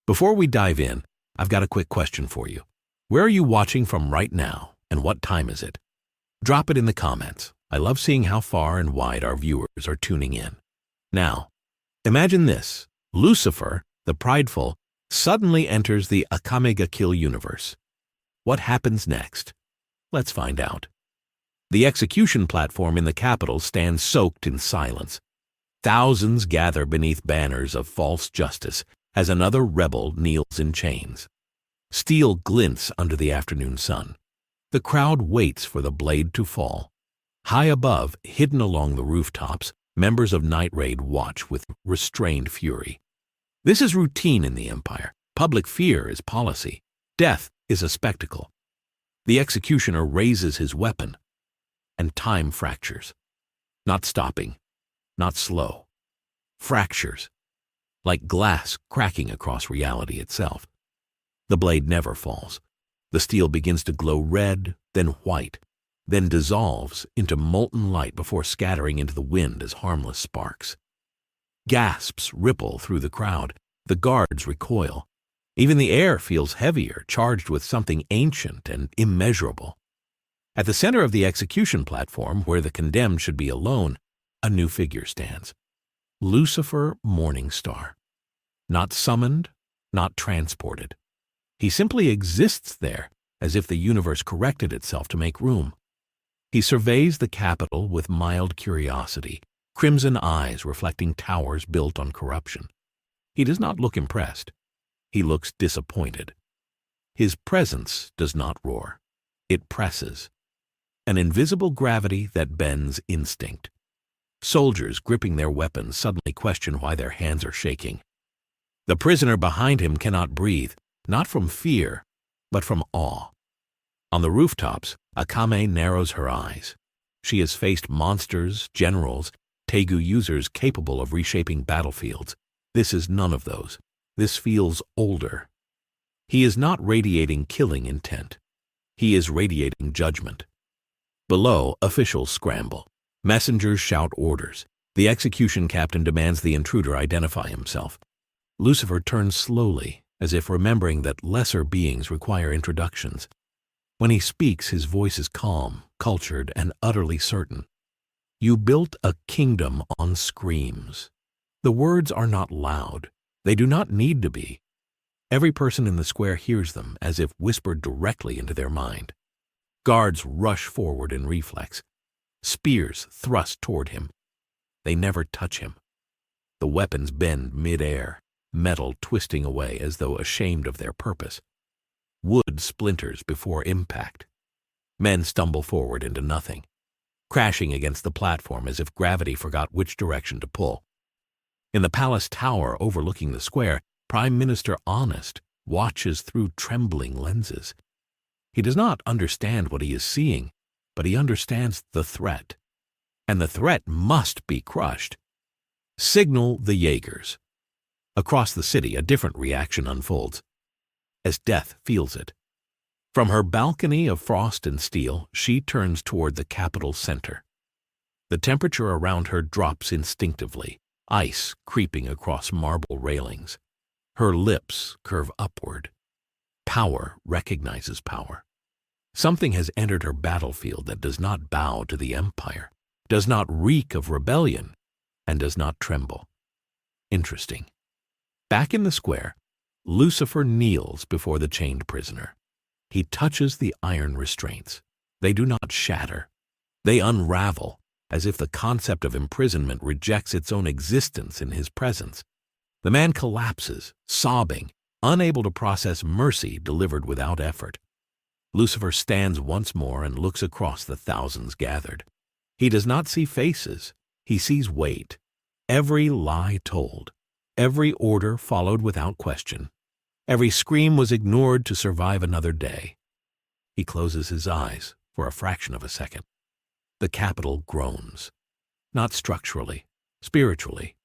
Before we dive in, I've got a quick question for you. Where are you watching from right now, and what time is it? Drop it in the comments. I love seeing how far and wide our viewers are tuning in. Now, imagine this. Lucifer, the prideful, suddenly enters the Akame universe. What happens next? Let's find out. The execution platform in the capital stands soaked in silence. Thousands gather beneath banners of false justice as another rebel kneels in chains. Steel glints under the afternoon sun. The crowd waits for the blade to fall. High above, hidden along the rooftops, members of Night Raid watch with restrained fury. This is routine in the Empire. Public fear is policy. Death is a spectacle. The executioner raises his weapon, and time fractures. Not stopping, not slow. Fractures, like glass cracking across reality itself. The blade never falls. The steel begins to glow red, then white, then dissolves into molten light before scattering into the wind as harmless sparks. Gasps ripple through the crowd. The guards recoil. Even the air feels heavier, charged with something ancient and immeasurable. At the center of the execution platform, where the condemned should be alone, a new figure stands. Lucifer Morningstar. Not summoned, not transported. He simply exists there, as if the universe corrected itself to make room. He surveys the capital with mild curiosity, crimson eyes reflecting towers built on corruption. He does not look impressed. He looks disappointed. His presence does not roar. It presses. An invisible gravity that bends instinct. Soldiers gripping their weapons suddenly question why their hands are shaking. The prisoner behind him cannot breathe, not from fear, but from awe. On the rooftops, Akame narrows her eyes. She has faced monsters, generals, Tegu users capable of reshaping battlefields. This is none of those. This feels older. He is not radiating killing intent. He is radiating judgment. Below, officials scramble. Messengers shout orders. The execution captain demands the intruder identify himself. Lucifer turns slowly, as if remembering that lesser beings require introductions. When he speaks, his voice is calm, cultured, and utterly certain. You built a kingdom on screams. The words are not loud. They do not need to be. Every person in the square hears them, as if whispered directly into their mind. Guards rush forward in reflex. Spears thrust toward him. They never touch him. The weapons bend mid-air, metal twisting away as though ashamed of their purpose. Wood splinters before impact. Men stumble forward into nothing, crashing against the platform as if gravity forgot which direction to pull. In the palace tower overlooking the square, Prime Minister Honest watches through trembling lenses. He does not understand what he is seeing, but he understands the threat. And the threat must be crushed. Signal the Jaegers. Across the city, a different reaction unfolds. Esdeath feels it. From her balcony of frost and steel, she turns toward the capital center. The temperature around her drops instinctively, ice creeping across marble railings. Her lips curve upward. Power recognizes power. Something has entered her battlefield that does not bow to the Empire, does not reek of rebellion, and does not tremble. Interesting. Back in the square, Lucifer kneels before the chained prisoner. He touches the iron restraints. They do not shatter. They unravel, as if the concept of imprisonment rejects its own existence in his presence. The man collapses, sobbing, unable to process mercy delivered without effort. Lucifer stands once more and looks across the thousands gathered. He does not see faces. He sees weight. Every lie told. Every order followed without question. Every scream was ignored to survive another day. He closes his eyes for a fraction of a second. The capital groans. Not structurally, spiritually.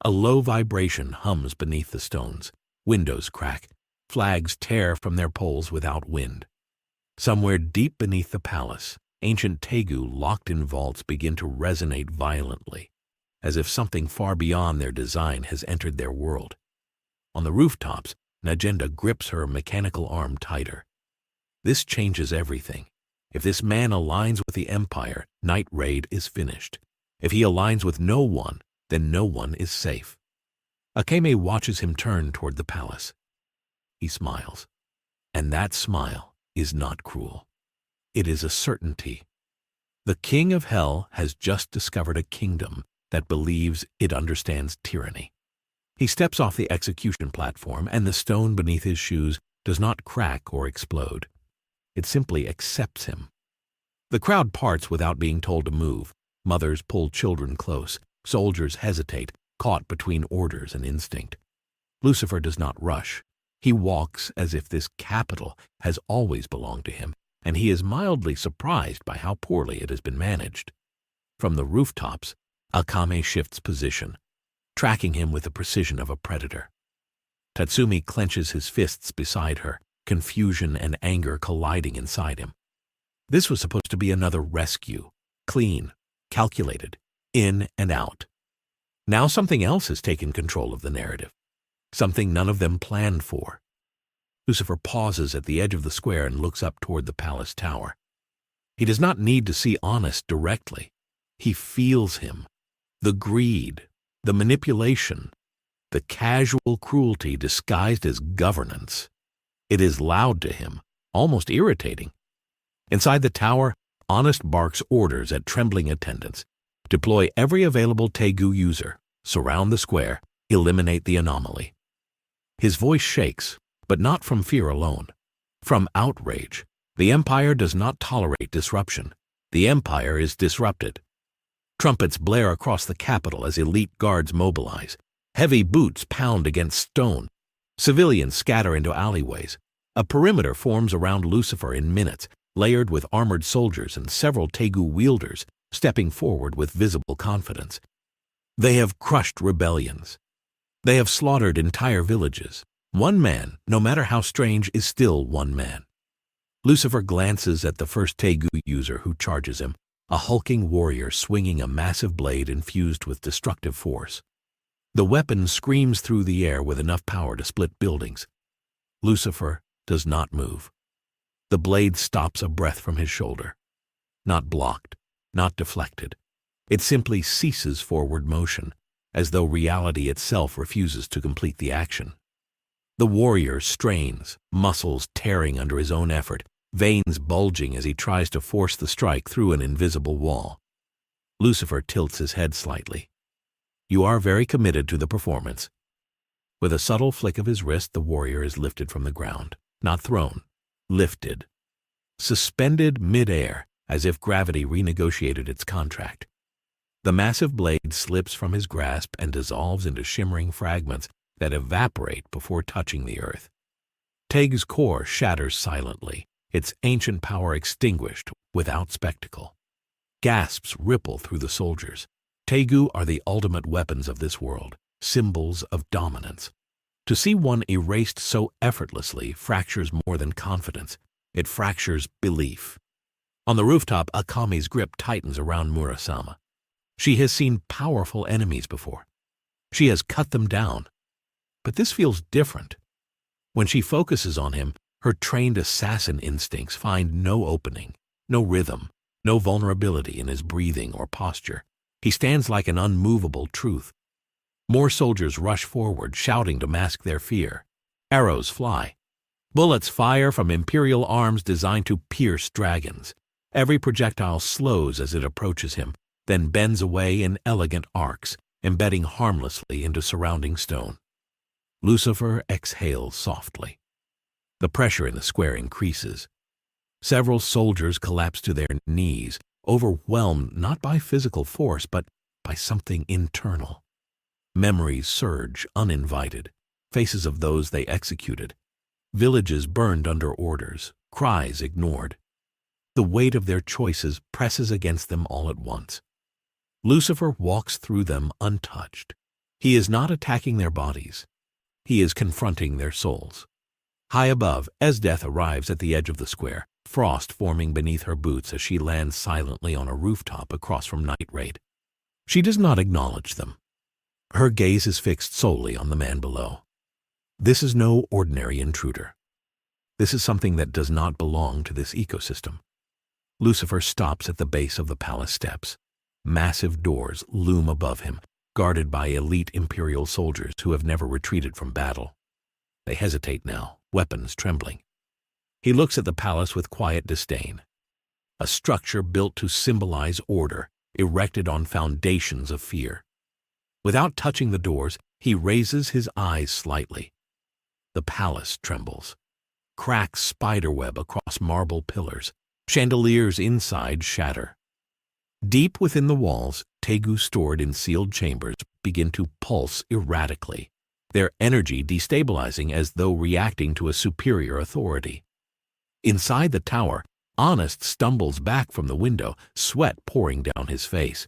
A low vibration hums beneath the stones. Windows crack. Flags tear from their poles without wind. Somewhere deep beneath the palace, ancient Tegu locked in vaults begin to resonate violently, as if something far beyond their design has entered their world. On the rooftops, An agenda grips her mechanical arm tighter. This changes everything. If this man aligns with the Empire, Night Raid is finished. If he aligns with no one, then no one is safe. Akame watches him turn toward the palace. He smiles. And that smile is not cruel. It is a certainty. The King of Hell has just discovered a kingdom that believes it understands tyranny. He steps off the execution platform, and the stone beneath his shoes does not crack or explode. It simply accepts him. The crowd parts without being told to move. Mothers pull children close. Soldiers hesitate, caught between orders and instinct. Lucifer does not rush. He walks as if this capital has always belonged to him, and he is mildly surprised by how poorly it has been managed. From the rooftops, Akame shifts position, tracking him with the precision of a predator. Tatsumi clenches his fists beside her, confusion and anger colliding inside him. This was supposed to be another rescue, clean, calculated, in and out. Now something else has taken control of the narrative, something none of them planned for. Lucifer pauses at the edge of the square and looks up toward the palace tower. He does not need to see Honest directly. He feels him. The greed, the manipulation, the casual cruelty disguised as governance. It is loud to him, almost irritating. Inside the tower, Honest barks orders at trembling attendants. Deploy every available Tegu user, surround the square, eliminate the anomaly. His voice shakes, but not from fear alone. From outrage. The Empire does not tolerate disruption. The Empire is disrupted. Trumpets blare across the capital as elite guards mobilize. Heavy boots pound against stone. Civilians scatter into alleyways. A perimeter forms around Lucifer in minutes, layered with armored soldiers and several Tegu wielders stepping forward with visible confidence. They have crushed rebellions. They have slaughtered entire villages. One man, no matter how strange, is still one man. Lucifer glances at the first Tegu user who charges him, a hulking warrior swinging a massive blade infused with destructive force. The weapon screams through the air with enough power to split buildings. Lucifer does not move. The blade stops a breath from his shoulder. Not blocked, not deflected. It simply ceases forward motion, as though reality itself refuses to complete the action. The warrior strains, muscles tearing under his own effort, veins bulging as he tries to force the strike through an invisible wall. Lucifer tilts his head slightly. You are very committed to the performance. With a subtle flick of his wrist, the warrior is lifted from the ground. Not thrown, lifted. Suspended mid-air, as if gravity renegotiated its contract. The massive blade slips from his grasp and dissolves into shimmering fragments that evaporate before touching the earth. Teg's core shatters silently, its ancient power extinguished without spectacle. Gasps ripple through the soldiers. Tegu are the ultimate weapons of this world, symbols of dominance. To see one erased so effortlessly fractures more than confidence. It fractures belief. On the rooftop, Akame's grip tightens around Murasama. She has seen powerful enemies before. She has cut them down. But this feels different. When she focuses on him, her trained assassin instincts find no opening, no rhythm, no vulnerability in his breathing or posture. He stands like an unmovable truth. More soldiers rush forward, shouting to mask their fear. Arrows fly. Bullets fire from Imperial arms designed to pierce dragons. Every projectile slows as it approaches him, then bends away in elegant arcs, embedding harmlessly into surrounding stone. Lucifer exhales softly. The pressure in the square increases. Several soldiers collapse to their knees, overwhelmed not by physical force, but by something internal. Memories surge uninvited, faces of those they executed. Villages burned under orders, cries ignored. The weight of their choices presses against them all at once. Lucifer walks through them untouched. He is not attacking their bodies. He is confronting their souls. High above, Esdeath arrives at the edge of the square, frost forming beneath her boots as she lands silently on a rooftop across from Night Raid. She does not acknowledge them. Her gaze is fixed solely on the man below. This is no ordinary intruder. This is something that does not belong to this ecosystem. Lucifer stops at the base of the palace steps. Massive doors loom above him, guarded by elite Imperial soldiers who have never retreated from battle. They hesitate now, weapons trembling. He looks at the palace with quiet disdain. A structure built to symbolize order, erected on foundations of fear. Without touching the doors, he raises his eyes slightly. The palace trembles. Cracks spiderweb across marble pillars. Chandeliers inside shatter. Deep within the walls, tegu stored in sealed chambers begin to pulse erratically, their energy destabilizing as though reacting to a superior authority. Inside the tower, Honest stumbles back from the window, sweat pouring down his face.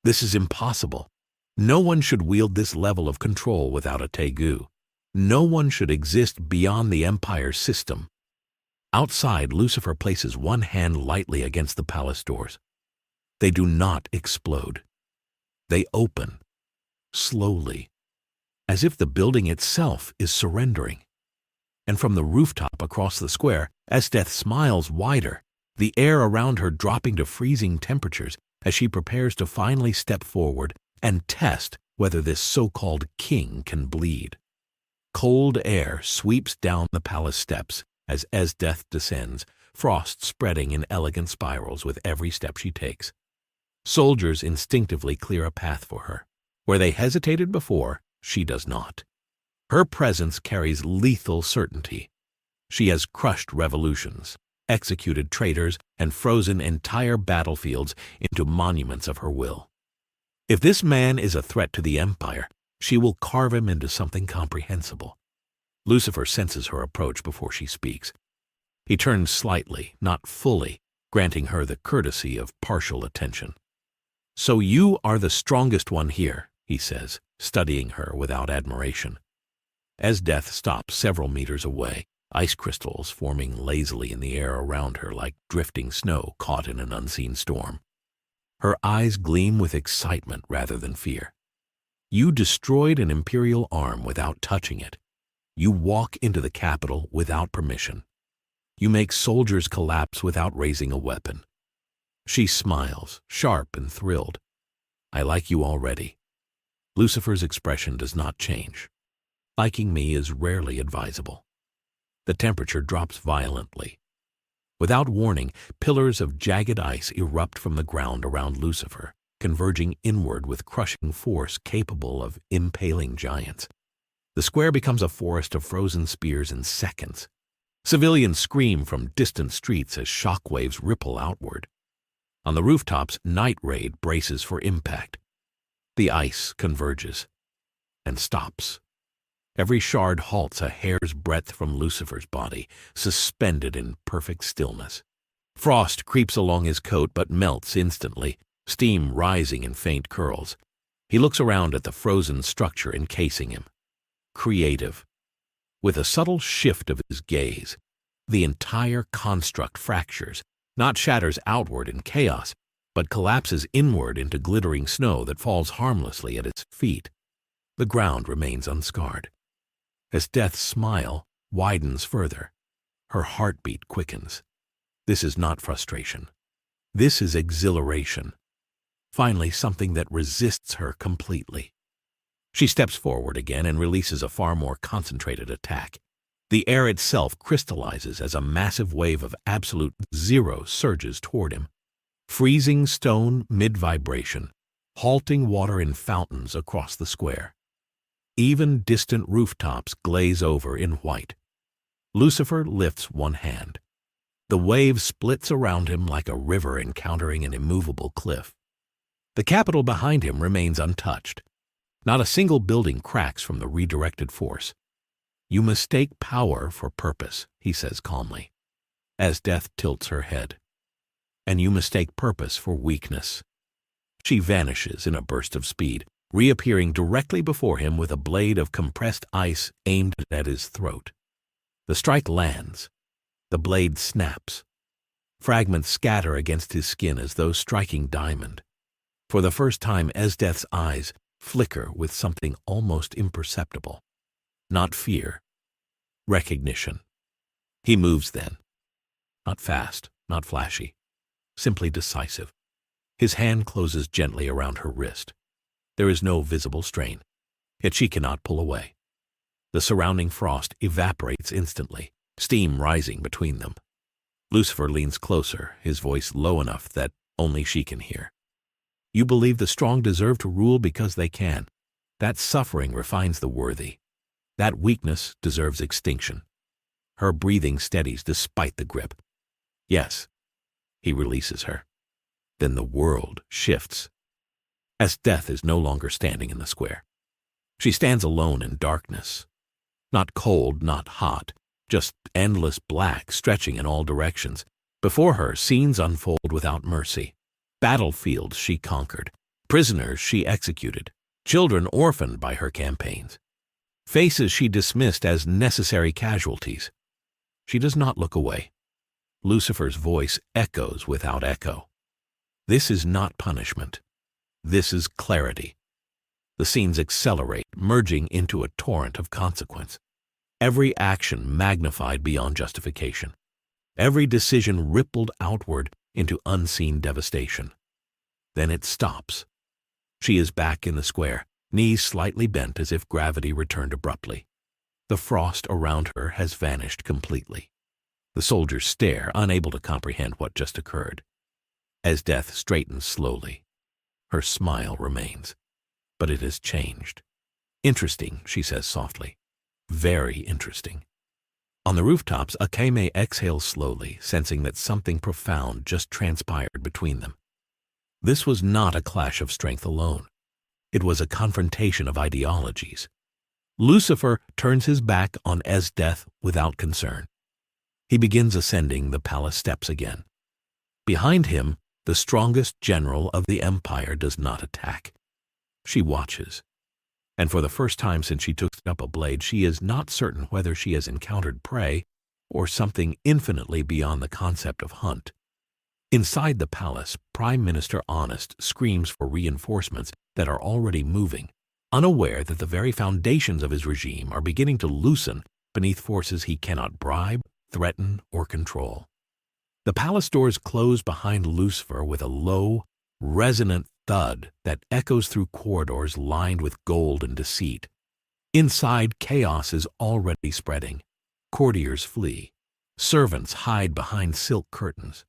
This is impossible. No one should wield this level of control without a tegu. No one should exist beyond the Empire's system. Outside, Lucifer places one hand lightly against the palace doors. They do not explode. They open, slowly, as if the building itself is surrendering. And from the rooftop across the square, Esdeath smiles wider, the air around her dropping to freezing temperatures as she prepares to finally step forward and test whether this so-called king can bleed. Cold air sweeps down the palace steps as Esdeath descends, frost spreading in elegant spirals with every step she takes. Soldiers instinctively clear a path for her. Where they hesitated before, she does not. Her presence carries lethal certainty. She has crushed revolutions, executed traitors, and frozen entire battlefields into monuments of her will. If this man is a threat to the Empire, she will carve him into something comprehensible. Lucifer senses her approach before she speaks. He turns slightly, not fully, granting her the courtesy of partial attention. "So you are the strongest one here," he says, studying her without admiration. Esdeath stops several meters away, ice crystals forming lazily in the air around her like drifting snow caught in an unseen storm. Her eyes gleam with excitement rather than fear. "You destroyed an Imperial arm without touching it. You walk into the capital without permission. You make soldiers collapse without raising a weapon." She smiles, sharp and thrilled. "I like you already." Lucifer's expression does not change. Liking me is rarely advisable. The temperature drops violently. Without warning, pillars of jagged ice erupt from the ground around Lucifer, converging inward with crushing force capable of impaling giants. The square becomes a forest of frozen spears in seconds. Civilians scream from distant streets as shockwaves ripple outward. On the rooftops, Night Raid braces for impact. The ice converges and stops. Every shard halts a hair's breadth from Lucifer's body, suspended in perfect stillness. Frost creeps along his coat but melts instantly, steam rising in faint curls. He looks around at the frozen structure encasing him. Creative. With a subtle shift of his gaze, the entire construct fractures, not shatters outward in chaos, but collapses inward into glittering snow that falls harmlessly at its feet. The ground remains unscarred. Esdeath's smile widens further. Her heartbeat quickens. This is not frustration. This is exhilaration. Finally, something that resists her completely. She steps forward again and releases a far more concentrated attack. The air itself crystallizes as a massive wave of absolute zero surges toward him. Freezing stone mid-vibration, halting water in fountains across the square. Even distant rooftops glaze over in white. Lucifer lifts one hand. The wave splits around him like a river encountering an immovable cliff. The capital behind him remains untouched. Not a single building cracks from the redirected force. "You mistake power for purpose," he says calmly. Esdeath tilts her head. "And you mistake purpose for weakness." She vanishes in a burst of speed, reappearing directly before him with a blade of compressed ice aimed at his throat. The strike lands. The blade snaps. Fragments scatter against his skin as though striking diamond. For the first time, Esdeath's eyes flicker with something almost imperceptible. Not fear. Recognition. He moves then. Not fast, not flashy. Simply decisive. His hand closes gently around her wrist. There is no visible strain, yet she cannot pull away. The surrounding frost evaporates instantly, steam rising between them. Lucifer leans closer, his voice low enough that only she can hear. You believe the strong deserve to rule because they can. That suffering refines the worthy. That weakness deserves extinction. Her breathing steadies despite the grip. Yes, he releases her. Then the world shifts. Esdeath is no longer standing in the square. She stands alone in darkness. Not cold, not hot, just endless black stretching in all directions. Before her, scenes unfold without mercy. Battlefields she conquered, prisoners she executed, children orphaned by her campaigns. Faces she dismissed as necessary casualties. She does not look away. Lucifer's voice echoes without echo. This is not punishment. This is clarity. The scenes accelerate, merging into a torrent of consequence. Every action magnified beyond justification. Every decision rippled outward into unseen devastation. Then it stops. She is back in the square, knees slightly bent as if gravity returned abruptly. The frost around her has vanished completely. The soldiers stare, unable to comprehend what just occurred. Esdeath straightens slowly. Her smile remains, but it has changed. Interesting, she says softly. Very interesting. On the rooftops, Akame exhales slowly, sensing that something profound just transpired between them. This was not a clash of strength alone. It was a confrontation of ideologies. Lucifer turns his back on Esdeath without concern. He begins ascending the palace steps again. Behind him, the strongest general of the empire does not attack. She watches. And for the first time since she took up a blade, she is not certain whether she has encountered prey or something infinitely beyond the concept of hunt. Inside the palace, Prime Minister Honest screams for reinforcements that are already moving, unaware that the very foundations of his regime are beginning to loosen beneath forces he cannot bribe, threaten, or control. The palace doors close behind Lucifer with a low, resonant thud that echoes through corridors lined with gold and deceit. Inside, chaos is already spreading. Courtiers flee. Servants hide behind silk curtains.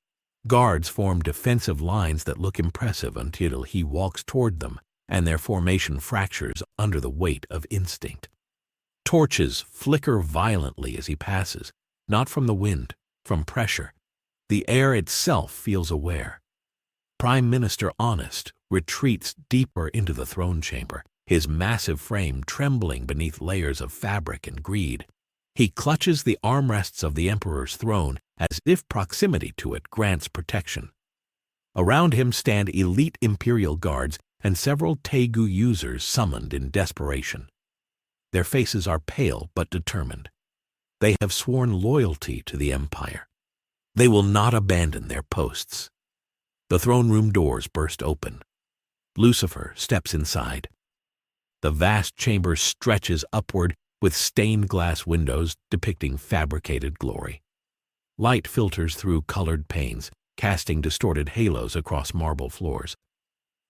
Guards form defensive lines that look impressive until he walks toward them, and their formation fractures under the weight of instinct. Torches flicker violently as he passes, not from the wind, from pressure. The air itself feels aware. Prime Minister Honest retreats deeper into the throne chamber, his massive frame trembling beneath layers of fabric and greed. He clutches the armrests of the emperor's throne as if proximity to it grants protection. Around him stand elite imperial guards and several Tegu users summoned in desperation. Their faces are pale but determined. They have sworn loyalty to the empire. They will not abandon their posts. The throne room doors burst open. Lucifer steps inside. The vast chamber stretches upward with stained glass windows depicting fabricated glory. Light filters through colored panes, casting distorted halos across marble floors.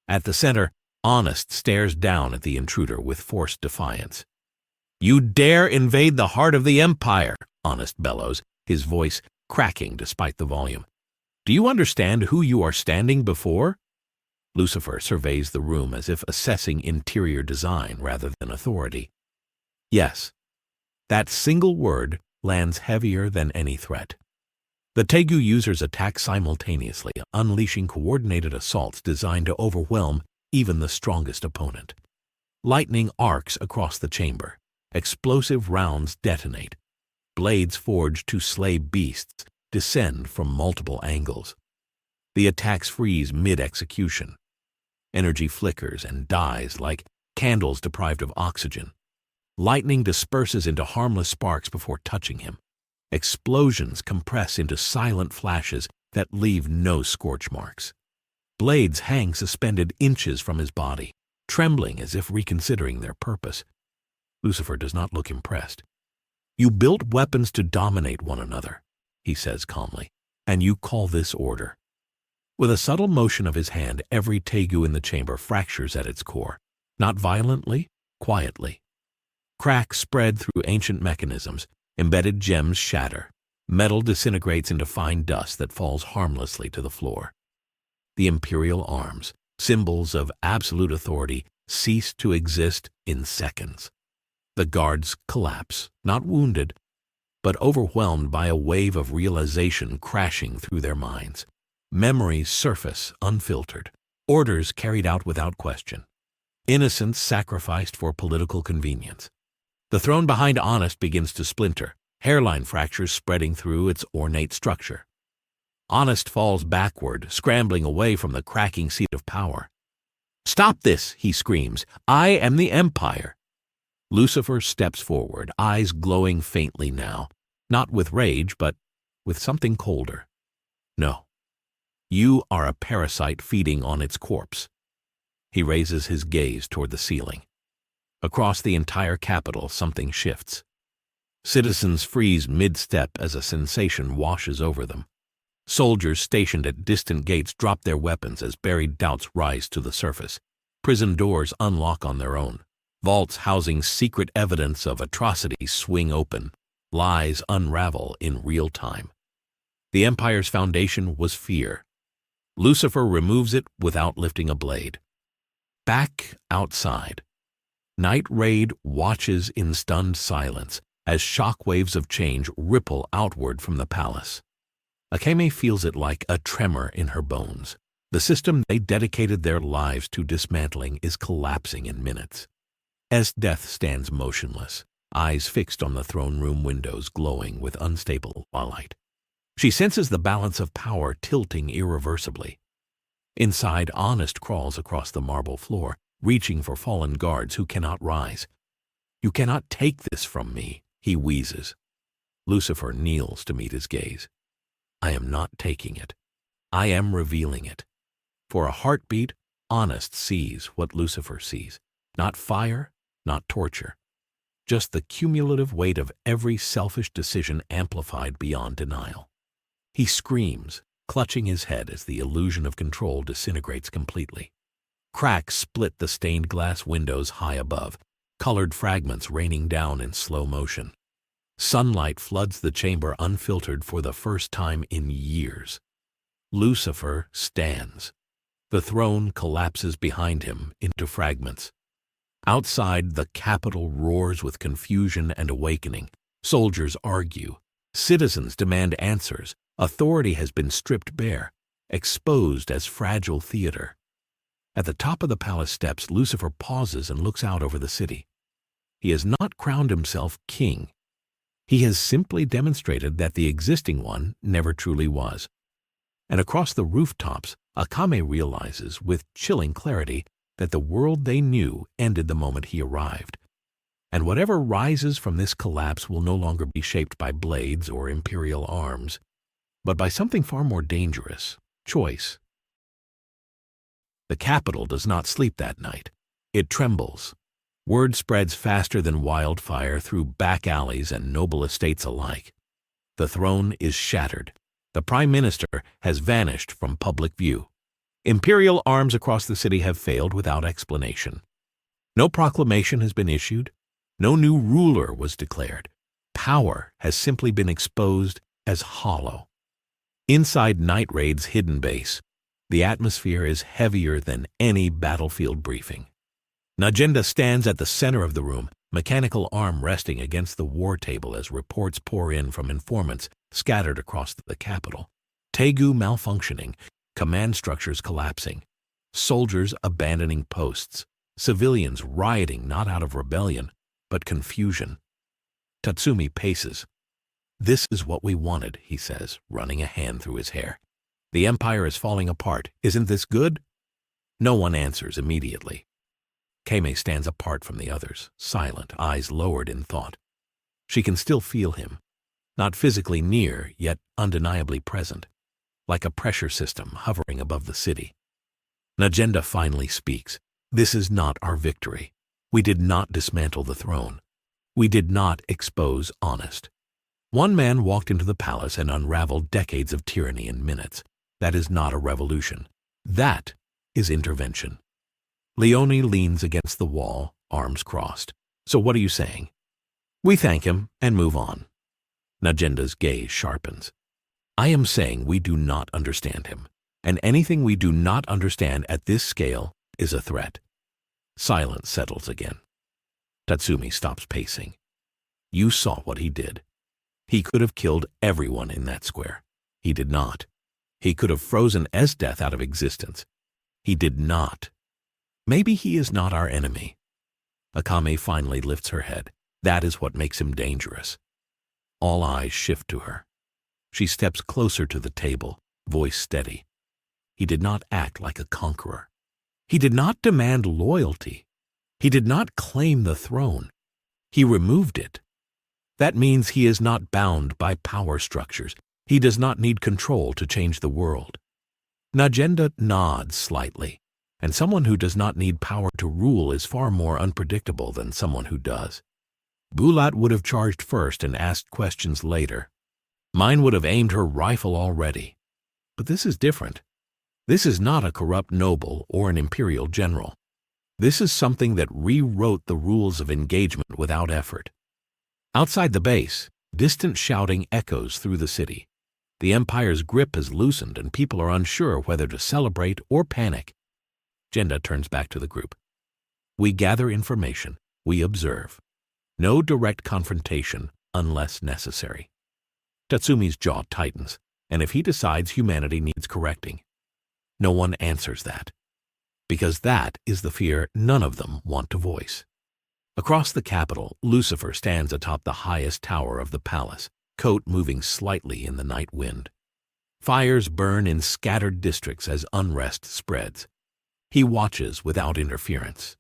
At the center, Honest stares down at the intruder with forced defiance. "You dare invade the heart of the empire," Honest bellows, his voice cracking despite the volume. "Do you understand who you are standing before?" Lucifer surveys the room as if assessing interior design rather than authority. Yes, that single word lands heavier than any threat. The Tegu users attack simultaneously, unleashing coordinated assaults designed to overwhelm even the strongest opponent. Lightning arcs across the chamber. Explosive rounds detonate. Blades forged to slay beasts descend from multiple angles. The attacks freeze mid-execution. Energy flickers and dies like candles deprived of oxygen. Lightning disperses into harmless sparks before touching him. Explosions compress into silent flashes that leave no scorch marks. Blades hang suspended inches from his body, trembling as if reconsidering their purpose. Lucifer does not look impressed. "You built weapons to dominate one another," he says calmly, "and you call this order." With a subtle motion of his hand, every tegu in the chamber fractures at its core, not violently, quietly. Cracks spread through ancient mechanisms, embedded gems shatter, metal disintegrates into fine dust that falls harmlessly to the floor. The imperial arms, symbols of absolute authority, cease to exist in seconds. The guards collapse, not wounded, but overwhelmed by a wave of realization crashing through their minds. Memories surface unfiltered, orders carried out without question, innocence sacrificed for political convenience. The throne behind Honest begins to splinter, hairline fractures spreading through its ornate structure. Honest falls backward, scrambling away from the cracking seat of power. "Stop this," he screams. "I am the Empire." Lucifer steps forward, eyes glowing faintly now, not with rage, but with something colder. "No. You are a parasite feeding on its corpse." He raises his gaze toward the ceiling. Across the entire capital, something shifts. Citizens freeze mid-step as a sensation washes over them. Soldiers stationed at distant gates drop their weapons as buried doubts rise to the surface. Prison doors unlock on their own. Vaults housing secret evidence of atrocities swing open. Lies unravel in real time. The Empire's foundation was fear. Lucifer removes it without lifting a blade. Back outside, Night Raid watches in stunned silence as shockwaves of change ripple outward from the palace. Akame feels it like a tremor in her bones. The system they dedicated their lives to dismantling is collapsing in minutes. Esdeath stands motionless, eyes fixed on the throne room windows glowing with unstable light. She senses the balance of power tilting irreversibly. Inside, Honest crawls across the marble floor, reaching for fallen guards who cannot rise. "You cannot take this from me," he wheezes. Lucifer kneels to meet his gaze. "I am not taking it. I am revealing it." For a heartbeat, Honest sees what Lucifer sees. Not fire, not torture. Just the cumulative weight of every selfish decision amplified beyond denial. He screams, clutching his head as the illusion of control disintegrates completely. Cracks split the stained glass windows high above, colored fragments raining down in slow motion. Sunlight floods the chamber unfiltered for the first time in years. Lucifer stands. The throne collapses behind him into fragments. Outside, the capital roars with confusion and awakening. Soldiers argue. Citizens demand answers. Authority has been stripped bare, exposed as fragile theater. At the top of the palace steps, Lucifer pauses and looks out over the city. He has not crowned himself king. He has simply demonstrated that the existing one never truly was. And across the rooftops, Akame realizes with chilling clarity that the world they knew ended the moment he arrived. And whatever rises from this collapse will no longer be shaped by blades or imperial arms, but by something far more dangerous: choice. The capital does not sleep that night. It trembles. Word spreads faster than wildfire through back alleys and noble estates alike. The throne is shattered. The prime minister has vanished from public view. Imperial arms across the city have failed without explanation. No proclamation has been issued. No new ruler was declared. Power has simply been exposed as hollow. Inside Night Raid's hidden base, the atmosphere is heavier than any battlefield briefing. Najenda stands at the center of the room, mechanical arm resting against the war table as reports pour in from informants scattered across the capital. Tegu malfunctioning, command structures collapsing, soldiers abandoning posts, civilians rioting not out of rebellion, but confusion. Tatsumi paces. "This is what we wanted," he says, running a hand through his hair. "The Empire is falling apart. Isn't this good?" No one answers immediately. Kame stands apart from the others, silent, eyes lowered in thought. She can still feel him, not physically near, yet undeniably present, like a pressure system hovering above the city. Najenda finally speaks. "This is not our victory. We did not dismantle the throne. We did not expose honest. One man walked into the palace and unraveled decades of tyranny in minutes. That is not a revolution. That is intervention. Leone leans against the wall, arms crossed. So what are you saying? We thank him and move on. Najenda's gaze sharpens. I am saying we do not understand him, and anything we do not understand at this scale is a threat. Silence settles again. Tatsumi stops pacing. You saw what he did. He could have killed everyone in that square. He did not. He could have frozen Esdeath out of existence. He did not. Maybe he is not our enemy. Akame finally lifts her head. That is what makes him dangerous. All eyes shift to her. She steps closer to the table, voice steady. He did not act like a conqueror. He did not demand loyalty. He did not claim the throne. He removed it. That means he is not bound by power structures. He does not need control to change the world. Najenda nods slightly, and someone who does not need power to rule is far more unpredictable than someone who does. Bulat would have charged first and asked questions later. Mine would have aimed her rifle already. But this is different. This is not a corrupt noble or an imperial general. This is something that rewrote the rules of engagement without effort. Outside the base, distant shouting echoes through the city. The Empire's grip has loosened and people are unsure whether to celebrate or panic. Jenda turns back to the group. We gather information. We observe. No direct confrontation unless necessary. Tatsumi's jaw tightens, and if he decides humanity needs correcting, no one answers that. Because that is the fear none of them want to voice. Across the capital, Lucifer stands atop the highest tower of the palace, coat moving slightly in the night wind. Fires burn in scattered districts as unrest spreads. He watches without interference.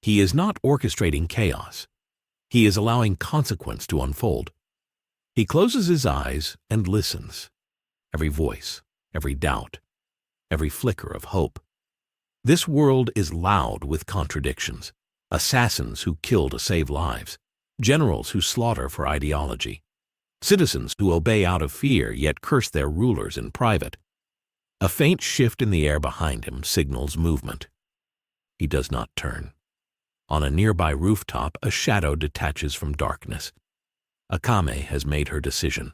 He is not orchestrating chaos. He is allowing consequence to unfold. He closes his eyes and listens. Every voice, every doubt, every flicker of hope. This world is loud with contradictions. Assassins who kill to save lives. Generals who slaughter for ideology. Citizens who obey out of fear yet curse their rulers in private. A faint shift in the air behind him signals movement. He does not turn. On a nearby rooftop, a shadow detaches from darkness. Akame has made her decision.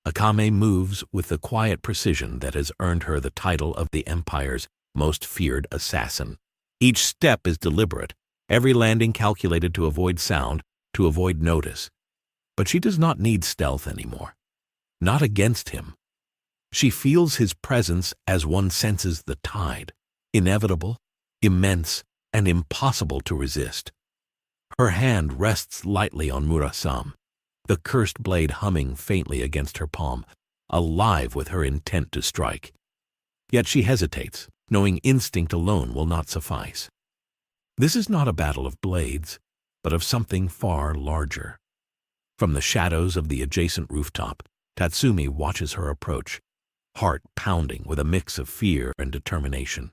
Akame moves with the quiet precision that has earned her the title of the Empire's most feared assassin. Each step is deliberate, every landing calculated to avoid sound, to avoid notice. But she does not need stealth anymore. Not against him. She feels his presence as one senses the tide, inevitable, immense, and impossible to resist. Her hand rests lightly on Murasame, the cursed blade humming faintly against her palm, alive with her intent to strike. Yet she hesitates, knowing instinct alone will not suffice. This is not a battle of blades, but of something far larger. From the shadows of the adjacent rooftop, Tatsumi watches her approach, heart pounding with a mix of fear and determination.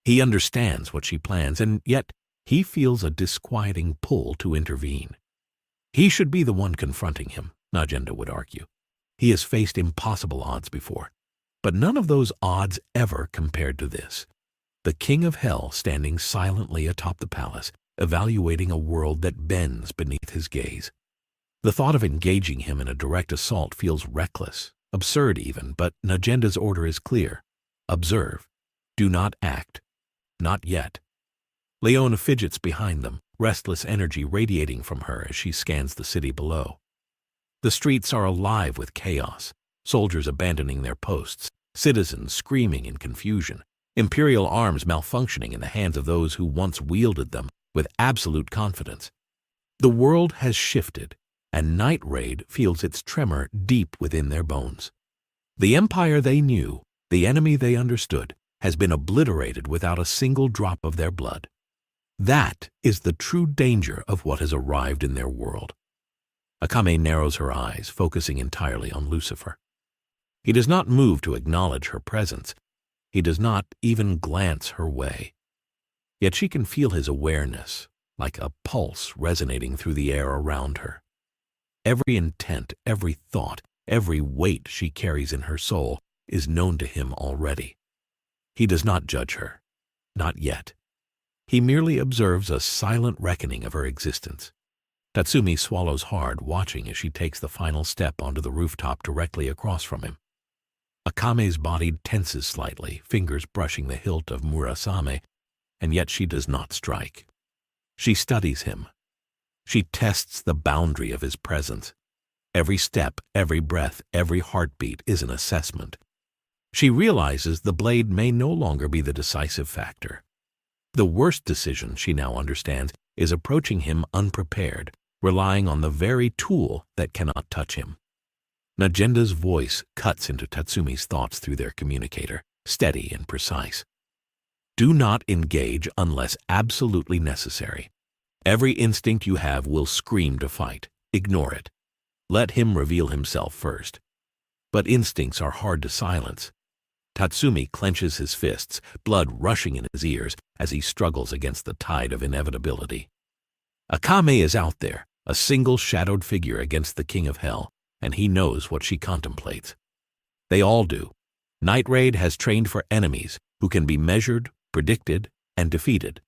He understands what she plans, and yet he feels a disquieting pull to intervene. He should be the one confronting him, Najenda would argue. He has faced impossible odds before, but none of those odds ever compared to this. The King of Hell standing silently atop the palace, evaluating a world that bends beneath his gaze. The thought of engaging him in a direct assault feels reckless, absurd even, but Najenda's order is clear. Observe. Do not act. Not yet. Leona fidgets behind them, restless energy radiating from her as she scans the city below. The streets are alive with chaos, soldiers abandoning their posts, citizens screaming in confusion, imperial arms malfunctioning in the hands of those who once wielded them with absolute confidence. The world has shifted, and Night Raid feels its tremor deep within their bones. The empire they knew, the enemy they understood, has been obliterated without a single drop of their blood. That is the true danger of what has arrived in their world. Akame narrows her eyes, focusing entirely on Lucifer. He does not move to acknowledge her presence. He does not even glance her way. Yet she can feel his awareness, like a pulse resonating through the air around her. Every intent, every thought, every weight she carries in her soul is known to him already. He does not judge her, not yet. He merely observes a silent reckoning of her existence. Tatsumi swallows hard, watching as she takes the final step onto the rooftop directly across from him. Akame's body tenses slightly, fingers brushing the hilt of Murasame, and yet she does not strike. She studies him. She tests the boundary of his presence. Every step, every breath, every heartbeat is an assessment. She realizes the blade may no longer be the decisive factor. The worst decision, she now understands, is approaching him unprepared, relying on the very tool that cannot touch him. Nagenda's voice cuts into Tatsumi's thoughts through their communicator, steady and precise. Do not engage unless absolutely necessary. Every instinct you have will scream to fight. Ignore it. Let him reveal himself first. But instincts are hard to silence. Tatsumi clenches his fists, blood rushing in his ears as he struggles against the tide of inevitability. Akame is out there, a single shadowed figure against the King of Hell, and he knows what she contemplates. They all do. Night Raid has trained for enemies who can be measured, predicted, and defeated.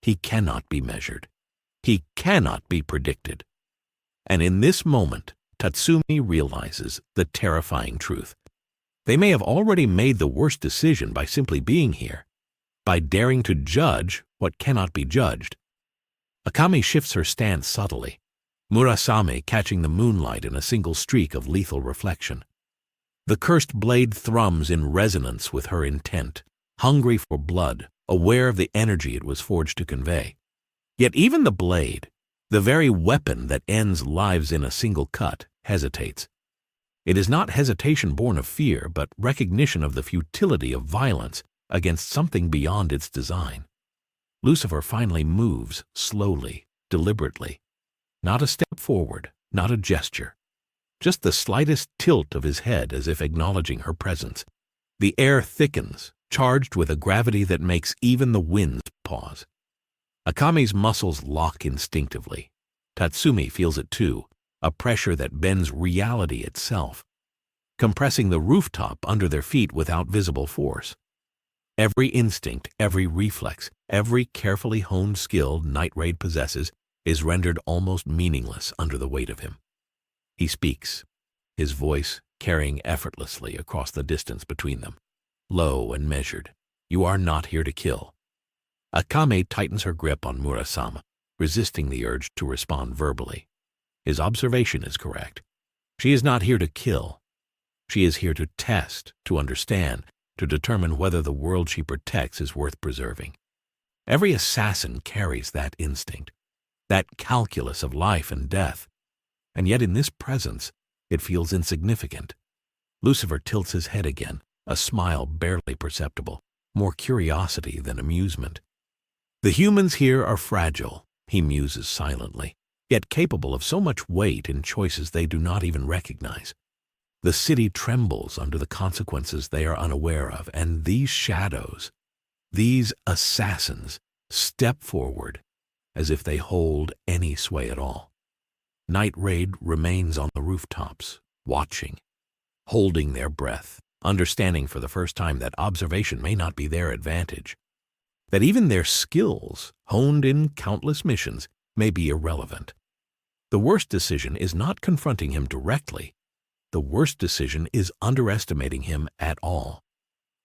He cannot be measured. He cannot be predicted. And in this moment, Tatsumi realizes the terrifying truth. They may have already made the worst decision by simply being here, by daring to judge what cannot be judged. Akame shifts her stance subtly, Murasame catching the moonlight in a single streak of lethal reflection. The cursed blade thrums in resonance with her intent, hungry for blood, aware of the energy it was forged to convey. Yet even the blade, the very weapon that ends lives in a single cut, hesitates. It is not hesitation born of fear, but recognition of the futility of violence against something beyond its design. Lucifer finally moves, slowly, deliberately. Not a step forward, not a gesture. Just the slightest tilt of his head as if acknowledging her presence. The air thickens, charged with a gravity that makes even the winds pause. Akame's muscles lock instinctively. Tatsumi feels it too, a pressure that bends reality itself, compressing the rooftop under their feet without visible force. Every instinct, every reflex, every carefully honed skill Night Raid possesses is rendered almost meaningless under the weight of him. He speaks, his voice carrying effortlessly across the distance between them, low and measured. You are not here to kill. Akame tightens her grip on Murasame, resisting the urge to respond verbally. His observation is correct. She is not here to kill. She is here to test, to understand, to determine whether the world she protects is worth preserving. Every assassin carries that instinct, that calculus of life and death, and yet in this presence it feels insignificant. Lucifer tilts his head again, a smile barely perceptible, more curiosity than amusement. The humans here are fragile, he muses silently, yet capable of so much weight in choices they do not even recognize. The city trembles under the consequences they are unaware of, and these shadows, these assassins, step forward as if they hold any sway at all. Night Raid remains on the rooftops, watching, holding their breath, understanding for the first time that observation may not be their advantage, that even their skills, honed in countless missions, may be irrelevant. The worst decision is not confronting him directly. The worst decision is underestimating him at all,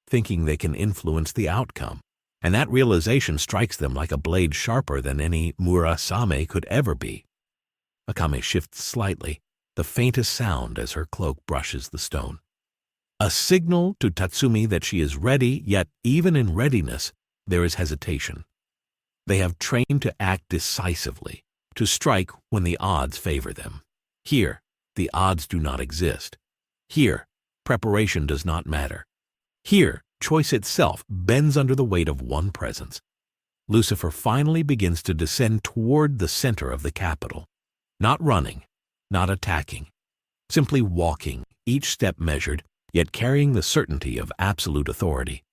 thinking they can influence the outcome, and that realization strikes them like a blade sharper than any Murasame could ever be. Akame shifts slightly, the faintest sound as her cloak brushes the stone. A signal to Tatsumi that she is ready, yet even in readiness, there is hesitation. They have trained to act decisively, to strike when the odds favor them. Here, the odds do not exist. Here, preparation does not matter. Here, choice itself bends under the weight of one presence. Lucifer finally begins to descend toward the center of the capital, not running, not attacking, simply walking, each step measured, yet carrying the certainty of absolute authority.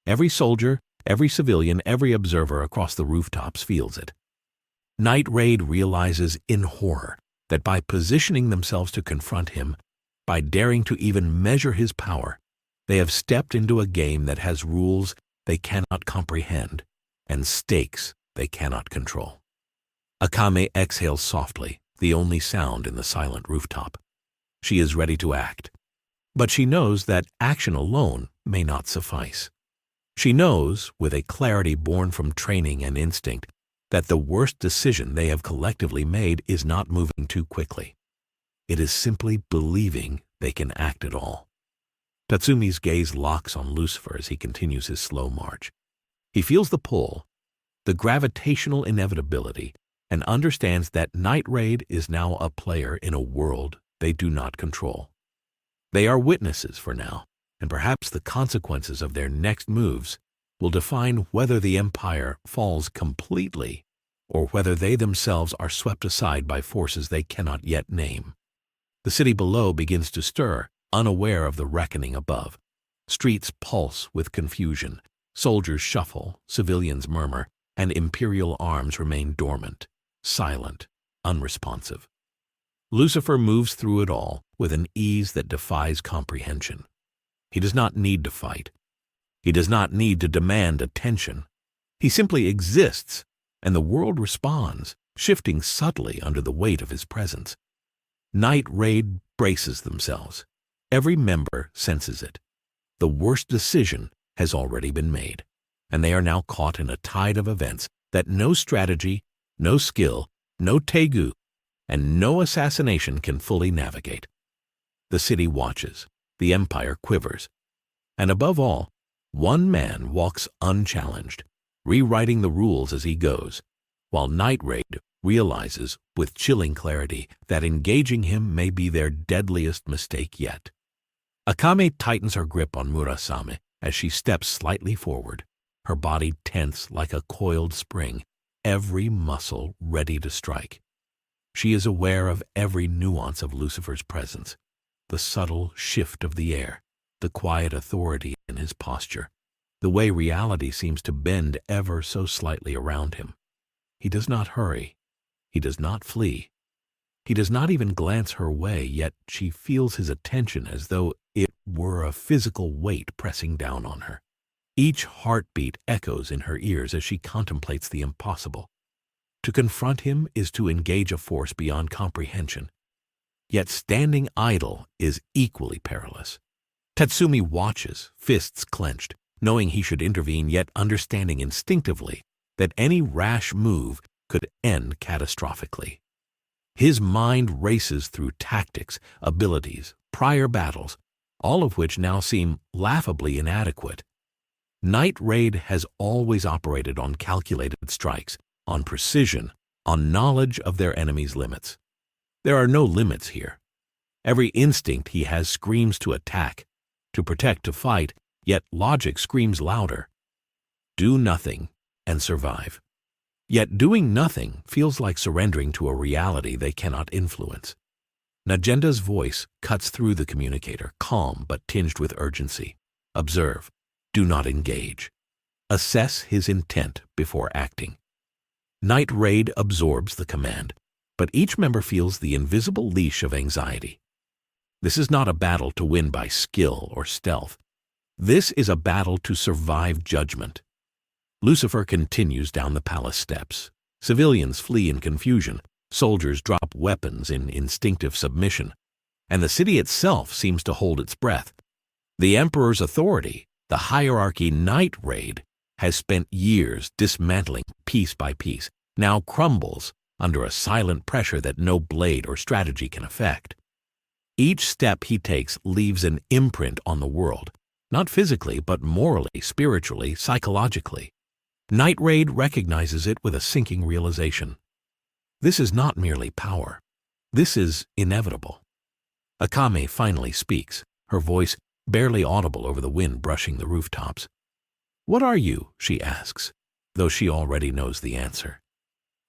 Every soldier, every civilian, every observer across the rooftops feels it. Night Raid realizes in horror that by positioning themselves to confront him, by daring to even measure his power, they have stepped into a game that has rules they cannot comprehend and stakes they cannot control. Akame exhales softly, the only sound in the silent rooftop. She is ready to act, but she knows that action alone may not suffice. She knows, with a clarity born from training and instinct, that the worst decision they have collectively made is not moving too quickly. It is simply believing they can act at all. Tatsumi's gaze locks on Lucifer as he continues his slow march. He feels the pull, the gravitational inevitability, and understands that Night Raid is now a player in a world they do not control. They are witnesses for now, and perhaps the consequences of their next moves will define whether the Empire falls completely or whether they themselves are swept aside by forces they cannot yet name. The city below begins to stir, unaware of the reckoning above. Streets pulse with confusion, soldiers shuffle, civilians murmur, and imperial arms remain dormant, silent, unresponsive. Lucifer moves through it all with an ease that defies comprehension. He does not need to fight. He does not need to demand attention. He simply exists, and the world responds, shifting subtly under the weight of his presence. Night Raid braces themselves. Every member senses it. The worst decision has already been made, and they are now caught in a tide of events that no strategy, no skill, no tegu, and no assassination can fully navigate. The city watches, the Empire quivers, and above all, one man walks unchallenged, rewriting the rules as he goes, while Night Raid realizes with chilling clarity that engaging him may be their deadliest mistake yet. Akame tightens her grip on Murasame as she steps slightly forward, her body tense like a coiled spring, every muscle ready to strike. She is aware of every nuance of Lucifer's presence, the subtle shift of the air, the quiet authority in his posture, the way reality seems to bend ever so slightly around him. He does not hurry. He does not flee. He does not even glance her way, yet she feels his attention as though it were a physical weight pressing down on her. Each heartbeat echoes in her ears as she contemplates the impossible. To confront him is to engage a force beyond comprehension. Yet standing idle is equally perilous. Tatsumi watches, fists clenched, knowing he should intervene, yet understanding instinctively that any rash move could end catastrophically. His mind races through tactics, abilities, prior battles, all of which now seem laughably inadequate. Night Raid has always operated on calculated strikes, on precision, on knowledge of their enemy's limits. There are no limits here. Every instinct he has screams to attack, to protect, to fight, yet logic screams louder. Do nothing and survive. Yet doing nothing feels like surrendering to a reality they cannot influence. Nagenda's voice cuts through the communicator, calm but tinged with urgency. Observe. Do not engage. Assess his intent before acting. Night Raid absorbs the command, but each member feels the invisible leash of anxiety. This is not a battle to win by skill or stealth. This is a battle to survive judgment. Lucifer continues down the palace steps. Civilians flee in confusion, soldiers drop weapons in instinctive submission, and the city itself seems to hold its breath. The Emperor's authority, the hierarchy Night Raid, has spent years dismantling piece by piece, now crumbles under a silent pressure that no blade or strategy can affect. Each step he takes leaves an imprint on the world, not physically but morally, spiritually, psychologically. Night Raid recognizes it with a sinking realization. This is not merely power. This is inevitable. Akame finally speaks, her voice barely audible over the wind brushing the rooftops. "What are you?" she asks, though she already knows the answer.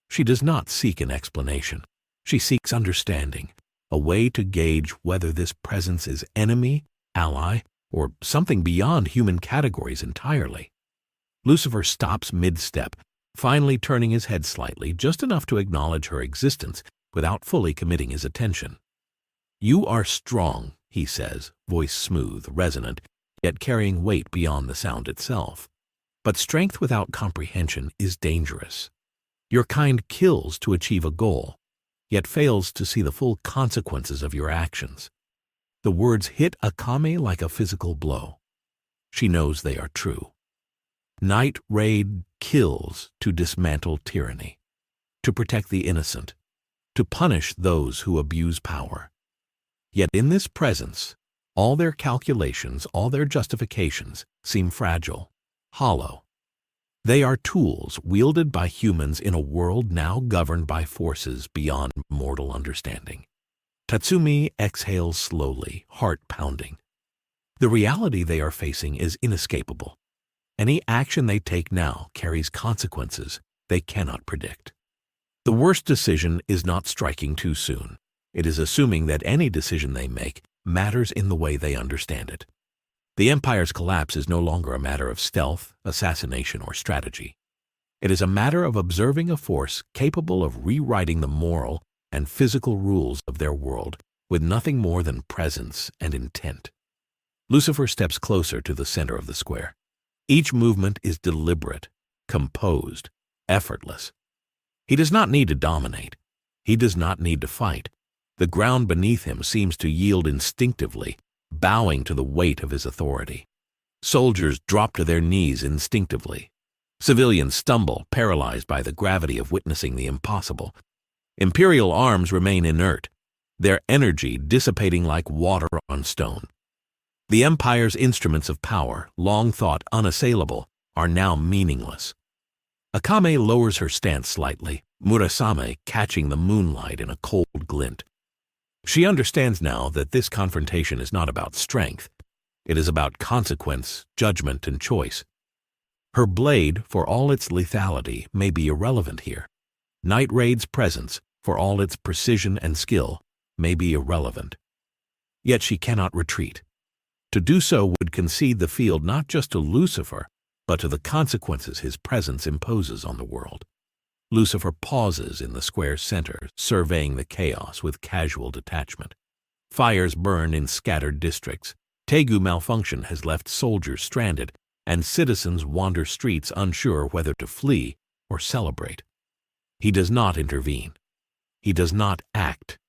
She does not seek an explanation. She seeks understanding, a way to gauge whether this presence is enemy, ally, or something beyond human categories entirely. Lucifer stops mid-step, finally turning his head slightly, just enough to acknowledge her existence without fully committing his attention. "You are strong," he says, voice smooth, resonant, yet carrying weight beyond the sound itself. "But strength without comprehension is dangerous. Your kind kills to achieve a goal, yet fails to see the full consequences of your actions." The words hit Akame like a physical blow. She knows they are true. Night Raid kills to dismantle tyranny, to protect the innocent, to punish those who abuse power. Yet in this presence, all their calculations, all their justifications seem fragile, hollow. They are tools wielded by humans in a world now governed by forces beyond mortal understanding. Tatsumi exhales slowly, heart pounding. The reality they are facing is inescapable. Any action they take now carries consequences they cannot predict. The worst decision is not striking too soon. It is assuming that any decision they make matters in the way they understand it. The Empire's collapse is no longer a matter of stealth, assassination, or strategy. It is a matter of observing a force capable of rewriting the moral and physical rules of their world with nothing more than presence and intent. Lucifer steps closer to the center of the square. Each movement is deliberate, composed, effortless. He does not need to dominate. He does not need to fight. The ground beneath him seems to yield instinctively, bowing to the weight of his authority. Soldiers drop to their knees instinctively. Civilians stumble, paralyzed by the gravity of witnessing the impossible. Imperial arms remain inert, their energy dissipating like water on stone. The Empire's instruments of power, long thought unassailable, are now meaningless. Akame lowers her stance slightly, Murasame catching the moonlight in a cold glint. She understands now that this confrontation is not about strength. It is about consequence, judgment, and choice. Her blade, for all its lethality, may be irrelevant here. Night Raid's presence, for all its precision and skill, may be irrelevant. Yet she cannot retreat. To do so would concede the field not just to Lucifer, but to the consequences his presence imposes on the world. Lucifer pauses in the square's center, surveying the chaos with casual detachment. Fires burn in scattered districts. Tegu malfunction has left soldiers stranded, and citizens wander streets unsure whether to flee or celebrate. He does not intervene. He does not act.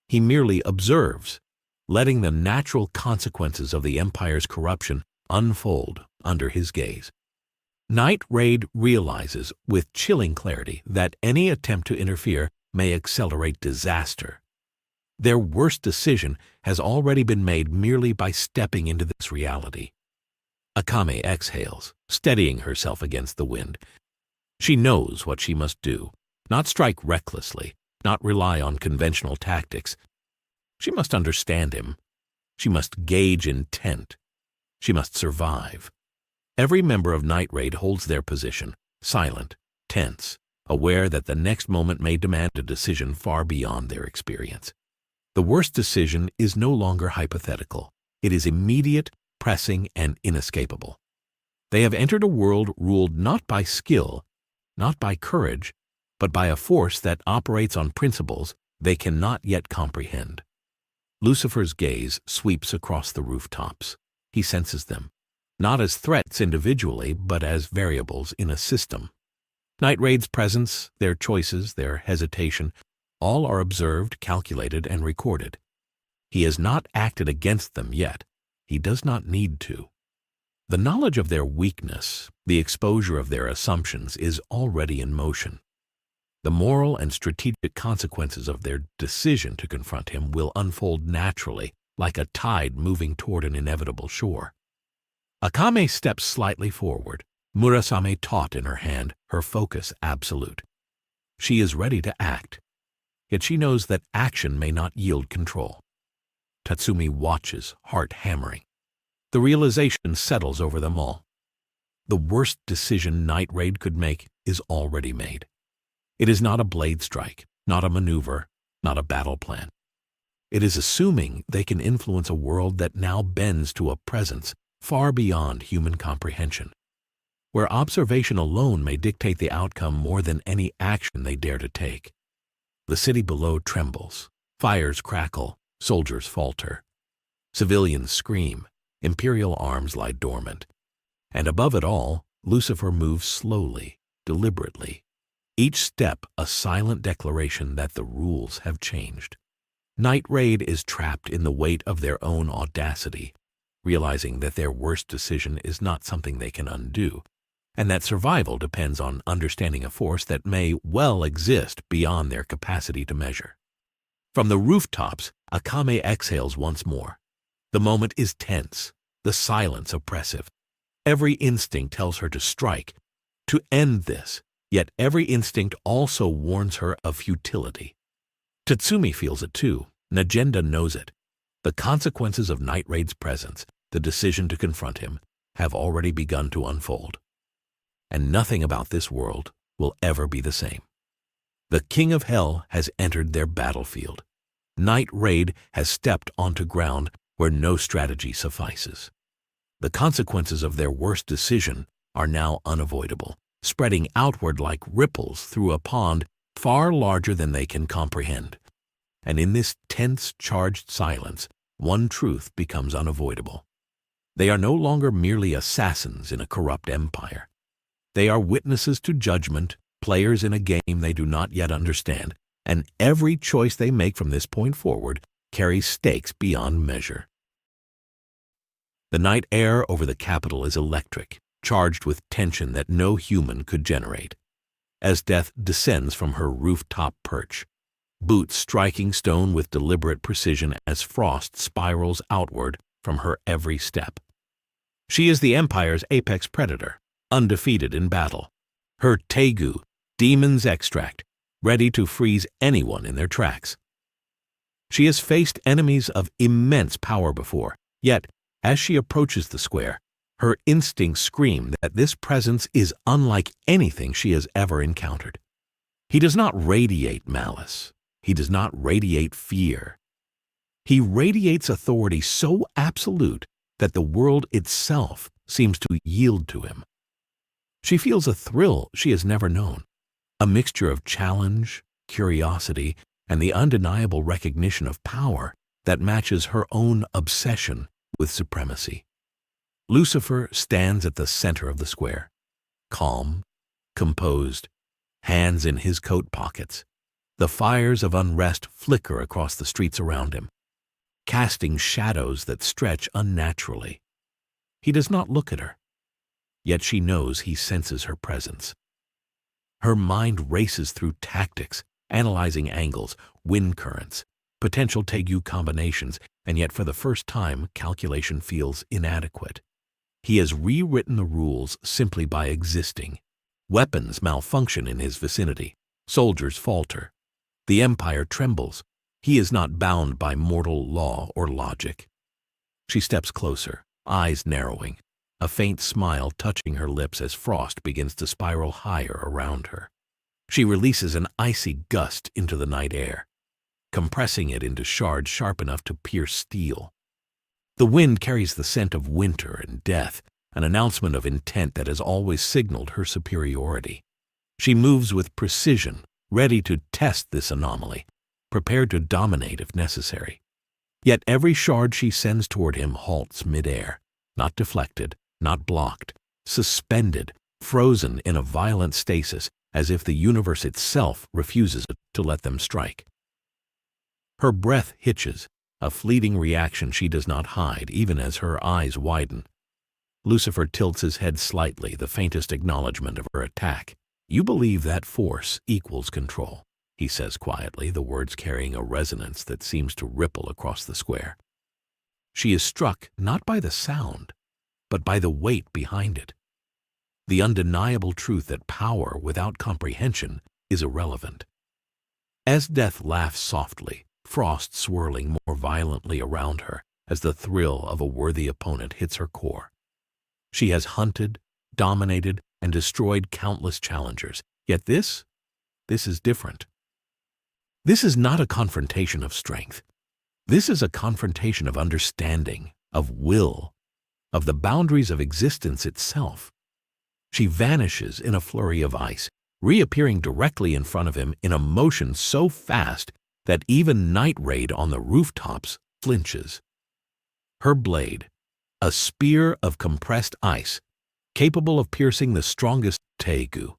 He merely observes, letting the natural consequences of the Empire's corruption unfold under his gaze. Night Raid realizes with chilling clarity that any attempt to interfere may accelerate disaster. Their worst decision has already been made merely by stepping into this reality. Akame exhales, steadying herself against the wind. She knows what she must do, not strike recklessly, not rely on conventional tactics. She must understand him. She must gauge intent. She must survive. Every member of Night Raid holds their position, silent, tense, aware that the next moment may demand a decision far beyond their experience. The worst decision is no longer hypothetical. It is immediate, pressing, and inescapable. They have entered a world ruled not by skill, not by courage, but by a force that operates on principles they cannot yet comprehend. Lucifer's gaze sweeps across the rooftops. He senses them, not as threats individually, but as variables in a system. Night Raid's presence, their choices, their hesitation, all are observed, calculated, and recorded. He has not acted against them yet. He does not need to. The knowledge of their weakness, the exposure of their assumptions, is already in motion. The moral and strategic consequences of their decision to confront him will unfold naturally, like a tide moving toward an inevitable shore. Akame steps slightly forward, Murasame taut in her hand, her focus absolute. She is ready to act, yet she knows that action may not yield control. Tatsumi watches, heart hammering. The realization settles over them all. The worst decision Night Raid could make is already made. It is not a blade strike, not a maneuver, not a battle plan. It is assuming they can influence a world that now bends to a presence far beyond human comprehension. where observation alone may dictate the outcome more than any action they dare to take. The city below trembles, fires crackle, soldiers falter. Civilians scream, imperial arms lie dormant. And above it all, Lucifer moves slowly, deliberately, each step a silent declaration that the rules have changed. Night Raid is trapped in the weight of their own audacity, realizing that their worst decision is not something they can undo, and that survival depends on understanding a force that may well exist beyond their capacity to measure. From the rooftops, Akame exhales once more. The moment is tense, the silence oppressive. Every instinct tells her to strike, to end this, yet every instinct also warns her of futility. Tatsumi feels it too. Najenda knows it. The consequences of Night Raid's presence, the decision to confront him, have already begun to unfold. And nothing about this world will ever be the same. The King of Hell has entered their battlefield. Night Raid has stepped onto ground where no strategy suffices. The consequences of their worst decision are now unavoidable, spreading outward like ripples through a pond far larger than they can comprehend. And in this tense, charged silence, one truth becomes unavoidable. They are no longer merely assassins in a corrupt empire. They are witnesses to judgment, players in a game they do not yet understand, and every choice they make from this point forward carries stakes beyond measure. The night air over the capital is electric, charged with tension that no human could generate. Esdeath descends from her rooftop perch, boots striking stone with deliberate precision as frost spirals outward from her every step. She is the Empire's apex predator, undefeated in battle. Her Tegu, demon's extract, ready to freeze anyone in their tracks. She has faced enemies of immense power before, yet, as she approaches the square, her instincts scream that this presence is unlike anything she has ever encountered. He does not radiate malice. He does not radiate fear. He radiates authority so absolute that the world itself seems to yield to him. She feels a thrill she has never known, a mixture of challenge, curiosity, and the undeniable recognition of power that matches her own obsession with supremacy. Lucifer stands at the center of the square, calm, composed, hands in his coat pockets. The fires of unrest flicker across the streets around him, casting shadows that stretch unnaturally. He does not look at her, yet she knows he senses her presence. Her mind races through tactics, analyzing angles, wind currents, potential Tegu combinations, and yet for the first time, calculation feels inadequate. He has rewritten the rules simply by existing. Weapons malfunction in his vicinity. Soldiers falter. The Empire trembles. He is not bound by mortal law or logic. She steps closer, eyes narrowing, a faint smile touching her lips as frost begins to spiral higher around her. She releases an icy gust into the night air, compressing it into shards sharp enough to pierce steel. The wind carries the scent of winter and death, an announcement of intent that has always signaled her superiority. She moves with precision, ready to test this anomaly, prepared to dominate if necessary. Yet every shard she sends toward him halts midair, not deflected, not blocked, suspended, frozen in a violent stasis, as if the universe itself refuses to let them strike. Her breath hitches, a fleeting reaction she does not hide even as her eyes widen. Lucifer tilts his head slightly, the faintest acknowledgement of her attack. "You believe that force equals control," he says quietly, the words carrying a resonance that seems to ripple across the square. She is struck not by the sound, but by the weight behind it. The undeniable truth that power without comprehension is irrelevant. Esdeath laughs softly, frost swirling more violently around her as the thrill of a worthy opponent hits her core. She has hunted, dominated, and destroyed countless challengers, yet this is different. This is not a confrontation of strength. This is a confrontation of understanding, of will, of the boundaries of existence itself. She vanishes in a flurry of ice, reappearing directly in front of him in a motion so fast that even Night Raid on the rooftops flinches. Her blade, a spear of compressed ice, capable of piercing the strongest Tegu,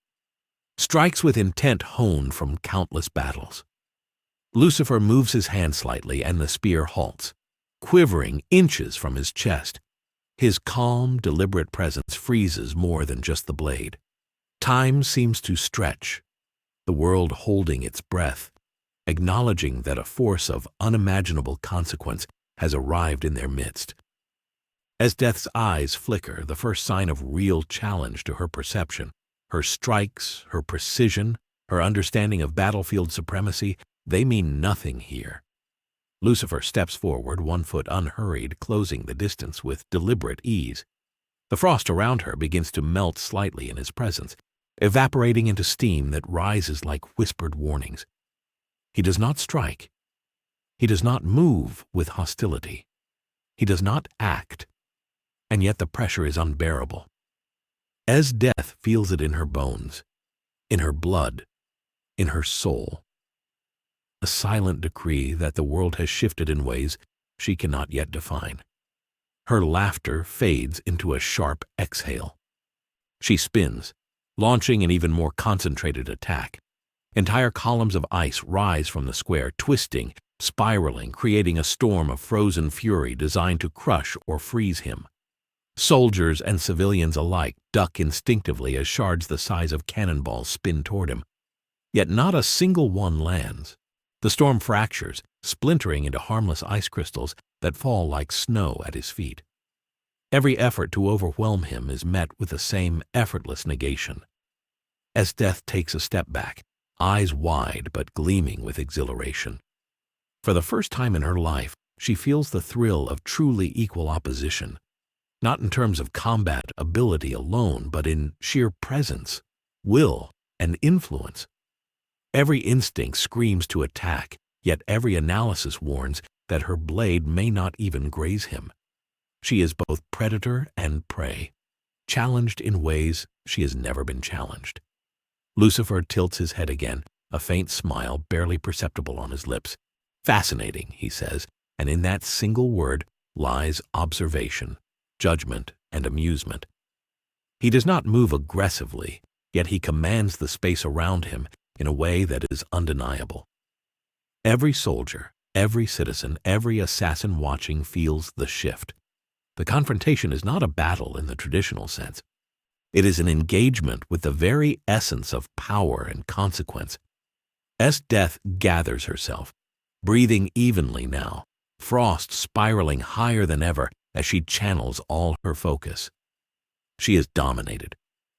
strikes with intent honed from countless battles. Lucifer moves his hand slightly and the spear halts, quivering inches from his chest. His calm, deliberate presence freezes more than just the blade. Time seems to stretch, the world holding its breath, acknowledging that a force of unimaginable consequence has arrived in their midst. Esdeath's eyes flicker, the first sign of real challenge to her perception. Her strikes, her precision, her understanding of battlefield supremacy, they mean nothing here. Lucifer steps forward, 1 foot unhurried, closing the distance with deliberate ease. The frost around her begins to melt slightly in his presence, evaporating into steam that rises like whispered warnings. He does not strike. He does not move with hostility. He does not act. And yet the pressure is unbearable. Esdeath feels it in her bones, in her blood, in her soul. A silent decree that the world has shifted in ways she cannot yet define. Her laughter fades into a sharp exhale. She spins, launching an even more concentrated attack. Entire columns of ice rise from the square, twisting, spiraling, creating a storm of frozen fury designed to crush or freeze him. Soldiers and civilians alike duck instinctively as shards the size of cannonballs spin toward him. Yet not a single one lands. The storm fractures, splintering into harmless ice crystals that fall like snow at his feet. Every effort to overwhelm him is met with the same effortless negation. Esdeath takes a step back, eyes wide but gleaming with exhilaration. For the first time in her life, she feels the thrill of truly equal opposition, not in terms of combat ability alone, but in sheer presence, will, and influence. Every instinct screams to attack, yet every analysis warns that her blade may not even graze him. She is both predator and prey, challenged in ways she has never been challenged. Lucifer tilts his head again, a faint smile barely perceptible on his lips. Fascinating, he says, and in that single word lies observation, judgment, and amusement. He does not move aggressively, yet he commands the space around him in a way that is undeniable. Every soldier, every citizen, every assassin watching feels the shift. The confrontation is not a battle in the traditional sense. It is an engagement with the very essence of power and consequence. Esdeath gathers herself, breathing evenly now, frost spiraling higher than ever as she channels all her focus. She is dominated.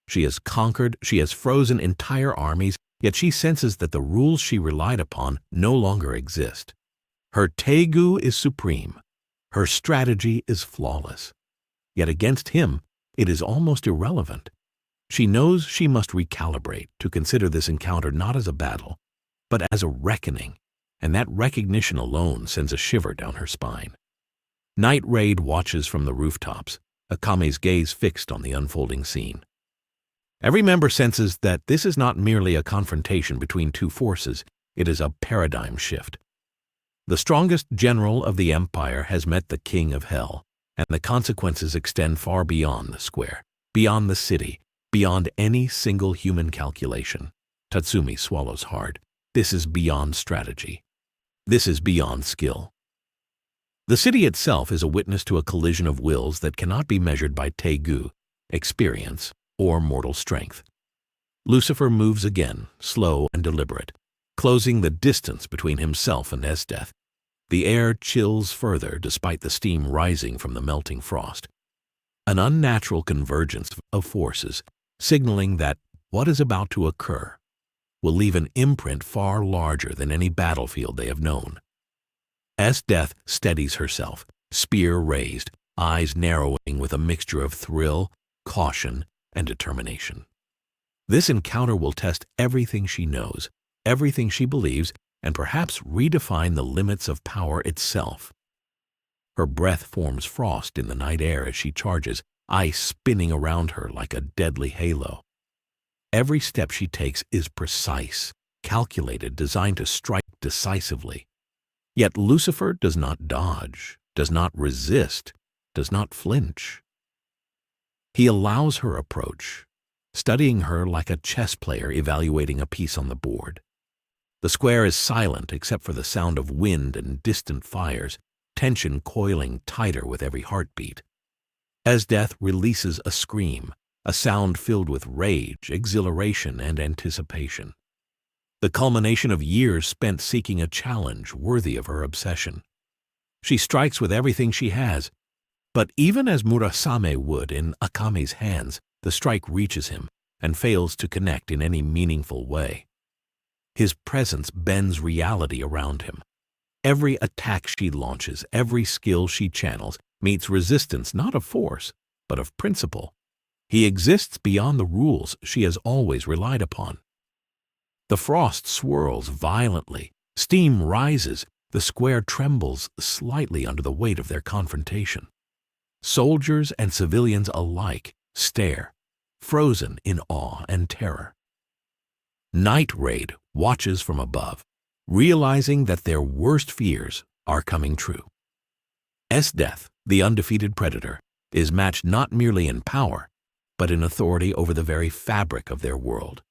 She has conquered, she has frozen entire armies, yet she senses that the rules she relied upon no longer exist. Her Tegu is supreme. Her strategy is flawless. Yet against him, it is almost irrelevant. She knows she must recalibrate to consider this encounter not as a battle, but as a reckoning, and that recognition alone sends a shiver down her spine. Night Raid watches from the rooftops, Akame's gaze fixed on the unfolding scene. Every member senses that this is not merely a confrontation between two forces, it is a paradigm shift. The strongest general of the empire has met the king of hell, and the consequences extend far beyond the square, beyond the city, beyond any single human calculation. Tatsumi swallows hard. This is beyond strategy. This is beyond skill. The city itself is a witness to a collision of wills that cannot be measured by Tegu, experience, or mortal strength. Lucifer moves again, slow and deliberate, closing the distance between himself and Esdeath. The air chills further despite the steam rising from the melting frost. An unnatural convergence of forces, signaling that what is about to occur will leave an imprint far larger than any battlefield they have known. Esdeath steadies herself, spear raised, eyes narrowing with a mixture of thrill, caution, and determination. This encounter will test everything she knows, everything she believes, and perhaps redefine the limits of power itself. Her breath forms frost in the night air as she charges, ice spinning around her like a deadly halo. Every step she takes is precise, calculated, designed to strike decisively. Yet Lucifer does not dodge, does not resist, does not flinch. He allows her approach, studying her like a chess player evaluating a piece on the board. The square is silent except for the sound of wind and distant fires, tension coiling tighter with every heartbeat. Esdeath releases a scream, a sound filled with rage, exhilaration, and anticipation. The culmination of years spent seeking a challenge worthy of her obsession. She strikes with everything she has, but even as Murasame would in Akame's hands, the strike reaches him and fails to connect in any meaningful way. His presence bends reality around him. Every attack she launches, every skill she channels, meets resistance not of force, but of principle. He exists beyond the rules she has always relied upon. The frost swirls violently, steam rises, the square trembles slightly under the weight of their confrontation. Soldiers and civilians alike stare, frozen in awe and terror. Night Raid watches from above, realizing that their worst fears are coming true. Esdeath, the undefeated predator, is matched not merely in power, but in authority over the very fabric of their world.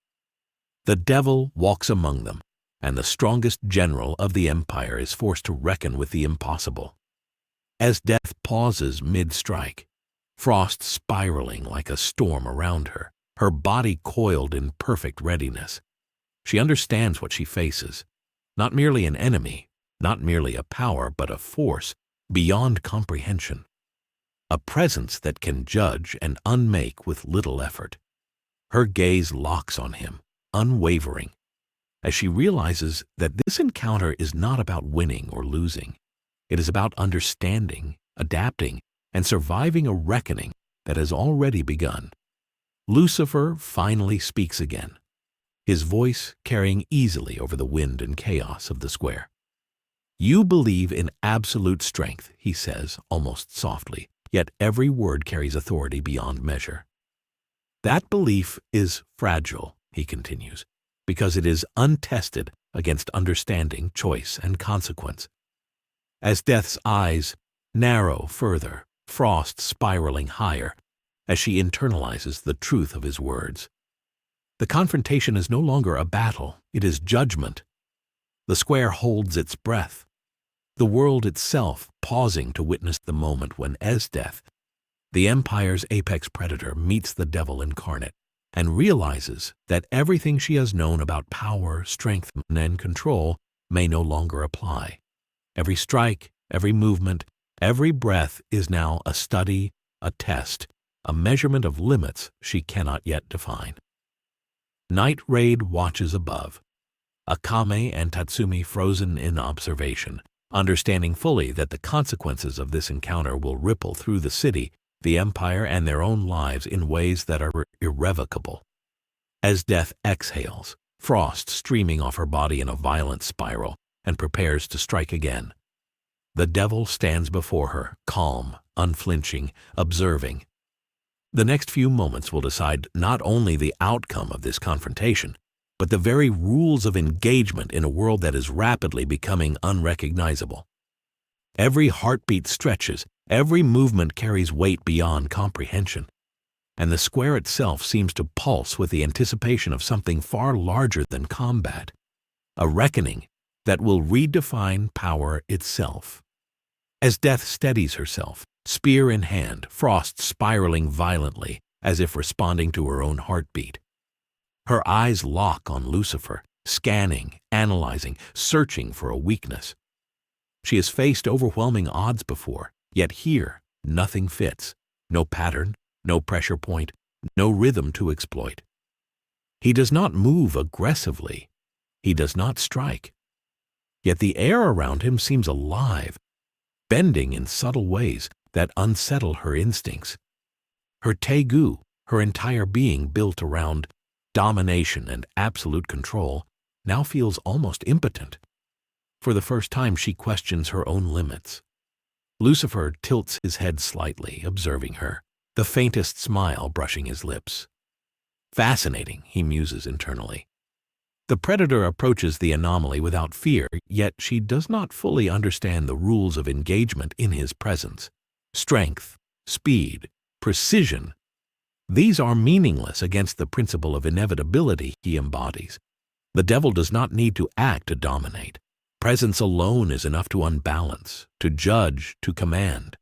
The devil walks among them, and the strongest general of the empire is forced to reckon with the impossible. Esdeath pauses mid-strike, frost spiraling like a storm around her, her body coiled in perfect readiness. She understands what she faces, not merely an enemy, not merely a power, but a force beyond comprehension. A presence that can judge and unmake with little effort. Her gaze locks on him, unwavering, as she realizes that this encounter is not about winning or losing. It is about understanding, adapting, and surviving a reckoning that has already begun. Lucifer finally speaks again, his voice carrying easily over the wind and chaos of the square. "You believe in absolute strength," he says, almost softly, yet every word carries authority beyond measure. "That belief is fragile," he continues, "because it is untested against understanding, choice, and consequence." As Death's eyes narrow further, frost spiraling higher, as she internalizes the truth of his words. The confrontation is no longer a battle, it is judgment. The square holds its breath, the world itself pausing to witness the moment when Esdeath, the Empire's apex predator, meets the devil incarnate and realizes that everything she has known about power, strength, and control may no longer apply. Every strike, every movement, every breath is now a study, a test, a measurement of limits she cannot yet define. Night Raid watches above, Akame and Tatsumi frozen in observation, understanding fully that the consequences of this encounter will ripple through the city, the empire, and their own lives in ways that are irrevocable. As Death exhales, frost streaming off her body in a violent spiral, and prepares to strike again. The devil stands before her, calm, unflinching, observing. The next few moments will decide not only the outcome of this confrontation, but the very rules of engagement in a world that is rapidly becoming unrecognizable. Every heartbeat stretches, every movement carries weight beyond comprehension, and the square itself seems to pulse with the anticipation of something far larger than combat, a reckoning that will redefine power itself. As Death steadies herself, spear in hand, frost spiraling violently as if responding to her own heartbeat. Her eyes lock on Lucifer, scanning, analyzing, searching for a weakness. She has faced overwhelming odds before, yet here nothing fits, no pattern, no pressure point, no rhythm to exploit. He does not move aggressively. He does not strike. Yet the air around him seems alive, bending in subtle ways that unsettle her instincts. Her tegu, her entire being built around domination and absolute control, now feels almost impotent. For the first time, she questions her own limits. Lucifer tilts his head slightly, observing her, the faintest smile brushing his lips. Fascinating, he muses internally. The predator approaches the anomaly without fear, yet she does not fully understand the rules of engagement in his presence. Strength, speed, precision, these are meaningless against the principle of inevitability he embodies. The devil does not need to act to dominate. Presence alone is enough to unbalance, to judge, to command.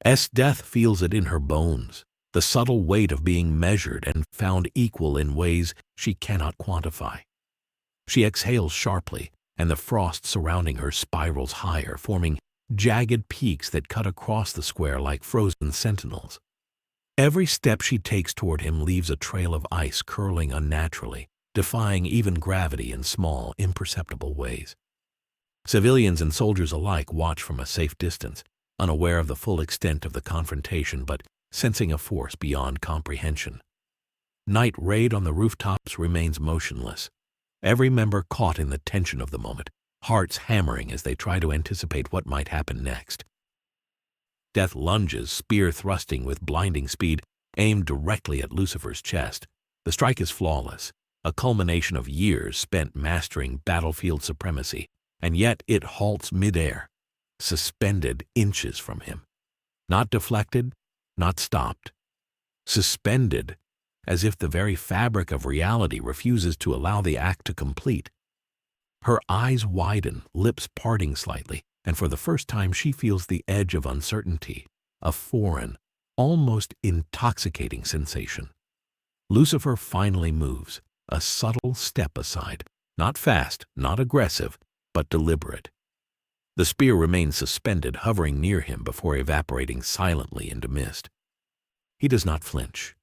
Esdeath feels it in her bones, the subtle weight of being measured and found equal in ways she cannot quantify. She exhales sharply, and the frost surrounding her spirals higher, forming jagged peaks that cut across the square like frozen sentinels. Every step she takes toward him leaves a trail of ice curling unnaturally, defying even gravity in small, imperceptible ways. Civilians and soldiers alike watch from a safe distance, unaware of the full extent of the confrontation but sensing a force beyond comprehension. Night Raid on the rooftops remains motionless, every member caught in the tension of the moment, hearts hammering as they try to anticipate what might happen next. Death lunges, spear thrusting with blinding speed, aimed directly at Lucifer's chest. The strike is flawless, a culmination of years spent mastering battlefield supremacy, and yet it halts midair, suspended inches from him. Not deflected, not stopped. Suspended, as if the very fabric of reality refuses to allow the act to complete. Her eyes widen, lips parting slightly, and for the first time she feels the edge of uncertainty, a foreign, almost intoxicating sensation. Lucifer finally moves, a subtle step aside, not fast, not aggressive, but deliberate. The spear remains suspended, hovering near him before evaporating silently into mist. He does not flinch.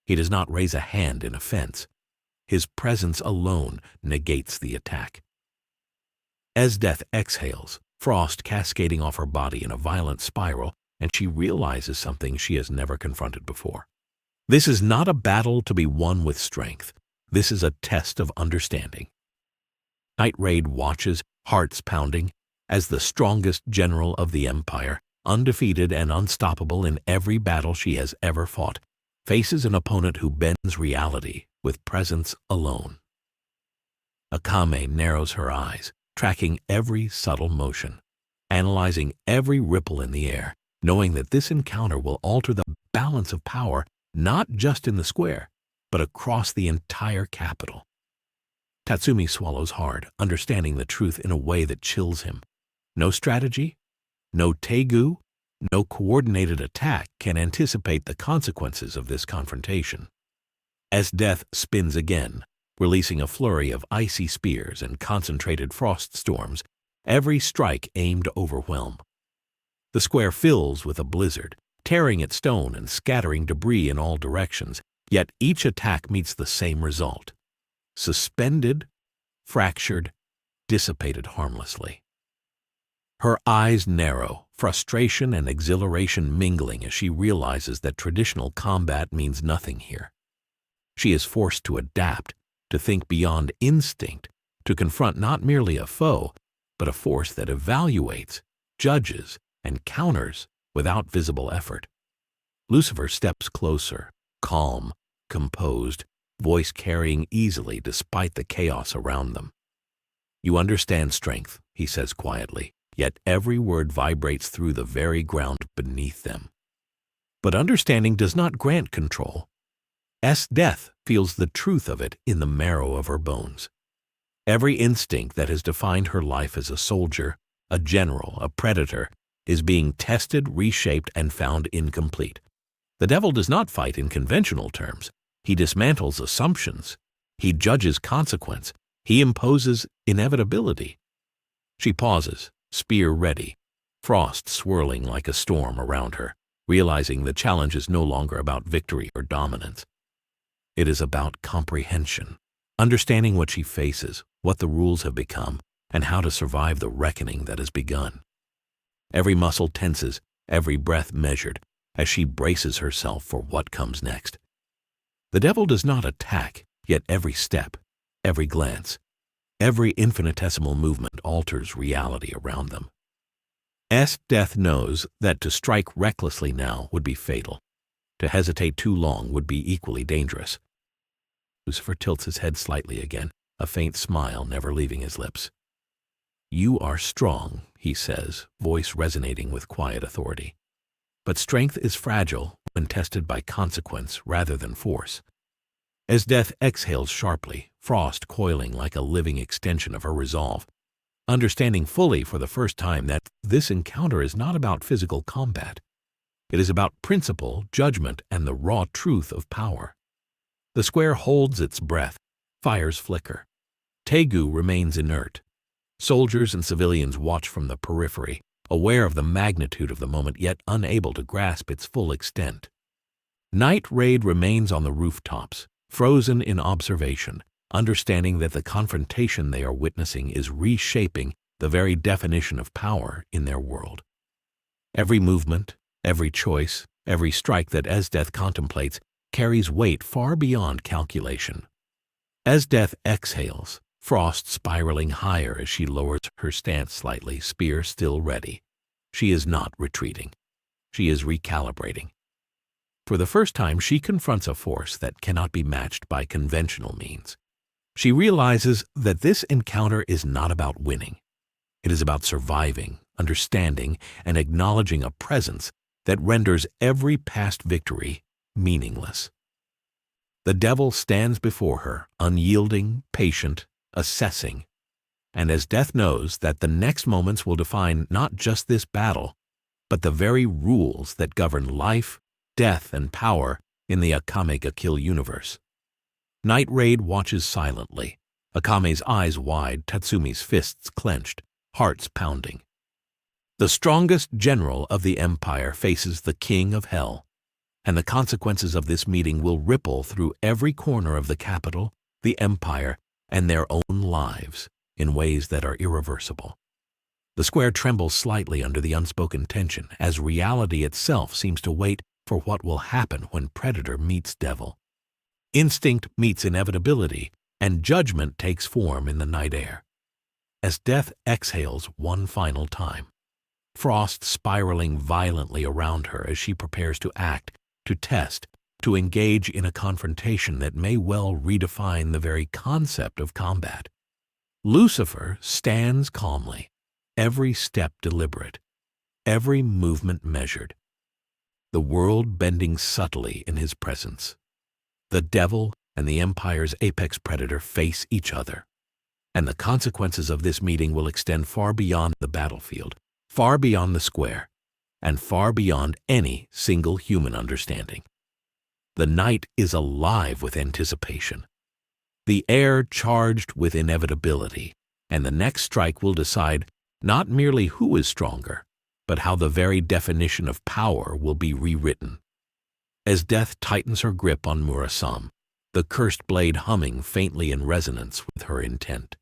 He does not raise a hand in offense. His presence alone negates the attack. Esdeath exhales, frost cascading off her body in a violent spiral, and she realizes something she has never confronted before. This is not a battle to be won with strength. This is a test of understanding. Night Raid watches, hearts pounding, as the strongest general of the Empire, undefeated and unstoppable in every battle she has ever fought, faces an opponent who bends reality with presence alone. Akame narrows her eyes, tracking every subtle motion, analyzing every ripple in the air, knowing that this encounter will alter the balance of power not just in the square, but across the entire capital. Tatsumi swallows hard, understanding the truth in a way that chills him. No strategy, no tegu, no coordinated attack can anticipate the consequences of this confrontation. Esdeath spins again, releasing a flurry of icy spears and concentrated frost storms, every strike aimed to overwhelm. The square fills with a blizzard, tearing at stone and scattering debris in all directions, yet each attack meets the same result. Suspended, fractured, dissipated harmlessly. Her eyes narrow, frustration and exhilaration mingling as she realizes that traditional combat means nothing here. She is forced to adapt, to think beyond instinct, to confront not merely a foe, but a force that evaluates, judges, and counters without visible effort. Lucifer steps closer, calm, composed, voice carrying easily despite the chaos around them. "You understand strength," he says quietly, yet every word vibrates through the very ground beneath them. But understanding does not grant control. Esdeath feels the truth of it in the marrow of her bones. Every instinct that has defined her life as a soldier, a general, a predator, is being tested, reshaped, and found incomplete. The devil does not fight in conventional terms. He dismantles assumptions. He judges consequence. He imposes inevitability. She pauses, spear ready, frost swirling like a storm around her, realizing the challenge is no longer about victory or dominance. It is about comprehension, understanding what she faces, what the rules have become, and how to survive the reckoning that has begun. Every muscle tenses, every breath measured, as she braces herself for what comes next. The devil does not attack, yet every step, every glance, every infinitesimal movement alters reality around them. Esdeath knows that to strike recklessly now would be fatal. To hesitate too long would be equally dangerous. Lucifer tilts his head slightly again, a faint smile never leaving his lips. "You are strong," he says, voice resonating with quiet authority. "But strength is fragile when tested by consequence rather than force." Esdeath exhales sharply, frost coiling like a living extension of her resolve, understanding fully for the first time that this encounter is not about physical combat. It is about principle, judgment, and the raw truth of power. The square holds its breath, fires flicker. Tegu remains inert. Soldiers and civilians watch from the periphery, aware of the magnitude of the moment yet unable to grasp its full extent. Night Raid remains on the rooftops, frozen in observation, understanding that the confrontation they are witnessing is reshaping the very definition of power in their world. Every movement, every choice, every strike that Esdeath contemplates carries weight far beyond calculation. Esdeath exhales, frost spiraling higher as she lowers her stance slightly, spear still ready. She is not retreating. She is recalibrating. For the first time, she confronts a force that cannot be matched by conventional means. She realizes that this encounter is not about winning. It is about surviving, understanding, and acknowledging a presence that renders every past victory meaningless. The devil stands before her, unyielding, patient, assessing, and Esdeath knows that the next moments will define not just this battle, but the very rules that govern life, death, and power in the Akame ga Kill universe. Night Raid watches silently, Akame's eyes wide, Tatsumi's fists clenched, hearts pounding. The strongest general of the Empire faces the King of Hell, and the consequences of this meeting will ripple through every corner of the capital, the Empire, and their own lives in ways that are irreversible. The square trembles slightly under the unspoken tension as reality itself seems to wait for what will happen when predator meets devil. Instinct meets inevitability, and judgment takes form in the night air. Esdeath exhales one final time, frost spiraling violently around her as she prepares to act, to test, to engage in a confrontation that may well redefine the very concept of combat. Lucifer stands calmly, every step deliberate, every movement measured, the world bending subtly in his presence. The devil and the Empire's apex predator face each other, and the consequences of this meeting will extend far beyond the battlefield, far beyond the square, and far beyond any single human understanding. The night is alive with anticipation, the air charged with inevitability, and the next strike will decide not merely who is stronger, but how the very definition of power will be rewritten. Esdeath tightens her grip on Murasame, the cursed blade humming faintly in resonance with her intent.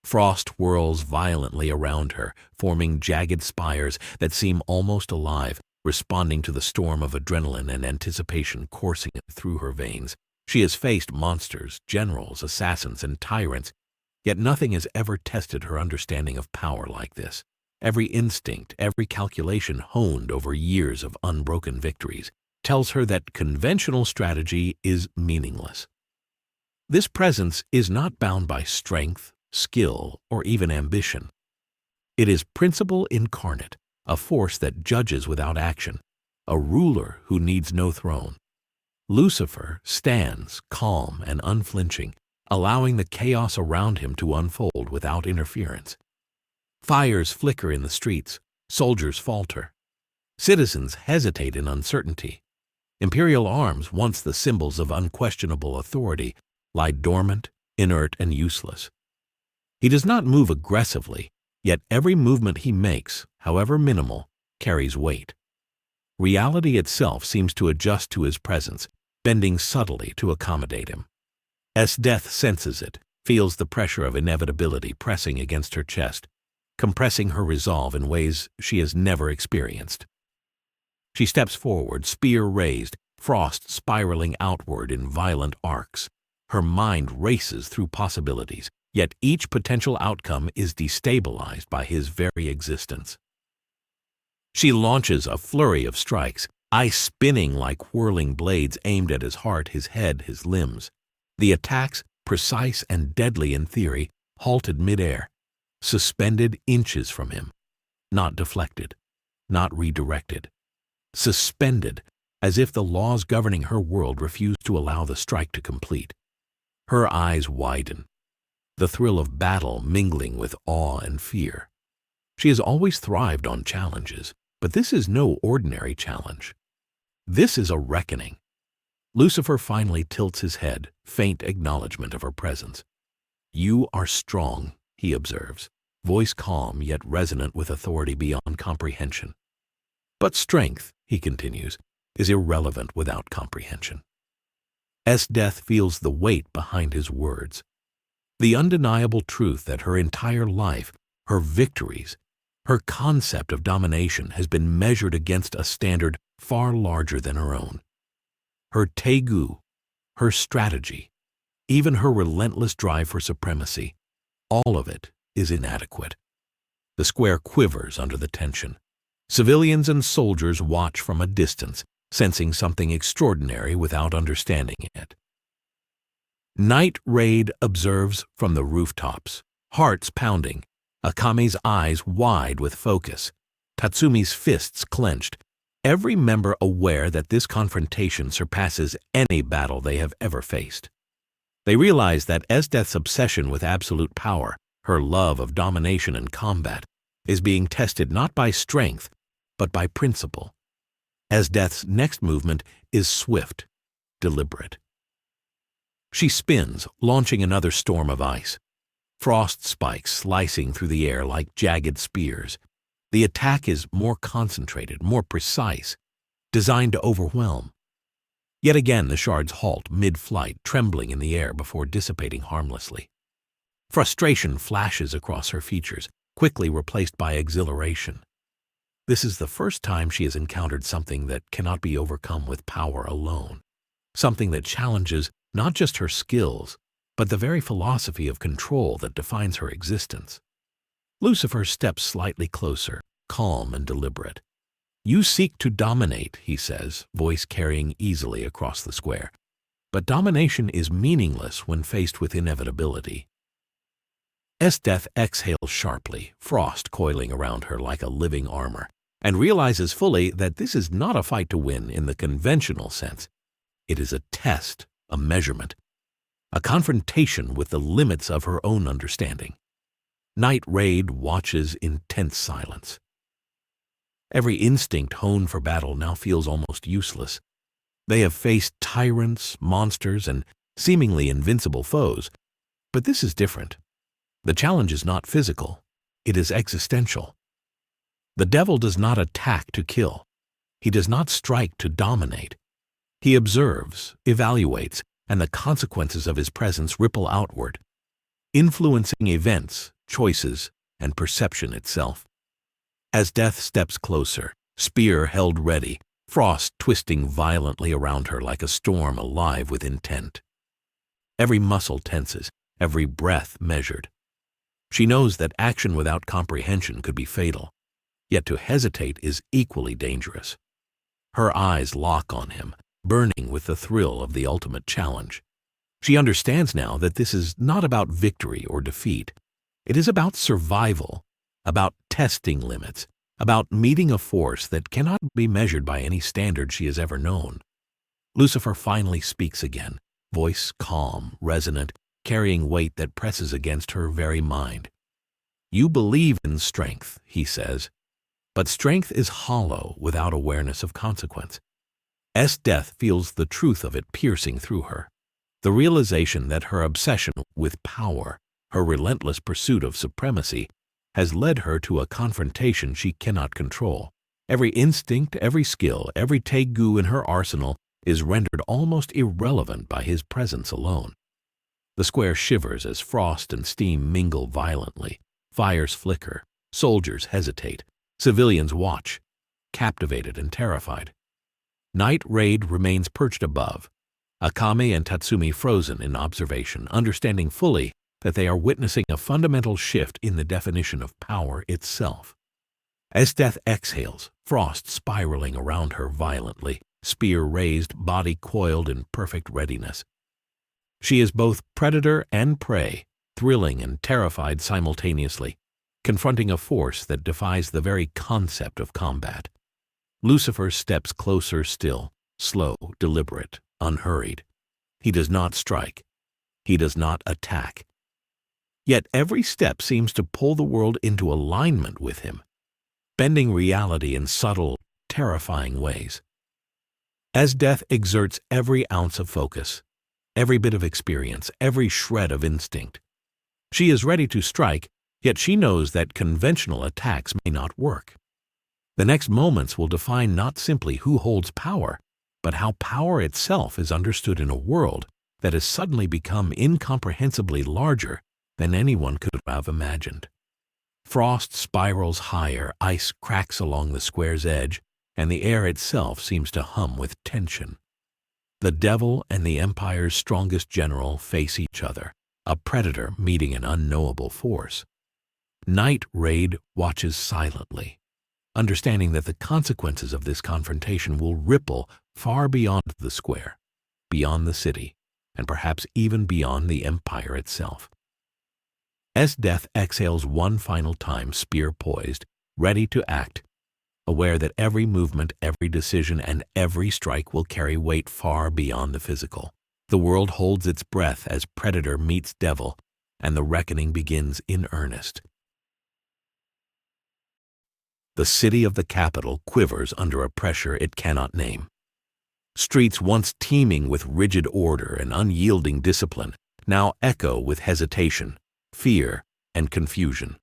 Frost whirls violently around her, forming jagged spires that seem almost alive, responding to the storm of adrenaline and anticipation coursing through her veins. She has faced monsters, generals, assassins, and tyrants, yet nothing has ever tested her understanding of power like this. Every instinct, every calculation honed over years of unbroken victories, tells her that conventional strategy is meaningless. This presence is not bound by strength, skill, or even ambition. It is principle incarnate, a force that judges without action, a ruler who needs no throne. Lucifer stands calm and unflinching, allowing the chaos around him to unfold without interference. Fires flicker in the streets, soldiers falter. Citizens hesitate in uncertainty. Imperial arms, once the symbols of unquestionable authority, lie dormant, inert, and useless. He does not move aggressively, yet every movement he makes, however minimal, carries weight. Reality itself seems to adjust to his presence, bending subtly to accommodate him. Esdeath senses it, feels the pressure of inevitability pressing against her chest, compressing her resolve in ways she has never experienced. She steps forward, spear raised, frost spiraling outward in violent arcs. Her mind races through possibilities, yet each potential outcome is destabilized by his very existence. She launches a flurry of strikes, eyes spinning like whirling blades aimed at his heart, his head, his limbs. The attacks, precise and deadly in theory, halted midair, suspended inches from him, not deflected, not redirected, suspended, as if the laws governing her world refused to allow the strike to complete. Her eyes widen, the thrill of battle mingling with awe and fear. She has always thrived on challenges, but this is no ordinary challenge. This is a reckoning. Lucifer finally tilts his head, faint acknowledgement of her presence. "You are strong," he observes, voice calm yet resonant with authority beyond comprehension. "But strength," he continues, "is irrelevant without comprehension." Esdeath feels the weight behind his words. The undeniable truth that her entire life, her victories, her concept of domination has been measured against a standard far larger than her own. Her tegu, her strategy, even her relentless drive for supremacy, all of it is inadequate. The square quivers under the tension. Civilians and soldiers watch from a distance, sensing something extraordinary without understanding it. Night Raid observes from the rooftops, hearts pounding, Akame's eyes wide with focus, Tatsumi's fists clenched, every member aware that this confrontation surpasses any battle they have ever faced. They realize that Esdeath's obsession with absolute power, her love of domination and combat, is being tested not by strength, but by principle. Esdeath's next movement is swift, deliberate. She spins, launching another storm of ice. Frost spikes slicing through the air like jagged spears. The attack is more concentrated, more precise, designed to overwhelm. Yet again the shards halt mid-flight, trembling in the air before dissipating harmlessly. Frustration flashes across her features, quickly replaced by exhilaration. This is the first time she has encountered something that cannot be overcome with power alone, something that challenges not just her skills, but the very philosophy of control that defines her existence. Lucifer steps slightly closer, calm and deliberate. "You seek to dominate," he says, voice carrying easily across the square. "But domination is meaningless when faced with inevitability." Esdeath exhales sharply, frost coiling around her like a living armor, and realizes fully that this is not a fight to win in the conventional sense. It is a test, a measurement, a confrontation with the limits of her own understanding. Night Raid watches in tense silence. Every instinct honed for battle now feels almost useless. They have faced tyrants, monsters, and seemingly invincible foes, but this is different. The challenge is not physical, it is existential. The devil does not attack to kill. He does not strike to dominate. He observes, evaluates, and the consequences of his presence ripple outward, influencing events, choices, and perception itself. As death steps closer, spear held ready, frost twisting violently around her like a storm alive with intent. Every muscle tenses, every breath measured. She knows that action without comprehension could be fatal, yet to hesitate is equally dangerous. Her eyes lock on him, burning with the thrill of the ultimate challenge. She understands now that this is not about victory or defeat. It is about survival, about testing limits, about meeting a force that cannot be measured by any standard she has ever known. Lucifer finally speaks again, voice calm, resonant, carrying weight that presses against her very mind. "You believe in strength," he says, "but strength is hollow without awareness of consequence." Esdeath feels the truth of it piercing through her, the realization that her obsession with power, her relentless pursuit of supremacy, has led her to a confrontation she cannot control. Every instinct, every skill, every tegu in her arsenal is rendered almost irrelevant by his presence alone. The square shivers as frost and steam mingle violently. Fires flicker. Soldiers hesitate. Civilians watch, captivated and terrified. Night Raid remains perched above, Akame and Tatsumi frozen in observation, understanding fully that they are witnessing a fundamental shift in the definition of power itself. Esdeath exhales, frost spiraling around her violently, spear raised, body coiled in perfect readiness. She is both predator and prey, thrilling and terrified simultaneously, confronting a force that defies the very concept of combat. Lucifer steps closer still, slow, deliberate, unhurried. He does not strike. He does not attack. Yet every step seems to pull the world into alignment with him, bending reality in subtle, terrifying ways. Esdeath exerts every ounce of focus, every bit of experience, every shred of instinct. She is ready to strike, yet she knows that conventional attacks may not work. The next moments will define not simply who holds power, but how power itself is understood in a world that has suddenly become incomprehensibly larger than anyone could have imagined. Frost spirals higher, ice cracks along the square's edge, and the air itself seems to hum with tension. The devil and the Empire's strongest general face each other, a predator meeting an unknowable force. Night Raid watches silently, understanding that the consequences of this confrontation will ripple far beyond the square, beyond the city, and perhaps even beyond the Empire itself. Esdeath exhales one final time, spear poised, ready to act, aware that every movement, every decision, and every strike will carry weight far beyond the physical. The world holds its breath as predator meets devil, and the reckoning begins in earnest. The city of the capital quivers under a pressure it cannot name. Streets once teeming with rigid order and unyielding discipline now echo with hesitation, fear, and confusion.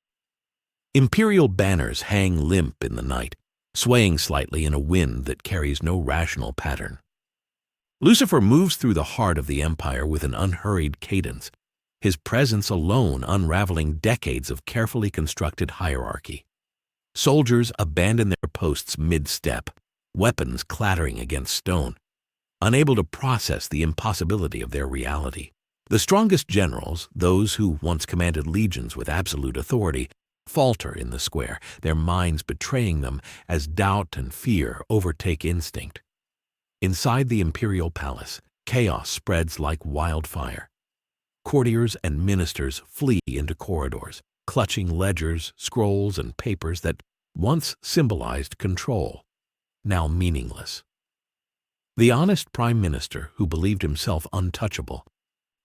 Imperial banners hang limp in the night, swaying slightly in a wind that carries no rational pattern. Lucifer moves through the heart of the Empire with an unhurried cadence, his presence alone unraveling decades of carefully constructed hierarchy. Soldiers abandon their posts mid-step, weapons clattering against stone, unable to process the impossibility of their reality. The strongest generals, those who once commanded legions with absolute authority, falter in the square, their minds betraying them as doubt and fear overtake instinct. Inside the Imperial Palace, chaos spreads like wildfire. Courtiers and ministers flee into corridors, clutching ledgers, scrolls, and papers that once symbolized control, now meaningless. The honest prime minister, who believed himself untouchable,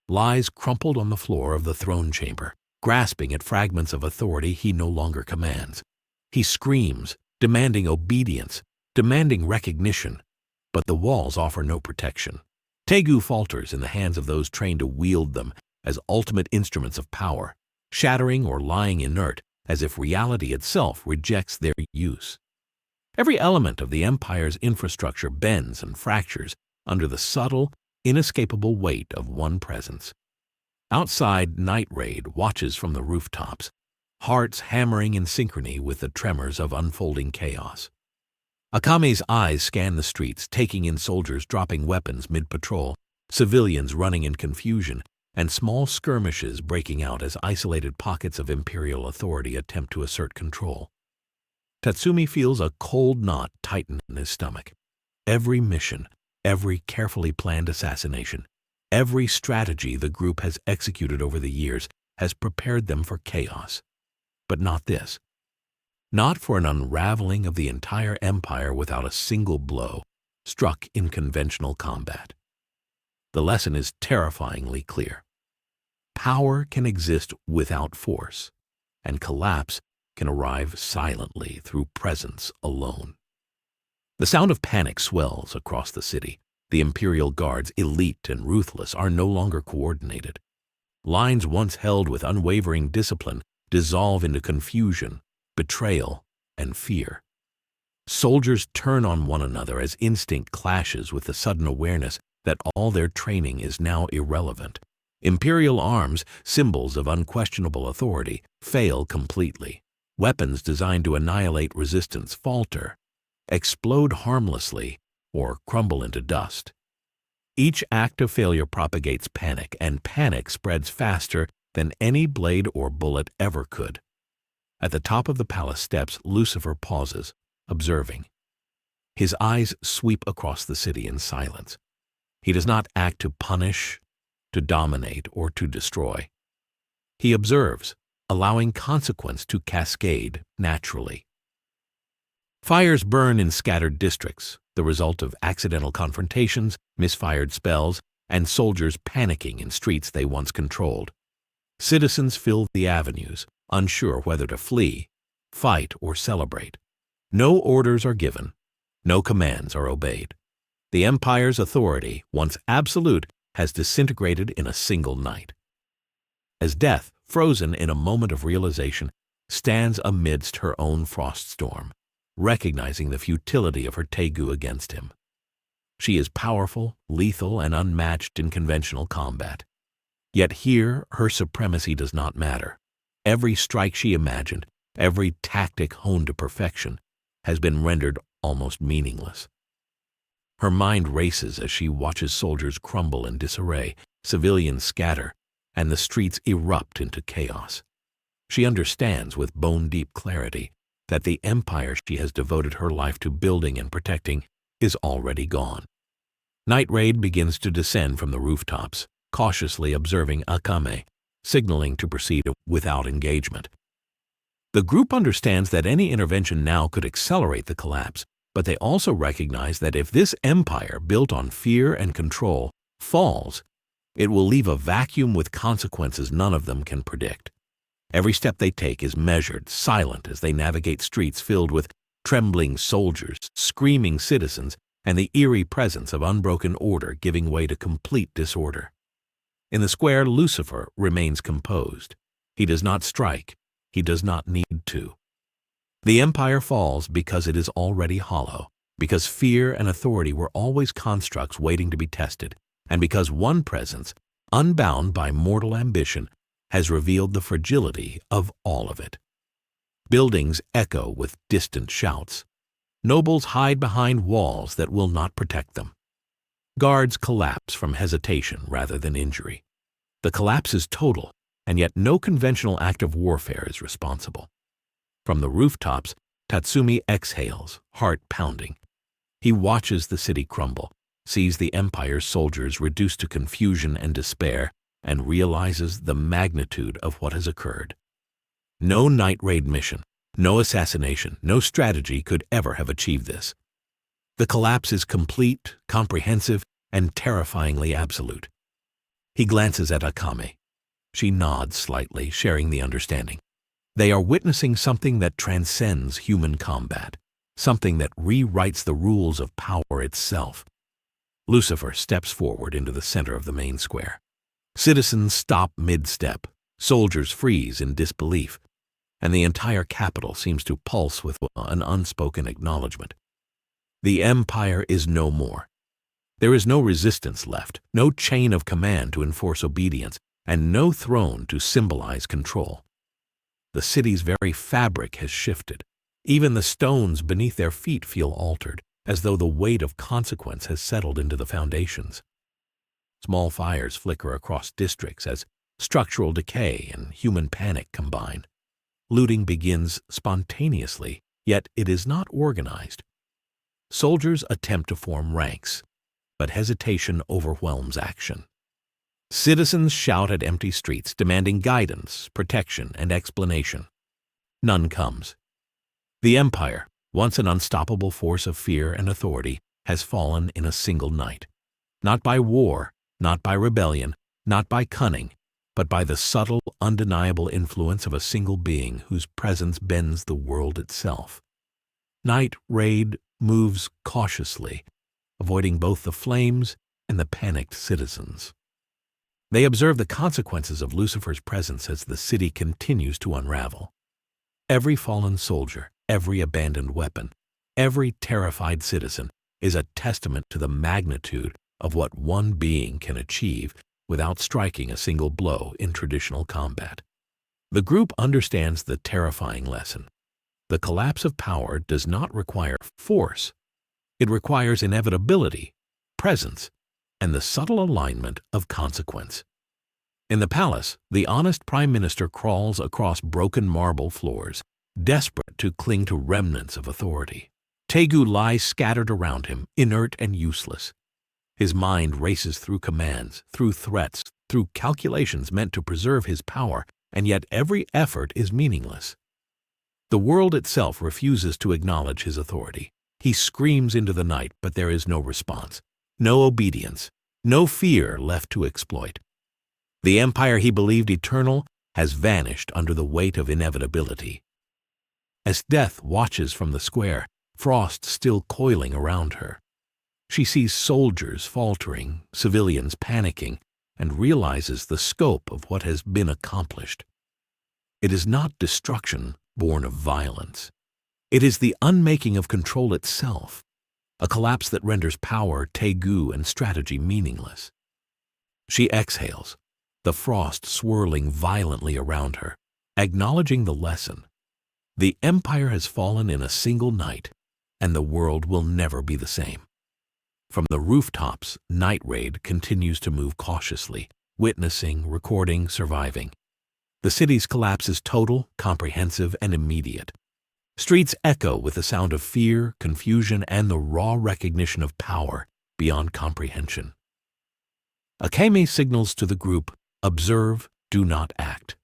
lies crumpled on the floor of the throne chamber, grasping at fragments of authority he no longer commands. He screams, demanding obedience, demanding recognition, but the walls offer no protection. Tegu falters in the hands of those trained to wield them as ultimate instruments of power, shattering or lying inert as if reality itself rejects their use. Every element of the Empire's infrastructure bends and fractures under the subtle, inescapable weight of one presence. Outside, Night Raid watches from the rooftops, hearts hammering in synchrony with the tremors of unfolding chaos. Akame's eyes scan the streets, taking in soldiers dropping weapons mid-patrol, civilians running in confusion, and small skirmishes breaking out as isolated pockets of Imperial authority attempt to assert control. Tatsumi feels a cold knot tighten in his stomach. Every mission, every carefully planned assassination, every strategy the group has executed over the years has prepared them for chaos. But not this. Not for an unraveling of the entire empire without a single blow, struck in conventional combat. The lesson is terrifyingly clear. Power can exist without force, and collapse can arrive silently through presence alone. The sound of panic swells across the city. The Imperial Guards, elite and ruthless, are no longer coordinated. Lines once held with unwavering discipline dissolve into confusion, betrayal, and fear. Soldiers turn on one another as instinct clashes with the sudden awareness that all their training is now irrelevant. Imperial arms, symbols of unquestionable authority, fail completely. Weapons designed to annihilate resistance falter, explode harmlessly, or crumble into dust. Each act of failure propagates panic, and panic spreads faster than any blade or bullet ever could. At the top of the palace steps, Lucifer pauses, observing. His eyes sweep across the city in silence. He does not act to punish, to dominate, or to destroy. He observes, allowing consequence to cascade naturally. Fires burn in scattered districts, the result of accidental confrontations, misfired spells, and soldiers panicking in streets they once controlled. Citizens fill the avenues, unsure whether to flee, fight, or celebrate. No orders are given. No commands are obeyed. The Empire's authority, once absolute, has disintegrated in a single night. Esdeath, frozen in a moment of realization, stands amidst her own frost storm, recognizing the futility of her tegu against him. She is powerful, lethal, and unmatched in conventional combat. Yet here her supremacy does not matter. Every strike she imagined, every tactic honed to perfection, has been rendered almost meaningless. Her mind races as she watches soldiers crumble in disarray, civilians scatter, and the streets erupt into chaos. She understands with bone-deep clarity that the empire she has devoted her life to building and protecting is already gone. Night Raid begins to descend from the rooftops, cautiously observing Akame, signaling to proceed without engagement. The group understands that any intervention now could accelerate the collapse, but they also recognize that if this empire built on fear and control falls, it will leave a vacuum with consequences none of them can predict. Every step they take is measured, silent as they navigate streets filled with trembling soldiers, screaming citizens, and the eerie presence of unbroken order giving way to complete disorder. In the square, Lucifer remains composed. He does not strike. He does not need to. The empire falls because it is already hollow, because fear and authority were always constructs waiting to be tested, and because one presence, unbound by mortal ambition, has revealed the fragility of all of it. Buildings echo with distant shouts. Nobles hide behind walls that will not protect them. Guards collapse from hesitation rather than injury. The collapse is total, and yet no conventional act of warfare is responsible. From the rooftops, Tatsumi exhales, heart pounding. He watches the city crumble, sees the Empire's soldiers reduced to confusion and despair, and realizes the magnitude of what has occurred. No night raid mission, no assassination, no strategy could ever have achieved this. The collapse is complete, comprehensive, and terrifyingly absolute. He glances at Akame. She nods slightly, sharing the understanding. They are witnessing something that transcends human combat, something that rewrites the rules of power itself. Lucifer steps forward into the center of the main square. Citizens stop mid-step, soldiers freeze in disbelief, and the entire capital seems to pulse with an unspoken acknowledgement. The empire is no more. There is no resistance left, no chain of command to enforce obedience, and no throne to symbolize control. The city's very fabric has shifted. Even the stones beneath their feet feel altered, as though the weight of consequence has settled into the foundations. Small fires flicker across districts as structural decay and human panic combine. Looting begins spontaneously, yet it is not organized. Soldiers attempt to form ranks, but hesitation overwhelms action. Citizens shout at empty streets, demanding guidance, protection, and explanation. None comes. The empire, once an unstoppable force of fear and authority, has fallen in a single night. Not by war, not by rebellion, not by cunning, but by the subtle, undeniable influence of a single being whose presence bends the world itself. Night Raid moves cautiously, avoiding both the flames and the panicked citizens. They observe the consequences of Lucifer's presence as the city continues to unravel. Every fallen soldier, every abandoned weapon, every terrified citizen is a testament to the magnitude of what one being can achieve without striking a single blow in traditional combat. The group understands the terrifying lesson. The collapse of power does not require force. It requires inevitability, presence, and the subtle alignment of consequence. In the palace, the honest prime minister crawls across broken marble floors, desperate to cling to remnants of authority. Tegu lies scattered around him, inert and useless. His mind races through commands, through threats, through calculations meant to preserve his power, and yet every effort is meaningless. The world itself refuses to acknowledge his authority. He screams into the night, but there is no response, no obedience, no fear left to exploit. The empire he believed eternal has vanished under the weight of inevitability. Esdeath watches from the square, frost still coiling around her. She sees soldiers faltering, civilians panicking, and realizes the scope of what has been accomplished. It is not destruction born of violence. It is the unmaking of control itself, a collapse that renders power, tegu, and strategy meaningless. She exhales, the frost swirling violently around her, acknowledging the lesson. The empire has fallen in a single night, and the world will never be the same. From the rooftops, Night Raid continues to move cautiously, witnessing, recording, surviving. The city's collapse is total, comprehensive, and immediate. Streets echo with the sound of fear, confusion, and the raw recognition of power beyond comprehension. Akame signals to the group, observe, do not act.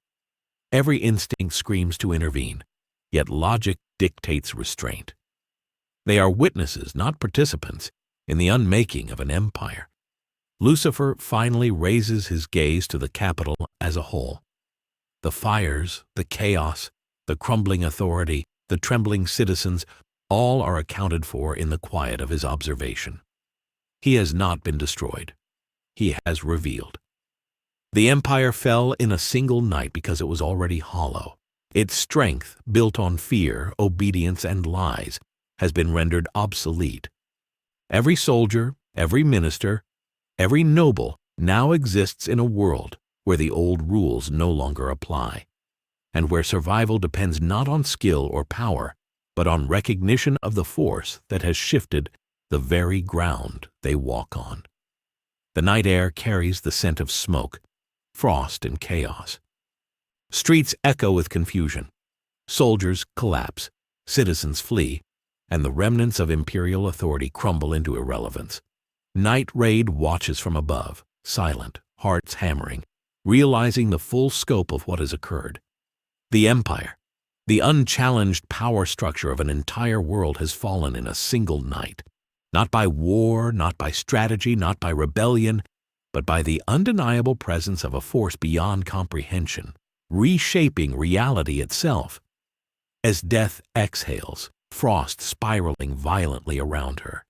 Every instinct screams to intervene, yet logic dictates restraint. They are witnesses, not participants, in the unmaking of an empire. Lucifer finally raises his gaze to the capital as a whole. The fires, the chaos, the crumbling authority, the trembling citizens, all are accounted for in the quiet of his observation. He has not been destroyed. He has revealed. The empire fell in a single night because it was already hollow. Its strength, built on fear, obedience, and lies, has been rendered obsolete. Every soldier, every minister, every noble now exists in a world where the old rules no longer apply, and where survival depends not on skill or power, but on recognition of the force that has shifted the very ground they walk on. The night air carries the scent of smoke, frost, and chaos. Streets echo with confusion. Soldiers collapse, citizens flee, and the remnants of imperial authority crumble into irrelevance. Night Raid watches from above, silent, hearts hammering, realizing the full scope of what has occurred. The empire, the unchallenged power structure of an entire world, has fallen in a single night. Not by war, not by strategy, not by rebellion, but by the undeniable presence of a force beyond comprehension, reshaping reality itself. Esdeath exhales, frost spiraling violently around her.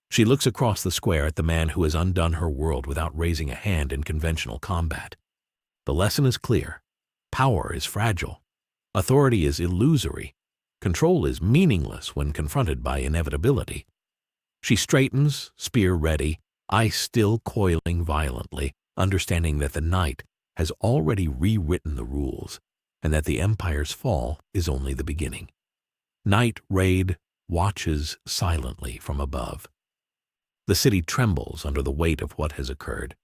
She looks across the square at the man who has undone her world without raising a hand in conventional combat. The lesson is clear. Power is fragile. Authority is illusory. Control is meaningless when confronted by inevitability. She straightens, spear ready, ice still coiling violently, understanding that the night has already rewritten the rules, and that the empire's fall is only the beginning. Night Raid watches silently from above. The city trembles under the weight of what has occurred.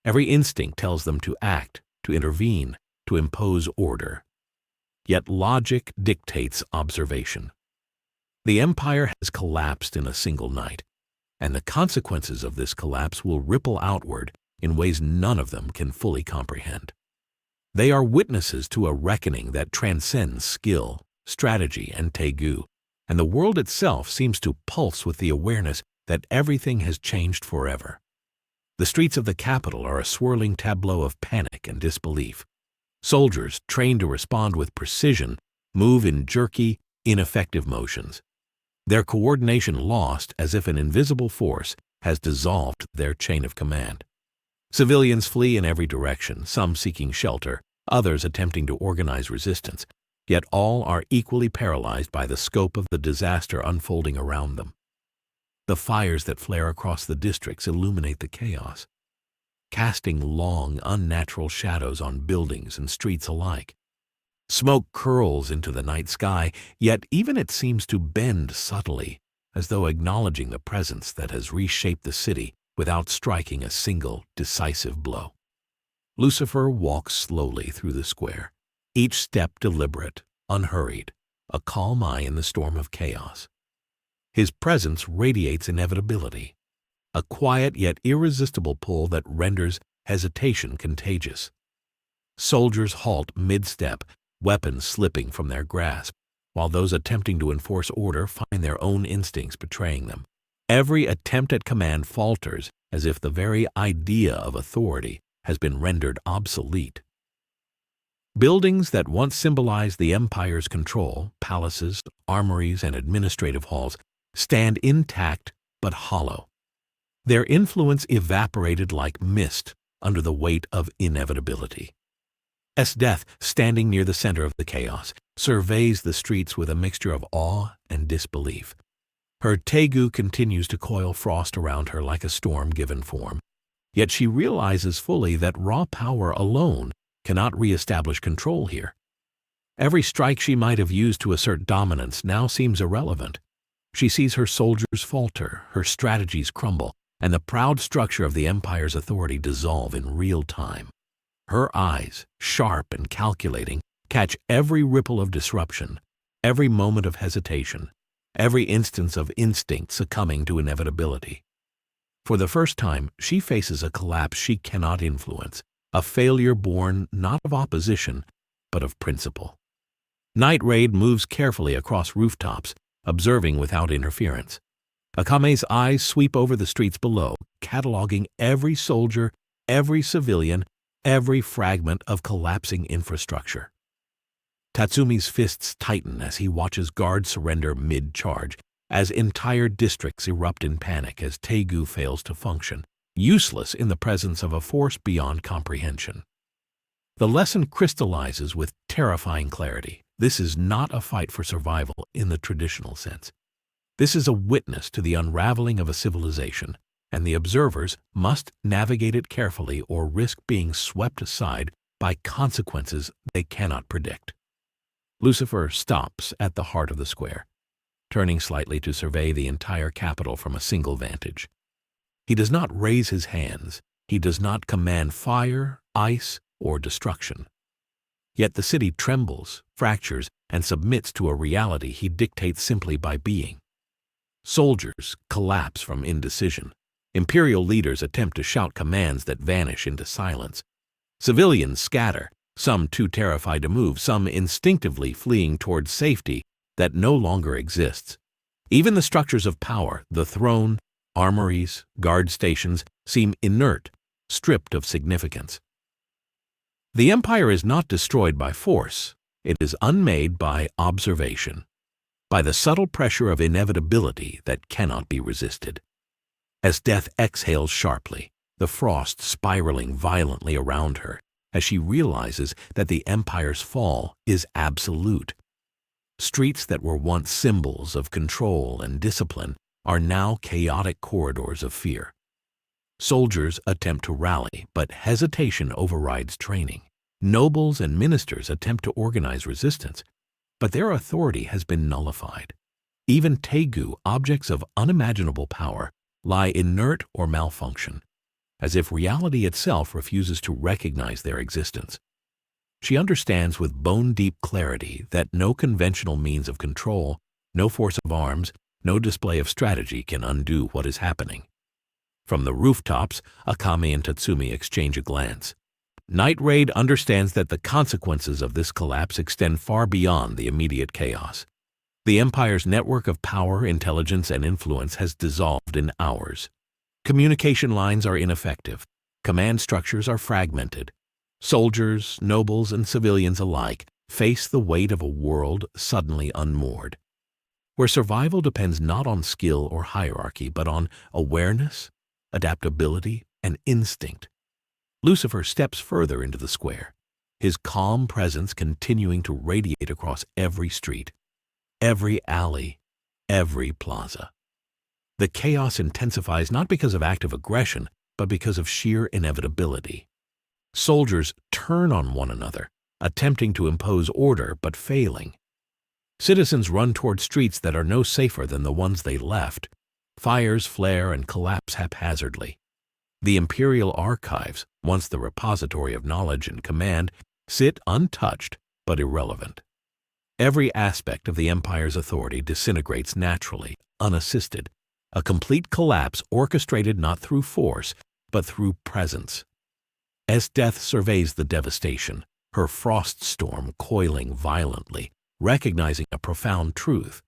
Every instinct tells them to act, to intervene, to impose order. Yet logic dictates observation. The empire has collapsed in a single night, and the consequences of this collapse will ripple outward in ways none of them can fully comprehend. They are witnesses to a reckoning that transcends skill, strategy, and tegu, and the world itself seems to pulse with the awareness that everything has changed forever. The streets of the capital are a swirling tableau of panic and disbelief. Soldiers, trained to respond with precision, move in jerky, ineffective motions, their coordination lost as if an invisible force has dissolved their chain of command. Civilians flee in every direction, some seeking shelter, others attempting to organize resistance, yet all are equally paralyzed by the scope of the disaster unfolding around them. The fires that flare across the districts illuminate the chaos, casting long, unnatural shadows on buildings and streets alike. Smoke curls into the night sky, yet even it seems to bend subtly, as though acknowledging the presence that has reshaped the city without striking a single decisive blow. Lucifer walks slowly through the square, each step deliberate, unhurried, a calm eye in the storm of chaos. His presence radiates inevitability, a quiet yet irresistible pull that renders hesitation contagious. Soldiers halt mid-step, weapons slipping from their grasp, while those attempting to enforce order find their own instincts betraying them. Every attempt at command falters as if the very idea of authority has been rendered obsolete. Buildings that once symbolized the empire's control, palaces, armories, and administrative halls, stand intact but hollow. Their influence evaporated like mist under the weight of inevitability. Esdeath, standing near the center of the chaos, surveys the streets with a mixture of awe and disbelief. Her tegu continues to coil frost around her like a storm given form, yet she realizes fully that raw power alone cannot re-establish control here. Every strike she might have used to assert dominance now seems irrelevant. She sees her soldiers falter, her strategies crumble, and the proud structure of the empire's authority dissolve in real time. Her eyes, sharp and calculating, catch every ripple of disruption, every moment of hesitation, every instance of instinct succumbing to inevitability. For the first time, she faces a collapse she cannot influence, a failure born not of opposition, but of principle. Night Raid moves carefully across rooftops, observing without interference. Akame's eyes sweep over the streets below, cataloging every soldier, every civilian, every fragment of collapsing infrastructure. Tatsumi's fists tighten as he watches guards surrender mid-charge, as entire districts erupt in panic as Tegu fails to function, useless in the presence of a force beyond comprehension. The lesson crystallizes with terrifying clarity. This is not a fight for survival in the traditional sense. This is a witness to the unraveling of a civilization, and the observers must navigate it carefully or risk being swept aside by consequences they cannot predict. Lucifer stops at the heart of the square, turning slightly to survey the entire capital from a single vantage. He does not raise his hands. He does not command fire, ice, or destruction. Yet the city trembles, fractures, and submits to a reality he dictates simply by being. Soldiers collapse from indecision. Imperial leaders attempt to shout commands that vanish into silence. Civilians scatter, some too terrified to move, some instinctively fleeing towards safety that no longer exists. Even the structures of power, the throne, armories, guard stations, seem inert, stripped of significance. The empire is not destroyed by force. It is unmade by observation, by the subtle pressure of inevitability that cannot be resisted. Esdeath exhales sharply, the frost spiraling violently around her, as she realizes that the empire's fall is absolute. Streets that were once symbols of control and discipline are now chaotic corridors of fear. Soldiers attempt to rally, but hesitation overrides training. Nobles and ministers attempt to organize resistance, but their authority has been nullified. Even Tegu, objects of unimaginable power, lie inert or malfunction, as if reality itself refuses to recognize their existence. She understands with bone-deep clarity that no conventional means of control, no force of arms, no display of strategy can undo what is happening. From the rooftops, Akame and Tatsumi exchange a glance. Night Raid understands that the consequences of this collapse extend far beyond the immediate chaos. The Empire's network of power, intelligence, and influence has dissolved in hours. Communication lines are ineffective. Command structures are fragmented. Soldiers, nobles, and civilians alike face the weight of a world suddenly unmoored, where survival depends not on skill or hierarchy, but on awareness, adaptability, and instinct. Lucifer steps further into the square, his calm presence continuing to radiate across every street, every alley, every plaza. The chaos intensifies not because of active aggression, but because of sheer inevitability. Soldiers turn on one another, attempting to impose order but failing. Citizens run toward streets that are no safer than the ones they left. Fires flare and collapse haphazardly. The Imperial archives, once the repository of knowledge and command, sit untouched but irrelevant. Every aspect of the Empire's authority disintegrates naturally, unassisted, a complete collapse orchestrated not through force, but through presence. Esdeath surveys the devastation, her frost storm coiling violently, recognizing a profound truth.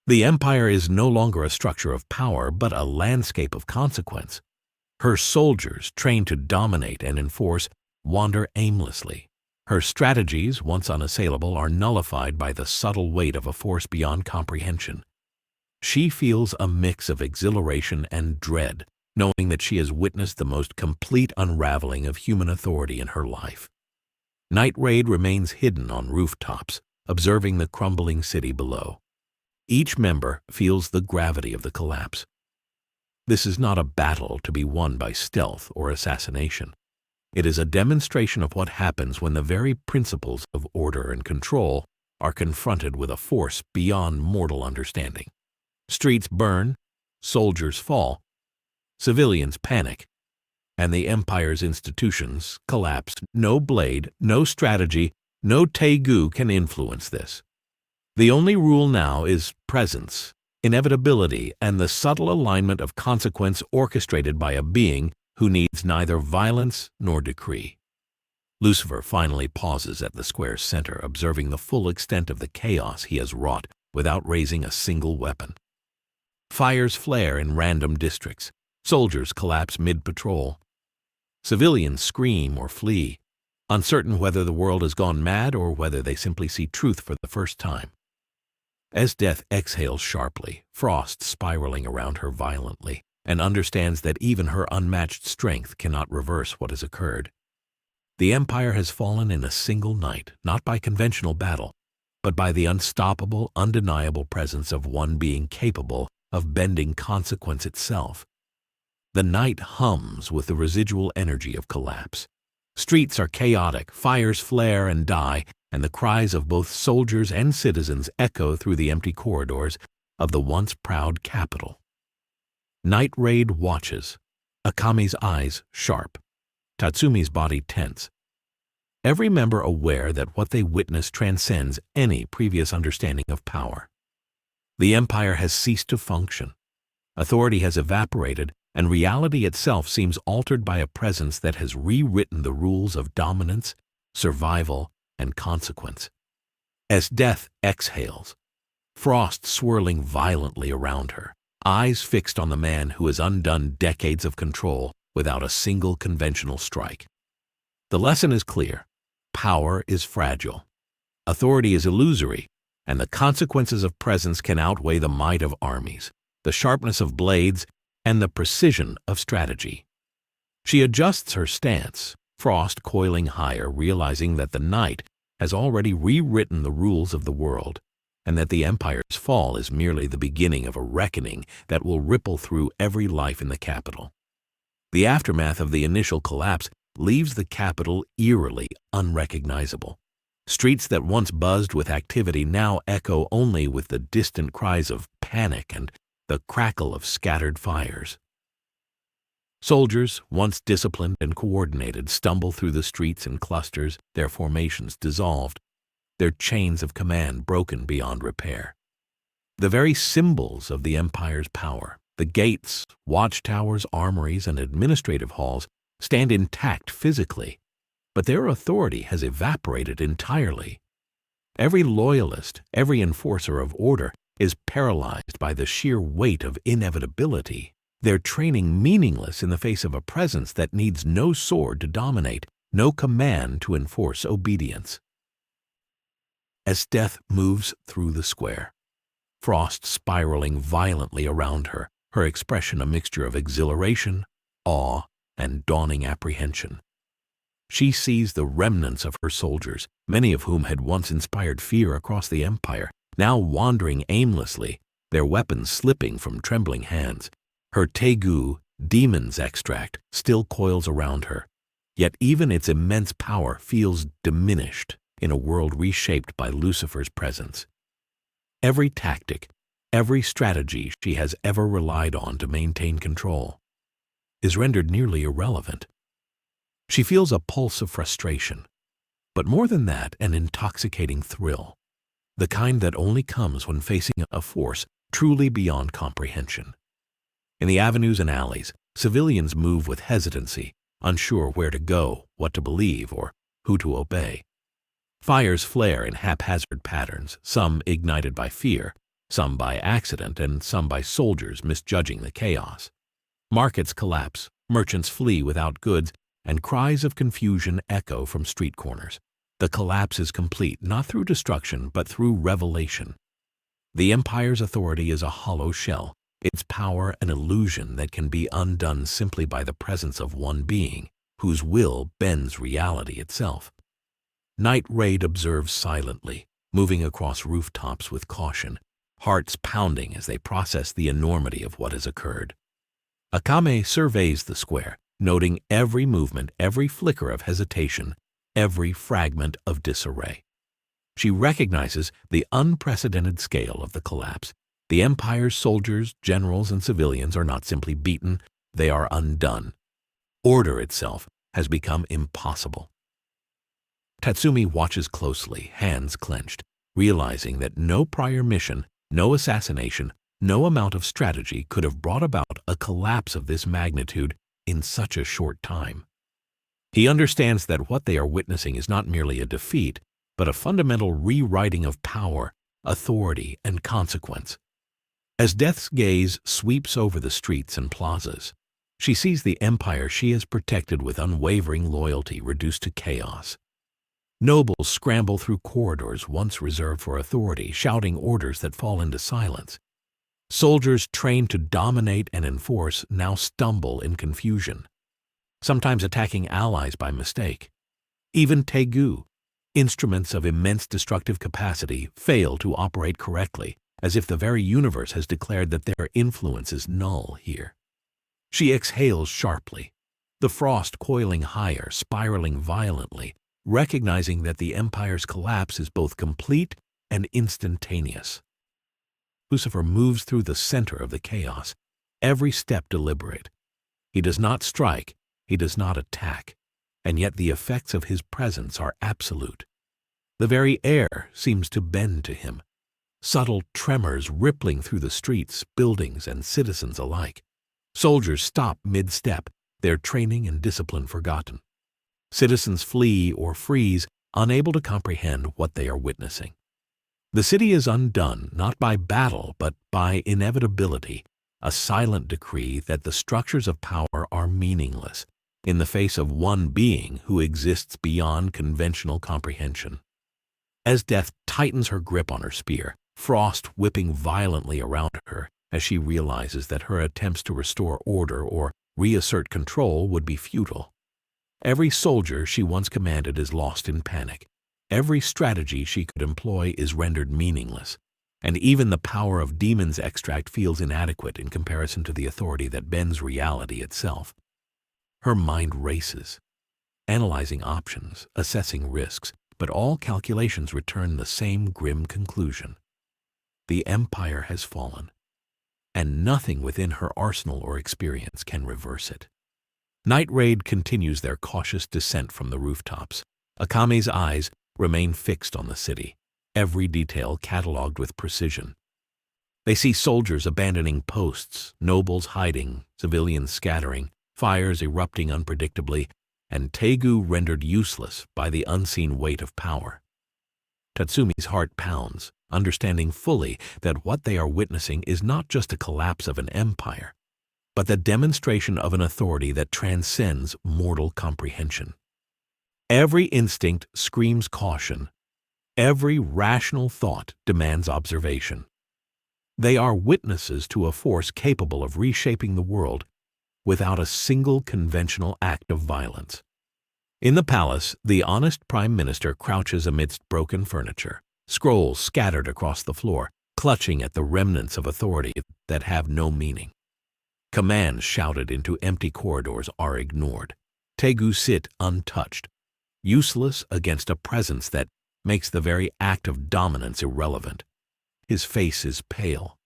The Empire is no longer a structure of power, but a landscape of consequence. Her soldiers, trained to dominate and enforce, wander aimlessly. Her strategies, once unassailable, are nullified by the subtle weight of a force beyond comprehension. She feels a mix of exhilaration and dread, knowing that she has witnessed the most complete unraveling of human authority in her life. Night Raid remains hidden on rooftops, observing the crumbling city below. Each member feels the gravity of the collapse. This is not a battle to be won by stealth or assassination. It is a demonstration of what happens when the very principles of order and control are confronted with a force beyond mortal understanding. Streets burn, soldiers fall, civilians panic, and the Empire's institutions collapse. No blade, no strategy, no tegu can influence this. The only rule now is presence, inevitability, and the subtle alignment of consequence orchestrated by a being who needs neither violence nor decree. Lucifer finally pauses at the square's center, observing the full extent of the chaos he has wrought without raising a single weapon. Fires flare in random districts. Soldiers collapse mid-patrol. Civilians scream or flee, uncertain whether the world has gone mad or whether they simply see truth for the first time. Esdeath exhales sharply, frost spiraling around her violently, and understands that even her unmatched strength cannot reverse what has occurred. The Empire has fallen in a single night, not by conventional battle, but by the unstoppable, undeniable presence of one being capable of bending consequence itself. The night hums with the residual energy of collapse. Streets are chaotic, fires flare and die, and the cries of both soldiers and citizens echo through the empty corridors of the once proud capital. Night Raid watches, Akame's eyes sharp, Tatsumi's body tense. Every member aware that what they witness transcends any previous understanding of power. The Empire has ceased to function. Authority has evaporated, and reality itself seems altered by a presence that has rewritten the rules of dominance, survival, and consequence. Esdeath exhales, frost swirling violently around her, eyes fixed on the man who has undone decades of control without a single conventional strike. The lesson is clear. Power is fragile. Authority is illusory, and the consequences of presence can outweigh the might of armies, the sharpness of blades, and the precision of strategy. She adjusts her stance, frost coiling higher, realizing that the night has already rewritten the rules of the world, and that the Empire's fall is merely the beginning of a reckoning that will ripple through every life in the capital. The aftermath of the initial collapse leaves the capital eerily unrecognizable. Streets that once buzzed with activity now echo only with the distant cries of panic and the crackle of scattered fires. Soldiers, once disciplined and coordinated, stumble through the streets in clusters, their formations dissolved, their chains of command broken beyond repair. The very symbols of the Empire's power, the gates, watchtowers, armories, and administrative halls, stand intact physically, but their authority has evaporated entirely. Every loyalist, every enforcer of order is paralyzed by the sheer weight of inevitability, their training meaningless in the face of a presence that needs no sword to dominate, no command to enforce obedience. Esdeath moves through the square, frost spiraling violently around her, her expression a mixture of exhilaration, awe, and dawning apprehension. She sees the remnants of her soldiers, many of whom had once inspired fear across the Empire, now wandering aimlessly, their weapons slipping from trembling hands. Her tegu, demon's extract, still coils around her, yet even its immense power feels diminished in a world reshaped by Lucifer's presence. Every tactic, every strategy she has ever relied on to maintain control, is rendered nearly irrelevant. She feels a pulse of frustration, but more than that, an intoxicating thrill, the kind that only comes when facing a force truly beyond comprehension. In the avenues and alleys, civilians move with hesitancy, unsure where to go, what to believe, or who to obey. Fires flare in haphazard patterns, some ignited by fear, some by accident, and some by soldiers misjudging the chaos. Markets collapse, merchants flee without goods, and cries of confusion echo from street corners. The collapse is complete not through destruction but through revelation. The Empire's authority is a hollow shell, its power an illusion that can be undone simply by the presence of one being, whose will bends reality itself. Night Raid observes silently, moving across rooftops with caution, hearts pounding as they process the enormity of what has occurred. Akame surveys the square, noting every movement, every flicker of hesitation, every fragment of disarray. She recognizes the unprecedented scale of the collapse. The Empire's soldiers, generals, and civilians are not simply beaten, they are undone. Order itself has become impossible. Tatsumi watches closely, hands clenched, realizing that no prior mission, no assassination, no amount of strategy could have brought about a collapse of this magnitude in such a short time. He understands that what they are witnessing is not merely a defeat, but a fundamental rewriting of power, authority, and consequence. As Death's gaze sweeps over the streets and plazas, she sees the empire she has protected with unwavering loyalty reduced to chaos. Nobles scramble through corridors once reserved for authority, shouting orders that fall into silence. Soldiers trained to dominate and enforce now stumble in confusion, sometimes attacking allies by mistake. Even Tegu, instruments of immense destructive capacity, fail to operate correctly, as if the very universe has declared that their influence is null here. She exhales sharply, the frost coiling higher, spiraling violently, recognizing that the Empire's collapse is both complete and instantaneous. Lucifer moves through the center of the chaos, every step deliberate. He does not strike, he does not attack, and yet the effects of his presence are absolute. The very air seems to bend to him, subtle tremors rippling through the streets, buildings, and citizens alike. Soldiers stop mid-step, their training and discipline forgotten. Citizens flee or freeze, unable to comprehend what they are witnessing. The city is undone not by battle but by inevitability, a silent decree that the structures of power are meaningless in the face of one being who exists beyond conventional comprehension. Esdeath tightens her grip on her spear, frost whipping violently around her as she realizes that her attempts to restore order or reassert control would be futile. Every soldier she once commanded is lost in panic. Every strategy she could employ is rendered meaningless, and even the power of demon's extract feels inadequate in comparison to the authority that bends reality itself. Her mind races, analyzing options, assessing risks, but all calculations return the same grim conclusion. The Empire has fallen, and nothing within her arsenal or experience can reverse it. Night Raid continues their cautious descent from the rooftops. Akame's eyes remain fixed on the city, every detail catalogued with precision. They see soldiers abandoning posts, nobles hiding, civilians scattering, fires erupting unpredictably, and Tegu rendered useless by the unseen weight of power. Tatsumi's heart pounds, understanding fully that what they are witnessing is not just a collapse of an empire, but the demonstration of an authority that transcends mortal comprehension. Every instinct screams caution. Every rational thought demands observation. They are witnesses to a force capable of reshaping the world without a single conventional act of violence. In the palace, the honest prime minister crouches amidst broken furniture, scrolls scattered across the floor, clutching at the remnants of authority that have no meaning. Commands shouted into empty corridors are ignored. Tegu sit untouched, useless against a presence that makes the very act of dominance irrelevant. His face is pale,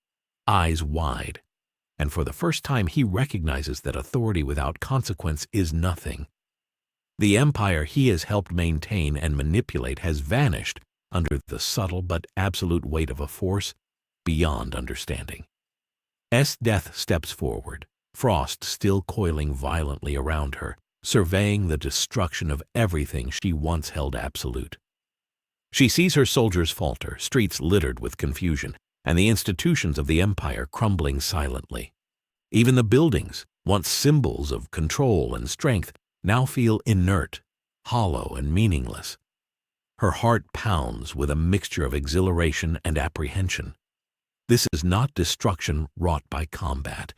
eyes wide, and for the first time he recognizes that authority without consequence is nothing. The empire he has helped maintain and manipulate has vanished under the subtle but absolute weight of a force beyond understanding. Esdeath steps forward, frost still coiling violently around her, surveying the destruction of everything she once held absolute. She sees her soldiers falter, streets littered with confusion, and the institutions of the empire crumbling silently. Even the buildings, once symbols of control and strength, now feel inert, hollow, and meaningless. Her heart pounds with a mixture of exhilaration and apprehension. This is not destruction wrought by combat.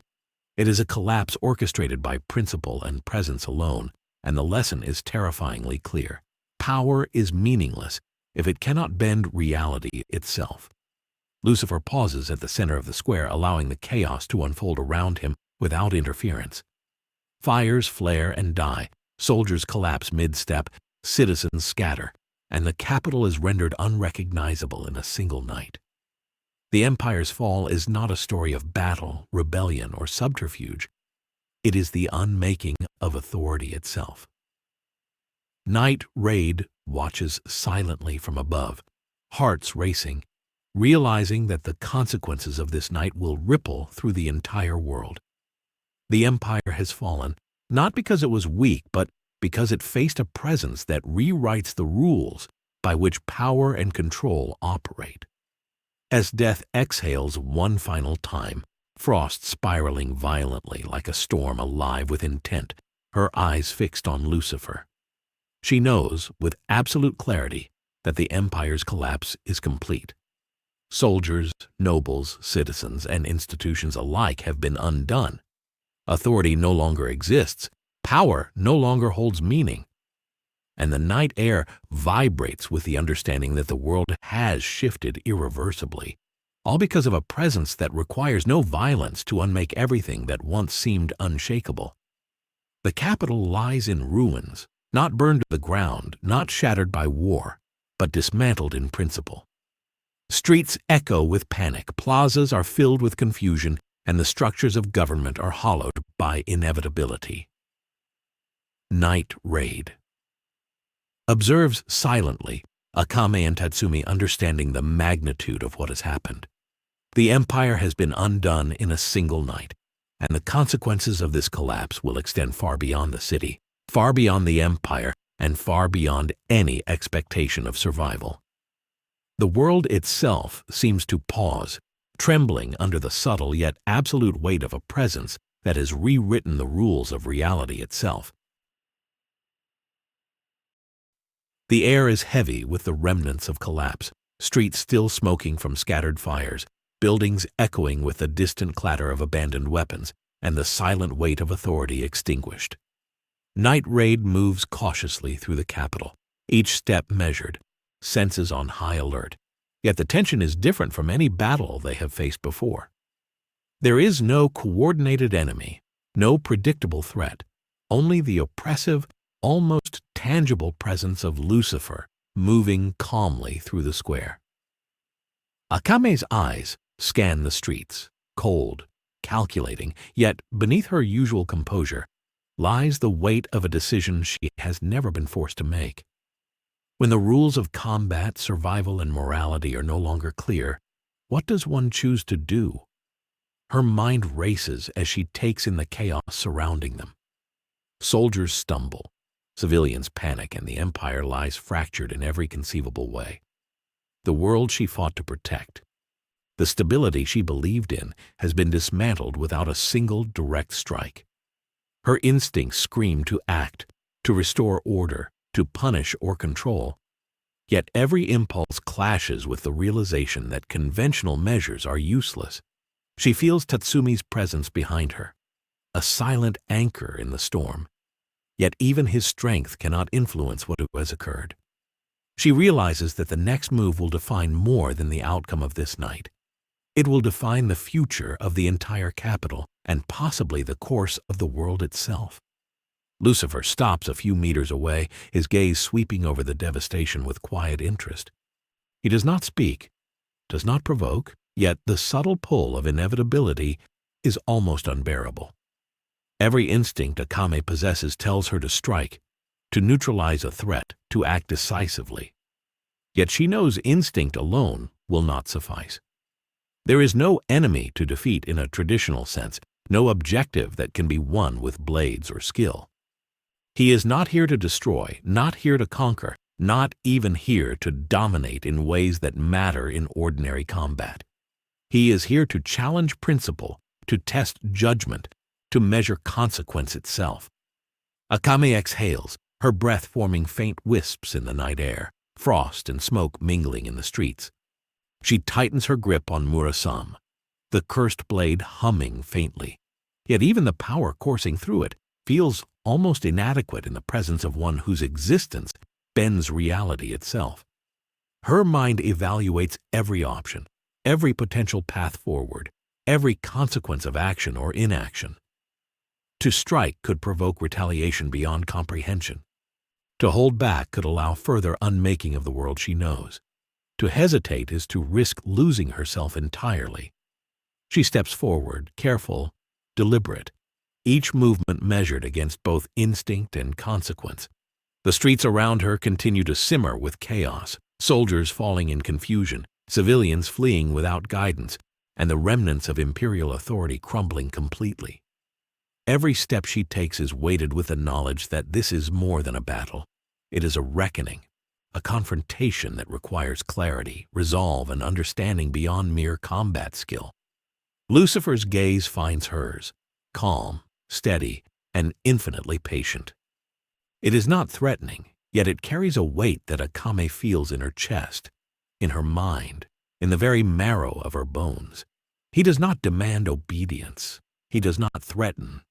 It is a collapse orchestrated by principle and presence alone, and the lesson is terrifyingly clear. Power is meaningless if it cannot bend reality itself. Lucifer pauses at the center of the square, allowing the chaos to unfold around him without interference. Fires flare and die, soldiers collapse mid-step, citizens scatter, and the capital is rendered unrecognizable in a single night. The empire's fall is not a story of battle, rebellion, or subterfuge. It is the unmaking of authority itself. Night Raid watches silently from above, hearts racing, realizing that the consequences of this night will ripple through the entire world. The empire has fallen, not because it was weak, but because it faced a presence that rewrites the rules by which power and control operate. As death exhales one final time, frost spiraling violently like a storm alive with intent, her eyes fixed on Lucifer. She knows, with absolute clarity, that the empire's collapse is complete. Soldiers, nobles, citizens, and institutions alike have been undone. Authority no longer exists. Power no longer holds meaning. And the night air vibrates with the understanding that the world has shifted irreversibly, all because of a presence that requires no violence to unmake everything that once seemed unshakable. The capital lies in ruins, not burned to the ground, not shattered by war, but dismantled in principle. Streets echo with panic, plazas are filled with confusion, and the structures of government are hollowed by inevitability. Night Raid observes silently, Akame and Tatsumi understanding the magnitude of what has happened. The empire has been undone in a single night, and the consequences of this collapse will extend far beyond the city, far beyond the empire, and far beyond any expectation of survival. The world itself seems to pause, trembling under the subtle yet absolute weight of a presence that has rewritten the rules of reality itself. The air is heavy with the remnants of collapse, streets still smoking from scattered fires, buildings echoing with the distant clatter of abandoned weapons, and the silent weight of authority extinguished. Night Raid moves cautiously through the capital, each step measured, senses on high alert, yet the tension is different from any battle they have faced before. There is no coordinated enemy, no predictable threat, only the oppressive, almost tangible presence of Lucifer moving calmly through the square. Akame's eyes scan the streets, cold, calculating, yet beneath her usual composure lies the weight of a decision she has never been forced to make. When the rules of combat, survival, and morality are no longer clear, what does one choose to do? Her mind races as she takes in the chaos surrounding them. Soldiers stumble, civilians panic, and the empire lies fractured in every conceivable way. The world she fought to protect, the stability she believed in, has been dismantled without a single direct strike. Her instincts scream to act, to restore order, to punish or control. Yet every impulse clashes with the realization that conventional measures are useless. She feels Tatsumi's presence behind her, a silent anchor in the storm. Yet even his strength cannot influence what has occurred. She realizes that the next move will define more than the outcome of this night. It will define the future of the entire capital and possibly the course of the world itself. Lucifer stops a few meters away, his gaze sweeping over the devastation with quiet interest. He does not speak, does not provoke, yet the subtle pull of inevitability is almost unbearable. Every instinct Akame possesses tells her to strike, to neutralize a threat, to act decisively. Yet she knows instinct alone will not suffice. There is no enemy to defeat in a traditional sense, no objective that can be won with blades or skill. He is not here to destroy, not here to conquer, not even here to dominate in ways that matter in ordinary combat. He is here to challenge principle, to test judgment, to measure consequence itself. Akame exhales, her breath forming faint wisps in the night air, frost and smoke mingling in the streets. She tightens her grip on Murasame, the cursed blade humming faintly. Yet even the power coursing through it feels almost inadequate in the presence of one whose existence bends reality itself. Her mind evaluates every option, every potential path forward, every consequence of action or inaction. To strike could provoke retaliation beyond comprehension. To hold back could allow further unmaking of the world she knows. To hesitate is to risk losing herself entirely. She steps forward, careful, deliberate, each movement measured against both instinct and consequence. The streets around her continue to simmer with chaos, soldiers falling in confusion, civilians fleeing without guidance, and the remnants of imperial authority crumbling completely. Every step she takes is weighted with the knowledge that this is more than a battle. It is a reckoning, a confrontation that requires clarity, resolve, and understanding beyond mere combat skill. Lucifer's gaze finds hers, calm, steady, and infinitely patient. It is not threatening, yet it carries a weight that Akame feels in her chest, in her mind, in the very marrow of her bones. He does not demand obedience. He does not threaten.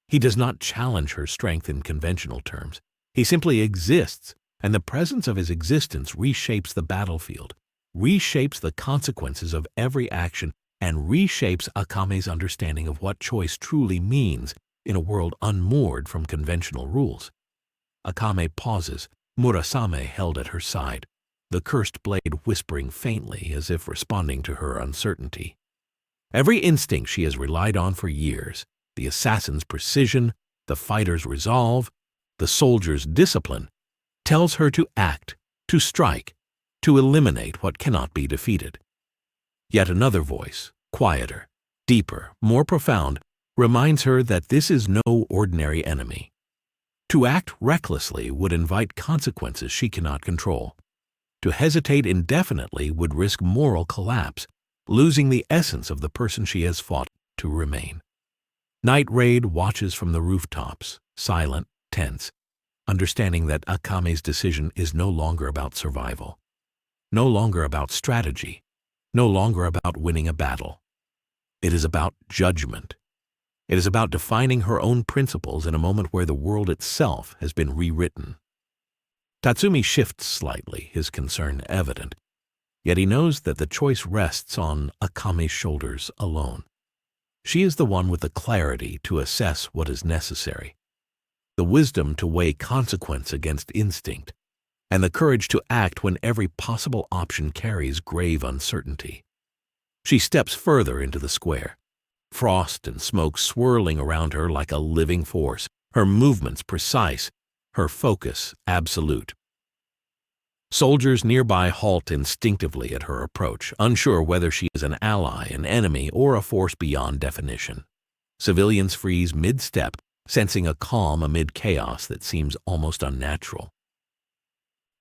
He does not challenge her strength in conventional terms. He simply exists, and the presence of his existence reshapes the battlefield, reshapes the consequences of every action, and reshapes Akame's understanding of what choice truly means in a world unmoored from conventional rules. Akame pauses, Murasame held at her side, the cursed blade whispering faintly as if responding to her uncertainty. Every instinct she has relied on for years, the assassin's precision, the fighter's resolve, the soldier's discipline, tells her to act, to strike, to eliminate what cannot be defeated. Yet another voice, quieter, deeper, more profound, reminds her that this is no ordinary enemy. To act recklessly would invite consequences she cannot control. To hesitate indefinitely would risk moral collapse, losing the essence of the person she has fought to remain. Night Raid watches from the rooftops, silent, tense, understanding that Akame's decision is no longer about survival, no longer about strategy, no longer about winning a battle. It is about judgment. It is about defining her own principles in a moment where the world itself has been rewritten. Tatsumi shifts slightly, his concern evident, yet he knows that the choice rests on Akame's shoulders alone. She is the one with the clarity to assess what is necessary, the wisdom to weigh consequence against instinct, and the courage to act when every possible option carries grave uncertainty. She steps further into the square, frost and smoke swirling around her like a living force, her movements precise, her focus absolute. Soldiers nearby halt instinctively at her approach, unsure whether she is an ally, an enemy, or a force beyond definition. Civilians freeze mid-step, sensing a calm amid chaos that seems almost unnatural.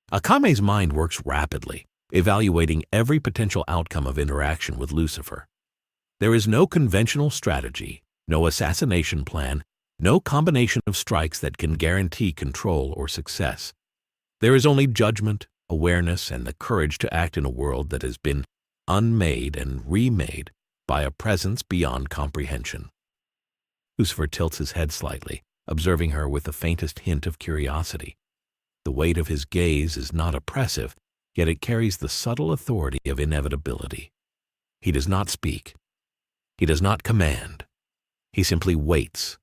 Akame's mind works rapidly, evaluating every potential outcome of interaction with Lucifer. There is no conventional strategy, no assassination plan, no combination of strikes that can guarantee control or success. There is only judgment, awareness, and the courage to act in a world that has been unmade and remade by a presence beyond comprehension. Lucifer tilts his head slightly, observing her with the faintest hint of curiosity. The weight of his gaze is not oppressive, yet it carries the subtle authority of inevitability. He does not speak. He does not command. He simply waits,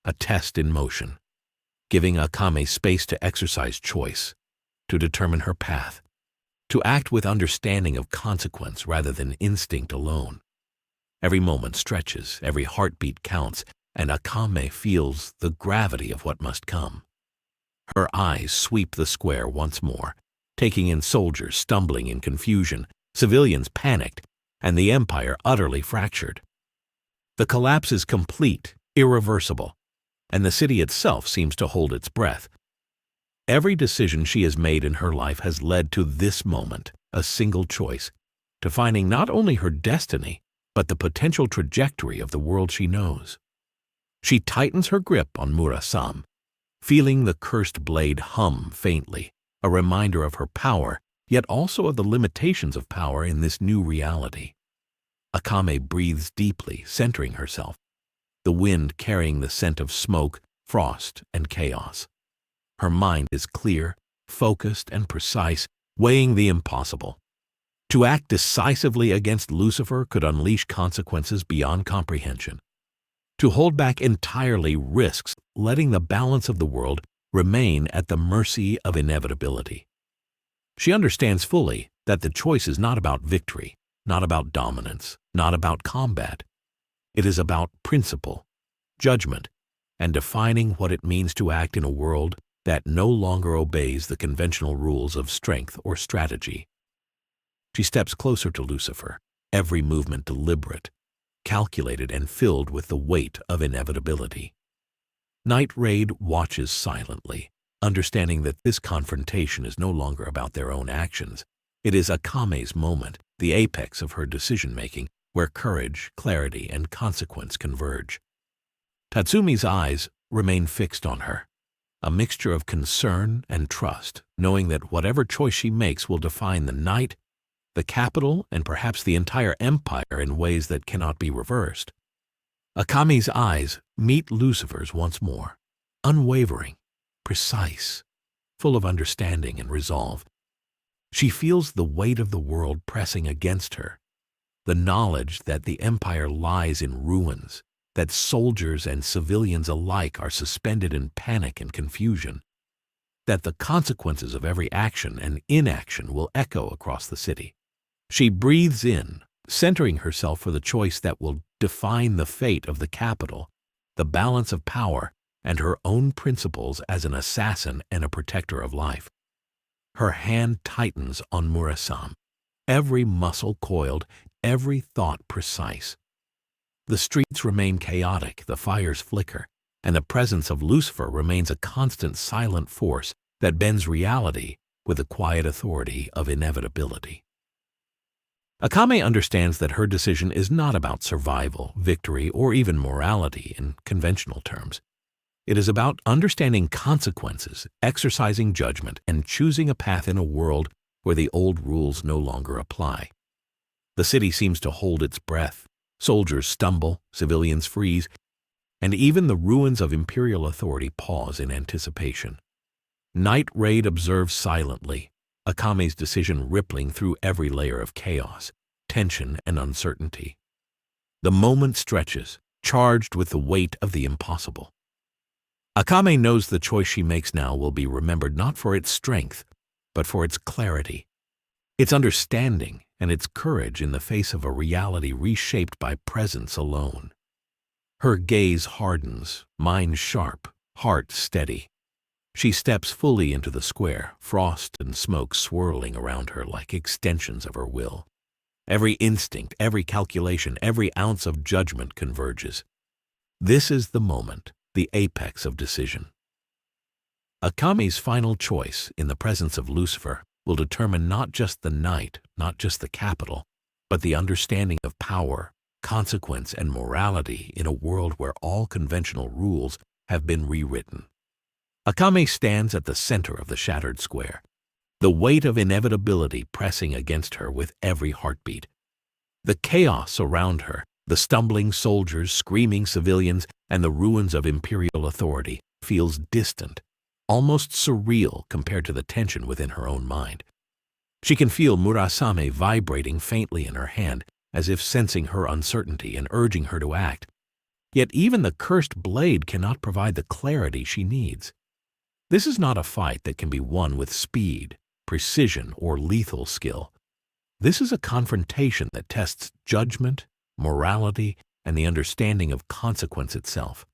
a test in motion, giving Akame space to exercise choice, to determine her path, to act with understanding of consequence rather than instinct alone. Every moment stretches, every heartbeat counts, and Akame feels the gravity of what must come. Her eyes sweep the square once more, taking in soldiers stumbling in confusion, civilians panicked, and the empire utterly fractured. The collapse is complete, irreversible, and the city itself seems to hold its breath. Every decision she has made in her life has led to this moment, a single choice, defining not only her destiny, but the potential trajectory of the world she knows. She tightens her grip on Murasame, feeling the cursed blade hum faintly, a reminder of her power, yet also of the limitations of power in this new reality. Akame breathes deeply, centering herself, the wind carrying the scent of smoke, frost, and chaos. Her mind is clear, focused, and precise, weighing the impossible. To act decisively against Lucifer could unleash consequences beyond comprehension. To hold back entirely risks letting the balance of the world remain at the mercy of inevitability. She understands fully that the choice is not about victory, not about dominance, not about combat. It is about principle, judgment, and defining what it means to act in a world that no longer obeys the conventional rules of strength or strategy. She steps closer to Lucifer, every movement deliberate, calculated, and filled with the weight of inevitability. Night Raid watches silently, understanding that this confrontation is no longer about their own actions. It is Akame's moment, the apex of her decision-making, where courage, clarity, and consequence converge. Tatsumi's eyes remain fixed on her, a mixture of concern and trust, knowing that whatever choice she makes will define the night, the capital, and perhaps the entire empire in ways that cannot be reversed. Akame's eyes meet Lucifer's once more, unwavering, precise, full of understanding and resolve. She feels the weight of the world pressing against her, the knowledge that the empire lies in ruins, that soldiers and civilians alike are suspended in panic and confusion, that the consequences of every action and inaction will echo across the city. She breathes in, centering herself for the choice that will define the fate of the capital, the balance of power, and her own principles as an assassin and a protector of life. Her hand tightens on Murasame, every muscle coiled, every thought precise. The streets remain chaotic, the fires flicker, and the presence of Lucifer remains a constant silent force that bends reality with the quiet authority of inevitability. Akame understands that her decision is not about survival, victory, or even morality in conventional terms. It is about understanding consequences, exercising judgment, and choosing a path in a world where the old rules no longer apply. The city seems to hold its breath. Soldiers stumble, civilians freeze, and even the ruins of imperial authority pause in anticipation. Night Raid observes silently, Akame's decision rippling through every layer of chaos, tension, and uncertainty. The moment stretches, charged with the weight of the impossible. Akame knows the choice she makes now will be remembered not for its strength, but for its clarity, its understanding, and its courage in the face of a reality reshaped by presence alone. Her gaze hardens, mind sharp, heart steady. She steps fully into the square, frost and smoke swirling around her like extensions of her will. Every instinct, every calculation, every ounce of judgment converges. This is the moment, the apex of decision. Akame's final choice in the presence of Lucifer will determine not just the night, not just the capital, but the understanding of power, consequence, and morality in a world where all conventional rules have been rewritten. Akame stands at the center of the shattered square, the weight of inevitability pressing against her with every heartbeat. The chaos around her, the stumbling soldiers, screaming civilians, and the ruins of imperial authority feels distant, almost surreal compared to the tension within her own mind. She can feel Murasame vibrating faintly in her hand, as if sensing her uncertainty and urging her to act. Yet even the cursed blade cannot provide the clarity she needs. This is not a fight that can be won with speed, precision, or lethal skill. This is a confrontation that tests judgment, morality, and the understanding of consequence itself.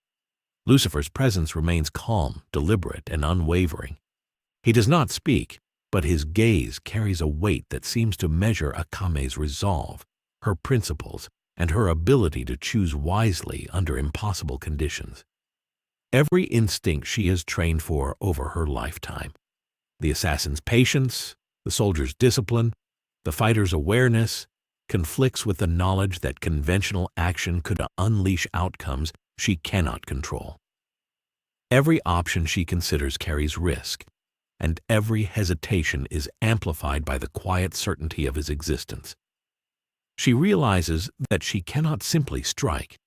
Lucifer's presence remains calm, deliberate, and unwavering. He does not speak, but his gaze carries a weight that seems to measure Akame's resolve, her principles, and her ability to choose wisely under impossible conditions. Every instinct she has trained for over her lifetime, the assassin's patience, the soldier's discipline, the fighter's awareness, conflicts with the knowledge that conventional action could unleash outcomes she cannot control. Every option she considers carries risk, and every hesitation is amplified by the quiet certainty of his existence. She realizes that she cannot simply strike,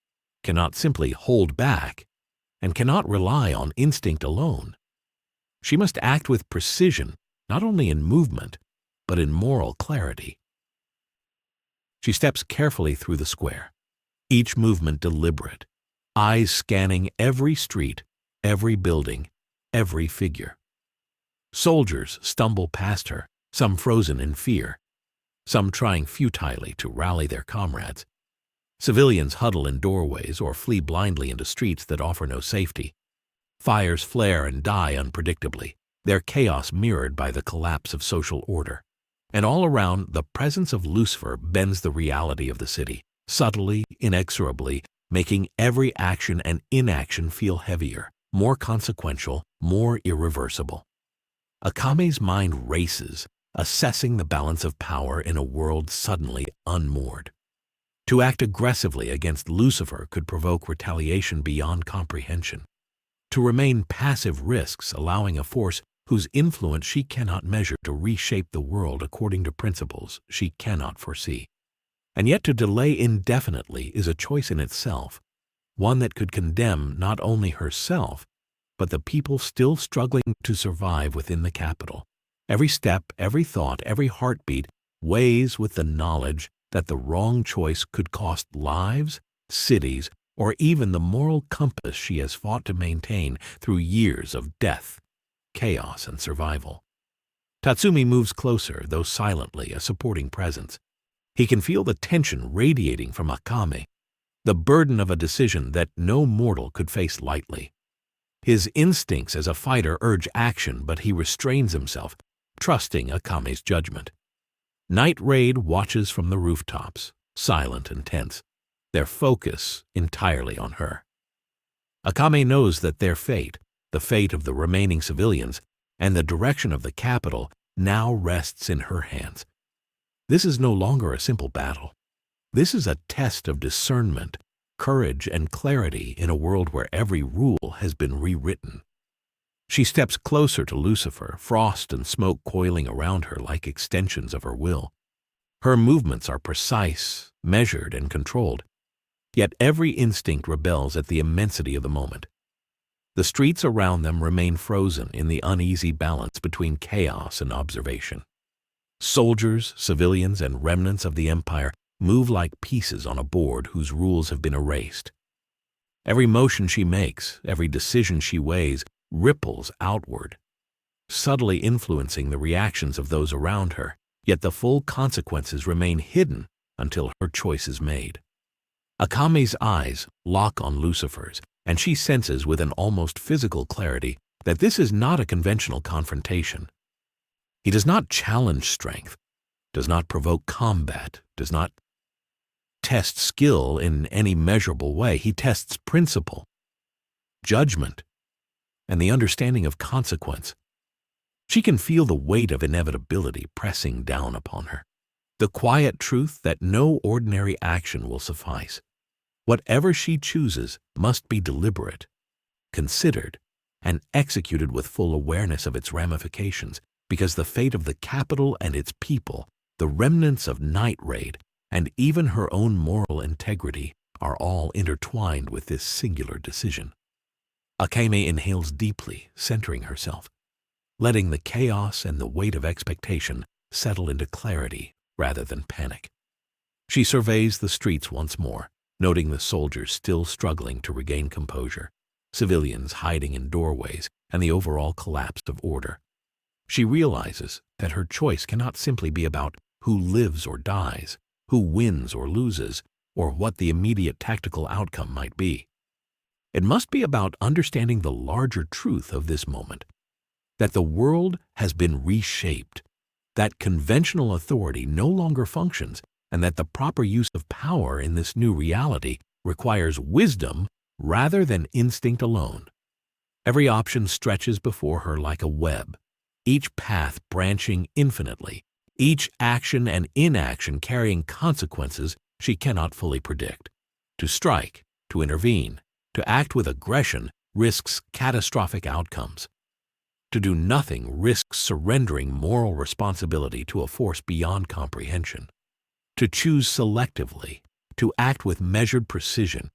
cannot simply hold back, and cannot rely on instinct alone. She must act with precision, not only in movement, but in moral clarity. She steps carefully through the square, each movement deliberate, eyes scanning every street, every building, every figure. Soldiers stumble past her, some frozen in fear, some trying futilely to rally their comrades. Civilians huddle in doorways or flee blindly into streets that offer no safety. Fires flare and die unpredictably, their chaos mirrored by the collapse of social order. And all around, the presence of Lucifer bends the reality of the city, subtly, inexorably, making every action and inaction feel heavier, more consequential, more irreversible. Akame's mind races, assessing the balance of power in a world suddenly unmoored. To act aggressively against Lucifer could provoke retaliation beyond comprehension. To remain passive risks allowing a force whose influence she cannot measure to reshape the world according to principles she cannot foresee. And yet to delay indefinitely is a choice in itself, one that could condemn not only herself, but the people still struggling to survive within the capital. Every step, every thought, every heartbeat weighs with the knowledge that the wrong choice could cost lives, cities, or even the moral compass she has fought to maintain through years of death, chaos, and survival. Tatsumi moves closer, though silently, a supporting presence. He can feel the tension radiating from Akame, the burden of a decision that no mortal could face lightly. His instincts as a fighter urge action, but he restrains himself, trusting Akame's judgment. Night Raid watches from the rooftops, silent and tense, their focus entirely on her. Akame knows that their fate, the fate of the remaining civilians, and the direction of the capital now rests in her hands. This is no longer a simple battle. This is a test of discernment, courage, and clarity in a world where every rule has been rewritten. She steps closer to Lucifer, frost and smoke coiling around her like extensions of her will. Her movements are precise, measured, and controlled, yet every instinct rebels at the immensity of the moment. The streets around them remain frozen in the uneasy balance between chaos and observation. Soldiers, civilians, and remnants of the empire move like pieces on a board whose rules have been erased. Every motion she makes, every decision she weighs, ripples outward, subtly influencing the reactions of those around her, yet the full consequences remain hidden until her choice is made. Akame's eyes lock on Lucifer's, and she senses with an almost physical clarity that this is not a conventional confrontation. He does not challenge strength, does not provoke combat, does not test skill in any measurable way. He tests principle, judgment, and the understanding of consequence. She can feel the weight of inevitability pressing down upon her, the quiet truth that no ordinary action will suffice. Whatever she chooses must be deliberate, considered, and executed with full awareness of its ramifications, because the fate of the capital and its people, the remnants of Night Raid, and even her own moral integrity are all intertwined with this singular decision. Akame inhales deeply, centering herself, letting the chaos and the weight of expectation settle into clarity rather than panic. She surveys the streets once more, noting the soldiers still struggling to regain composure, civilians hiding in doorways, and the overall collapse of order. She realizes that her choice cannot simply be about who lives or dies, who wins or loses, or what the immediate tactical outcome might be. It must be about understanding the larger truth of this moment, that the world has been reshaped, that conventional authority no longer functions, and that the proper use of power in this new reality requires wisdom rather than instinct alone. Every option stretches before her like a web, each path branching infinitely, each action and inaction carrying consequences she cannot fully predict. To strike, to intervene, to act with aggression risks catastrophic outcomes. To do nothing risks surrendering moral responsibility to a force beyond comprehension. To choose selectively, to act with measured precision,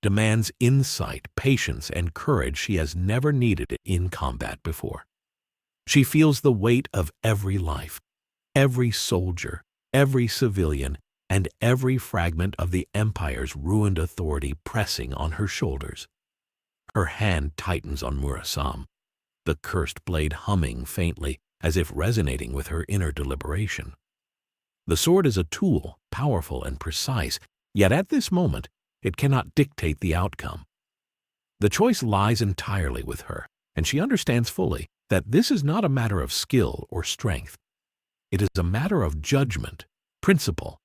demands insight, patience, and courage she has never needed in combat before. She feels the weight of every life, every soldier, every civilian, and every fragment of the Empire's ruined authority pressing on her shoulders. Her hand tightens on Murasame, the cursed blade humming faintly as if resonating with her inner deliberation. The sword is a tool, powerful and precise, yet at this moment it cannot dictate the outcome. The choice lies entirely with her, and she understands fully that this is not a matter of skill or strength. It is a matter of judgment, principle,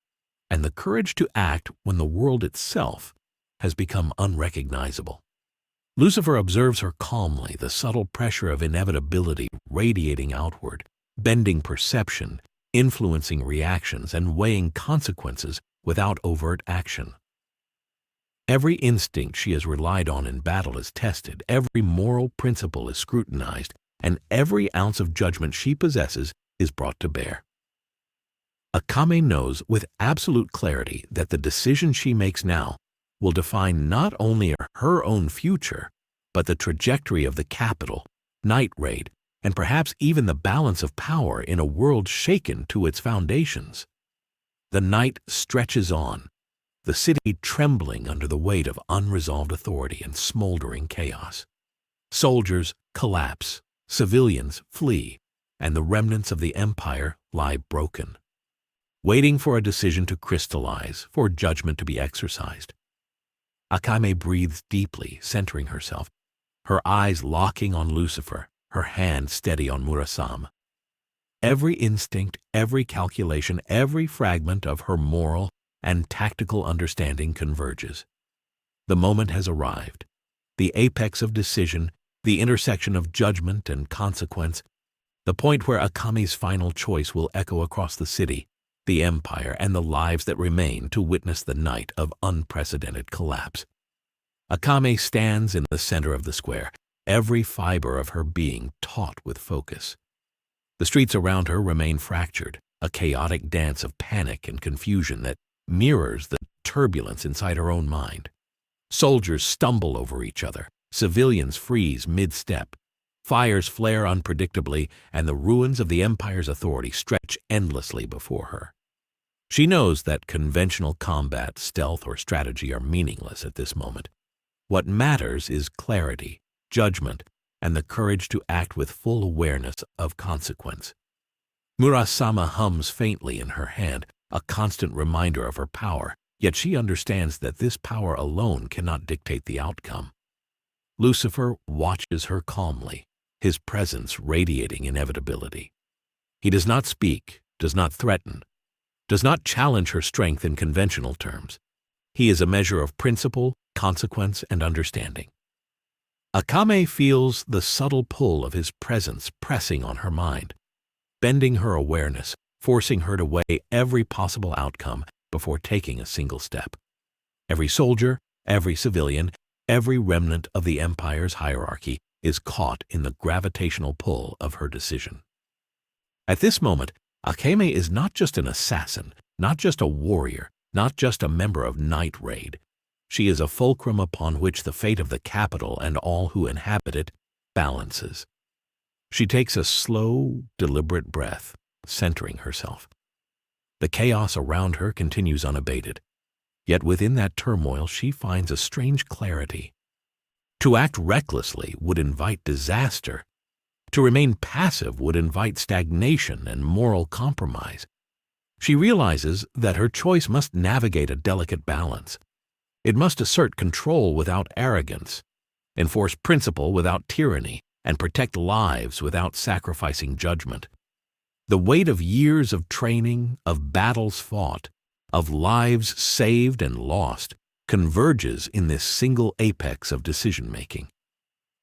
and the courage to act when the world itself has become unrecognizable. Lucifer observes her calmly, the subtle pressure of inevitability radiating outward, bending perception, influencing reactions, and weighing consequences without overt action. Every instinct she has relied on in battle is tested, every moral principle is scrutinized, and every ounce of judgment she possesses is brought to bear. Akame knows with absolute clarity that the decision she makes now will define not only her own future, but the trajectory of the capital, night raid, and perhaps even the balance of power in a world shaken to its foundations. The night stretches on, the city trembling under the weight of unresolved authority and smoldering chaos. Soldiers collapse, civilians flee, and the remnants of the Empire lie broken, waiting for a decision to crystallize, for judgment to be exercised. Akame breathes deeply, centering herself, her eyes locking on Lucifer, her hand steady on Murasame. Every instinct, every calculation, every fragment of her moral and tactical understanding converges. The moment has arrived, the apex of decision, the intersection of judgment and consequence, the point where Akame's final choice will echo across the city, the Empire, and the lives that remain to witness the night of unprecedented collapse. Akame stands in the center of the square, every fiber of her being taut with focus. The streets around her remain fractured, a chaotic dance of panic and confusion that mirrors the turbulence inside her own mind. Soldiers stumble over each other, civilians freeze mid-step, fires flare unpredictably, and the ruins of the Empire's authority stretch endlessly before her. She knows that conventional combat, stealth, or strategy are meaningless at this moment. What matters is clarity, judgment, and the courage to act with full awareness of consequence. Murasame hums faintly in her hand, a constant reminder of her power, yet she understands that this power alone cannot dictate the outcome. Lucifer watches her calmly, his presence radiating inevitability. He does not speak, does not threaten, does not challenge her strength in conventional terms. He is a measure of principle, consequence, and understanding. Akame feels the subtle pull of his presence pressing on her mind, bending her awareness, forcing her to weigh every possible outcome before taking a single step. Every soldier, every civilian, every remnant of the Empire's hierarchy is caught in the gravitational pull of her decision. At this moment, Akame is not just an assassin, not just a warrior, not just a member of Night Raid. She is a fulcrum upon which the fate of the capital and all who inhabit it balances. She takes a slow, deliberate breath, centering herself. The chaos around her continues unabated, yet within that turmoil she finds a strange clarity. To act recklessly would invite disaster. To remain passive would invite stagnation and moral compromise. She realizes that her choice must navigate a delicate balance. It must assert control without arrogance, enforce principle without tyranny, and protect lives without sacrificing judgment. The weight of years of training, of battles fought, of lives saved and lost, converges in this single apex of decision-making.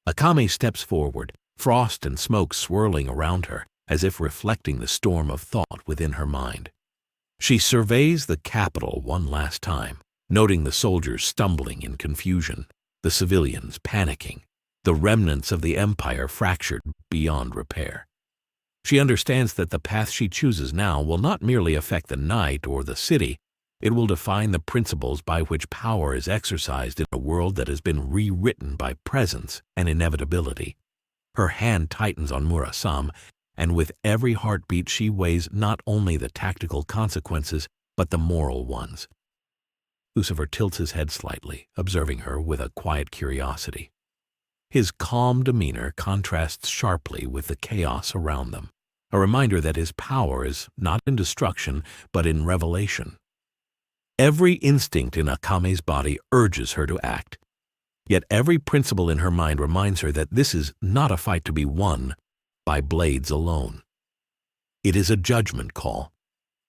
Akame steps forward, frost and smoke swirling around her, as if reflecting the storm of thought within her mind. She surveys the capital one last time, noting the soldiers stumbling in confusion, the civilians panicking, the remnants of the empire fractured beyond repair. She understands that the path she chooses now will not merely affect the night or the city, it will define the principles by which power is exercised in a world that has been rewritten by presence and inevitability. Her hand tightens on Murasame, and with every heartbeat she weighs not only the tactical consequences, but the moral ones. Lucifer tilts his head slightly, observing her with a quiet curiosity. His calm demeanor contrasts sharply with the chaos around them, a reminder that his power is not in destruction, but in revelation. Every instinct in Akame's body urges her to act, yet every principle in her mind reminds her that this is not a fight to be won by blades alone. It is a judgment call,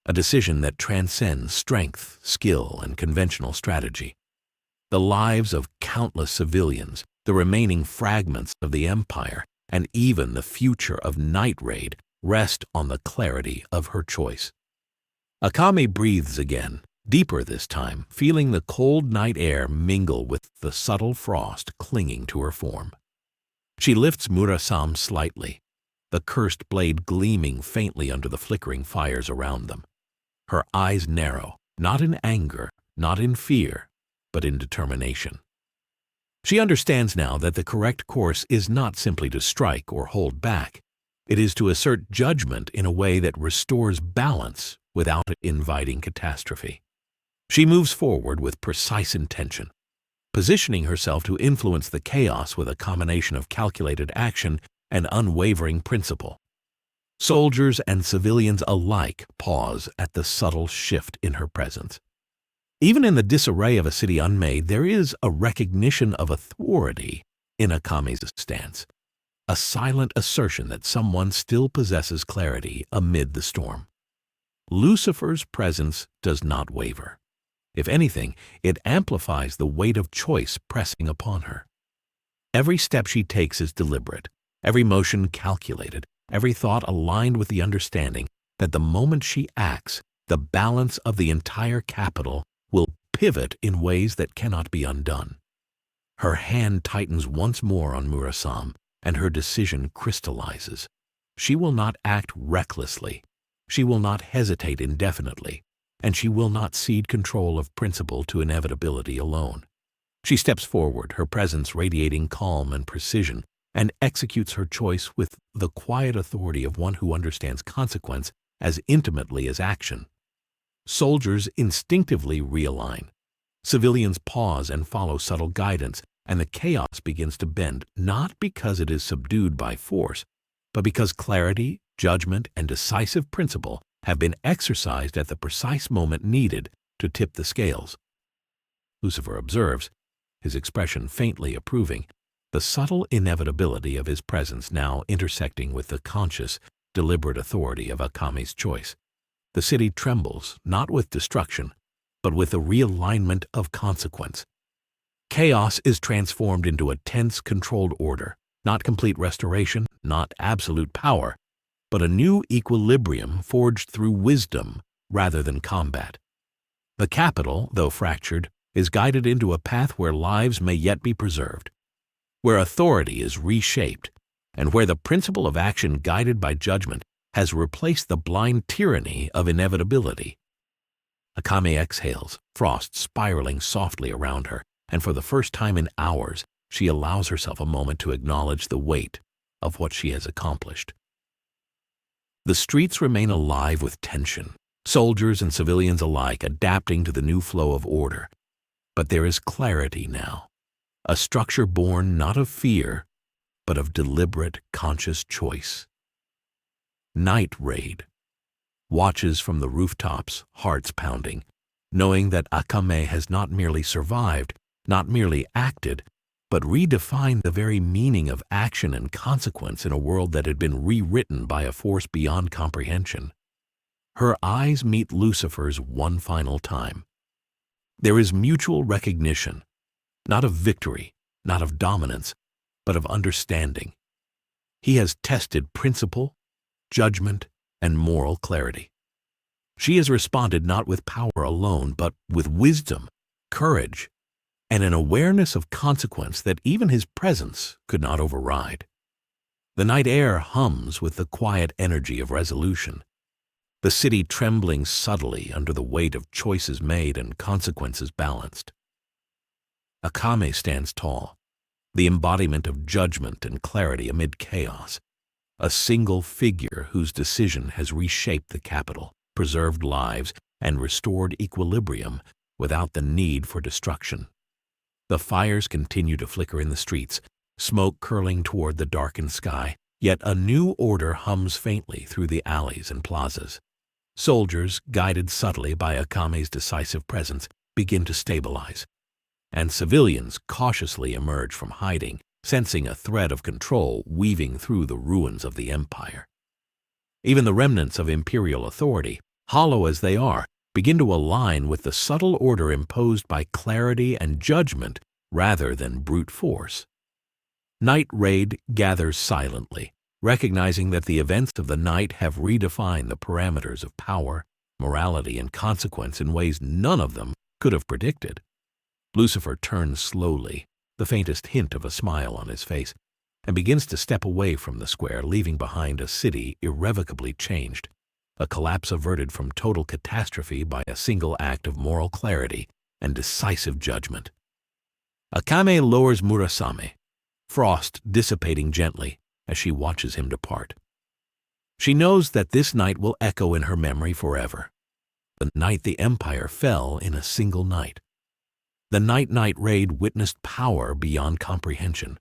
a decision that transcends strength, skill, and conventional strategy. The lives of countless civilians, the remaining fragments of the empire, and even the future of Night Raid rest on the clarity of her choice. Akame breathes again, deeper this time, feeling the cold night air mingle with the subtle frost clinging to her form. She lifts Murasame slightly, the cursed blade gleaming faintly under the flickering fires around them. Her eyes narrow, not in anger, not in fear, but in determination. She understands now that the correct course is not simply to strike or hold back. It is to assert judgment in a way that restores balance without inviting catastrophe. She moves forward with precise intention, positioning herself to influence the chaos with a combination of calculated action and unwavering principle. Soldiers and civilians alike pause at the subtle shift in her presence. Even in the disarray of a city unmade, there is a recognition of authority in Akame's stance, a silent assertion that someone still possesses clarity amid the storm. Lucifer's presence does not waver. If anything, it amplifies the weight of choice pressing upon her. Every step she takes is deliberate, every motion calculated, every thought aligned with the understanding that the moment she acts, the balance of the entire capital will pivot in ways that cannot be undone. Her hand tightens once more on Murasame, and her decision crystallizes. She will not act recklessly. She will not hesitate indefinitely, and she will not cede control of principle to inevitability alone. She steps forward, her presence radiating calm and precision, and executes her choice with the quiet authority of one who understands consequence as intimately as action. Soldiers instinctively realign. Civilians pause and follow subtle guidance, and the chaos begins to bend, not because it is subdued by force, but because clarity, judgment, and decisive principle have been exercised at the precise moment needed to tip the scales. Lucifer observes, his expression faintly approving, the subtle inevitability of his presence now intersecting with the conscious, deliberate authority of Akame's choice. The city trembles, not with destruction, but with a realignment of consequence. Chaos is transformed into a tense, controlled order, not complete restoration, not absolute power, but a new equilibrium forged through wisdom rather than combat. The capital, though fractured, is guided into a path where lives may yet be preserved, where authority is reshaped, and where the principle of action guided by judgment has replaced the blind tyranny of inevitability. Akame exhales, frost spiraling softly around her, and for the first time in hours, she allows herself a moment to acknowledge the weight of what she has accomplished. The streets remain alive with tension, soldiers and civilians alike adapting to the new flow of order. But there is clarity now, a structure born not of fear, but of deliberate, conscious choice. Night Raid. watches from the rooftops, hearts pounding, knowing that Akame has not merely survived, not merely acted, but redefined the very meaning of action and consequence in a world that had been rewritten by a force beyond comprehension. Her eyes meet Lucifer's one final time. There is mutual recognition, not of victory, not of dominance, but of understanding. He has tested principle, judgment, and moral clarity. She has responded not with power alone, but with wisdom, courage, and an awareness of consequence that even his presence could not override. The night air hums with the quiet energy of resolution, the city trembling subtly under the weight of choices made and consequences balanced. Akame stands tall, the embodiment of judgment and clarity amid chaos, a single figure whose decision has reshaped the capital, preserved lives, and restored equilibrium without the need for destruction. The fires continue to flicker in the streets, smoke curling toward the darkened sky, yet a new order hums faintly through the alleys and plazas. Soldiers, guided subtly by Akame's decisive presence, begin to stabilize, and civilians cautiously emerge from hiding, sensing a thread of control weaving through the ruins of the empire. Even the remnants of imperial authority, hollow as they are, begin to align with the subtle order imposed by clarity and judgment rather than brute force. Night Raid gathers silently, recognizing that the events of the night have redefined the parameters of power, morality, and consequence in ways none of them could have predicted. Lucifer turns slowly, the faintest hint of a smile on his face, and begins to step away from the square, leaving behind a city irrevocably changed, a collapse averted from total catastrophe by a single act of moral clarity and decisive judgment. Akame lowers Murasame, frost dissipating gently as she watches him depart. She knows that this night will echo in her memory forever. The night the empire fell in a single night. The night Night Raid witnessed power beyond comprehension.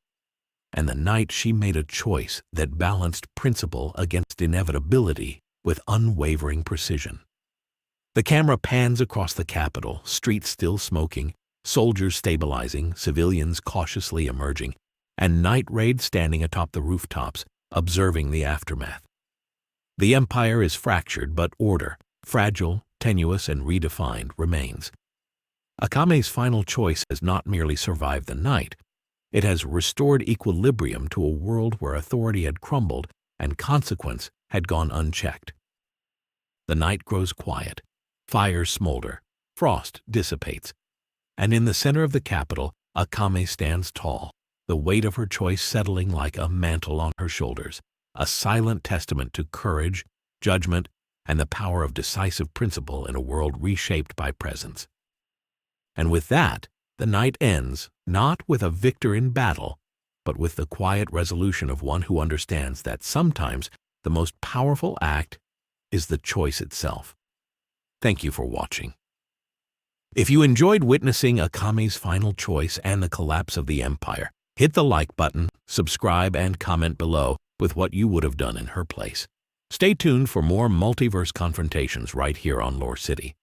And the night she made a choice that balanced principle against inevitability with unwavering precision. The camera pans across the capital, streets still smoking, soldiers stabilizing, civilians cautiously emerging, and Night Raid standing atop the rooftops, observing the aftermath. The empire is fractured, but order, fragile, tenuous, and redefined, remains. Akame's final choice has not merely survived the night, it has restored equilibrium to a world where authority had crumbled and consequence had gone unchecked. The night grows quiet, fires smolder, frost dissipates, and in the center of the capital, Akame stands tall, the weight of her choice settling like a mantle on her shoulders, a silent testament to courage, judgment, and the power of decisive principle in a world reshaped by presence. And with that, the night ends not with a victor in battle, but with the quiet resolution of one who understands that sometimes the most powerful act is the choice itself. Thank you for watching. If you enjoyed witnessing Akame's final choice and the collapse of the empire, hit the like button, subscribe, and comment below with what you would have done in her place. Stay tuned for more multiverse confrontations right here on Lore City.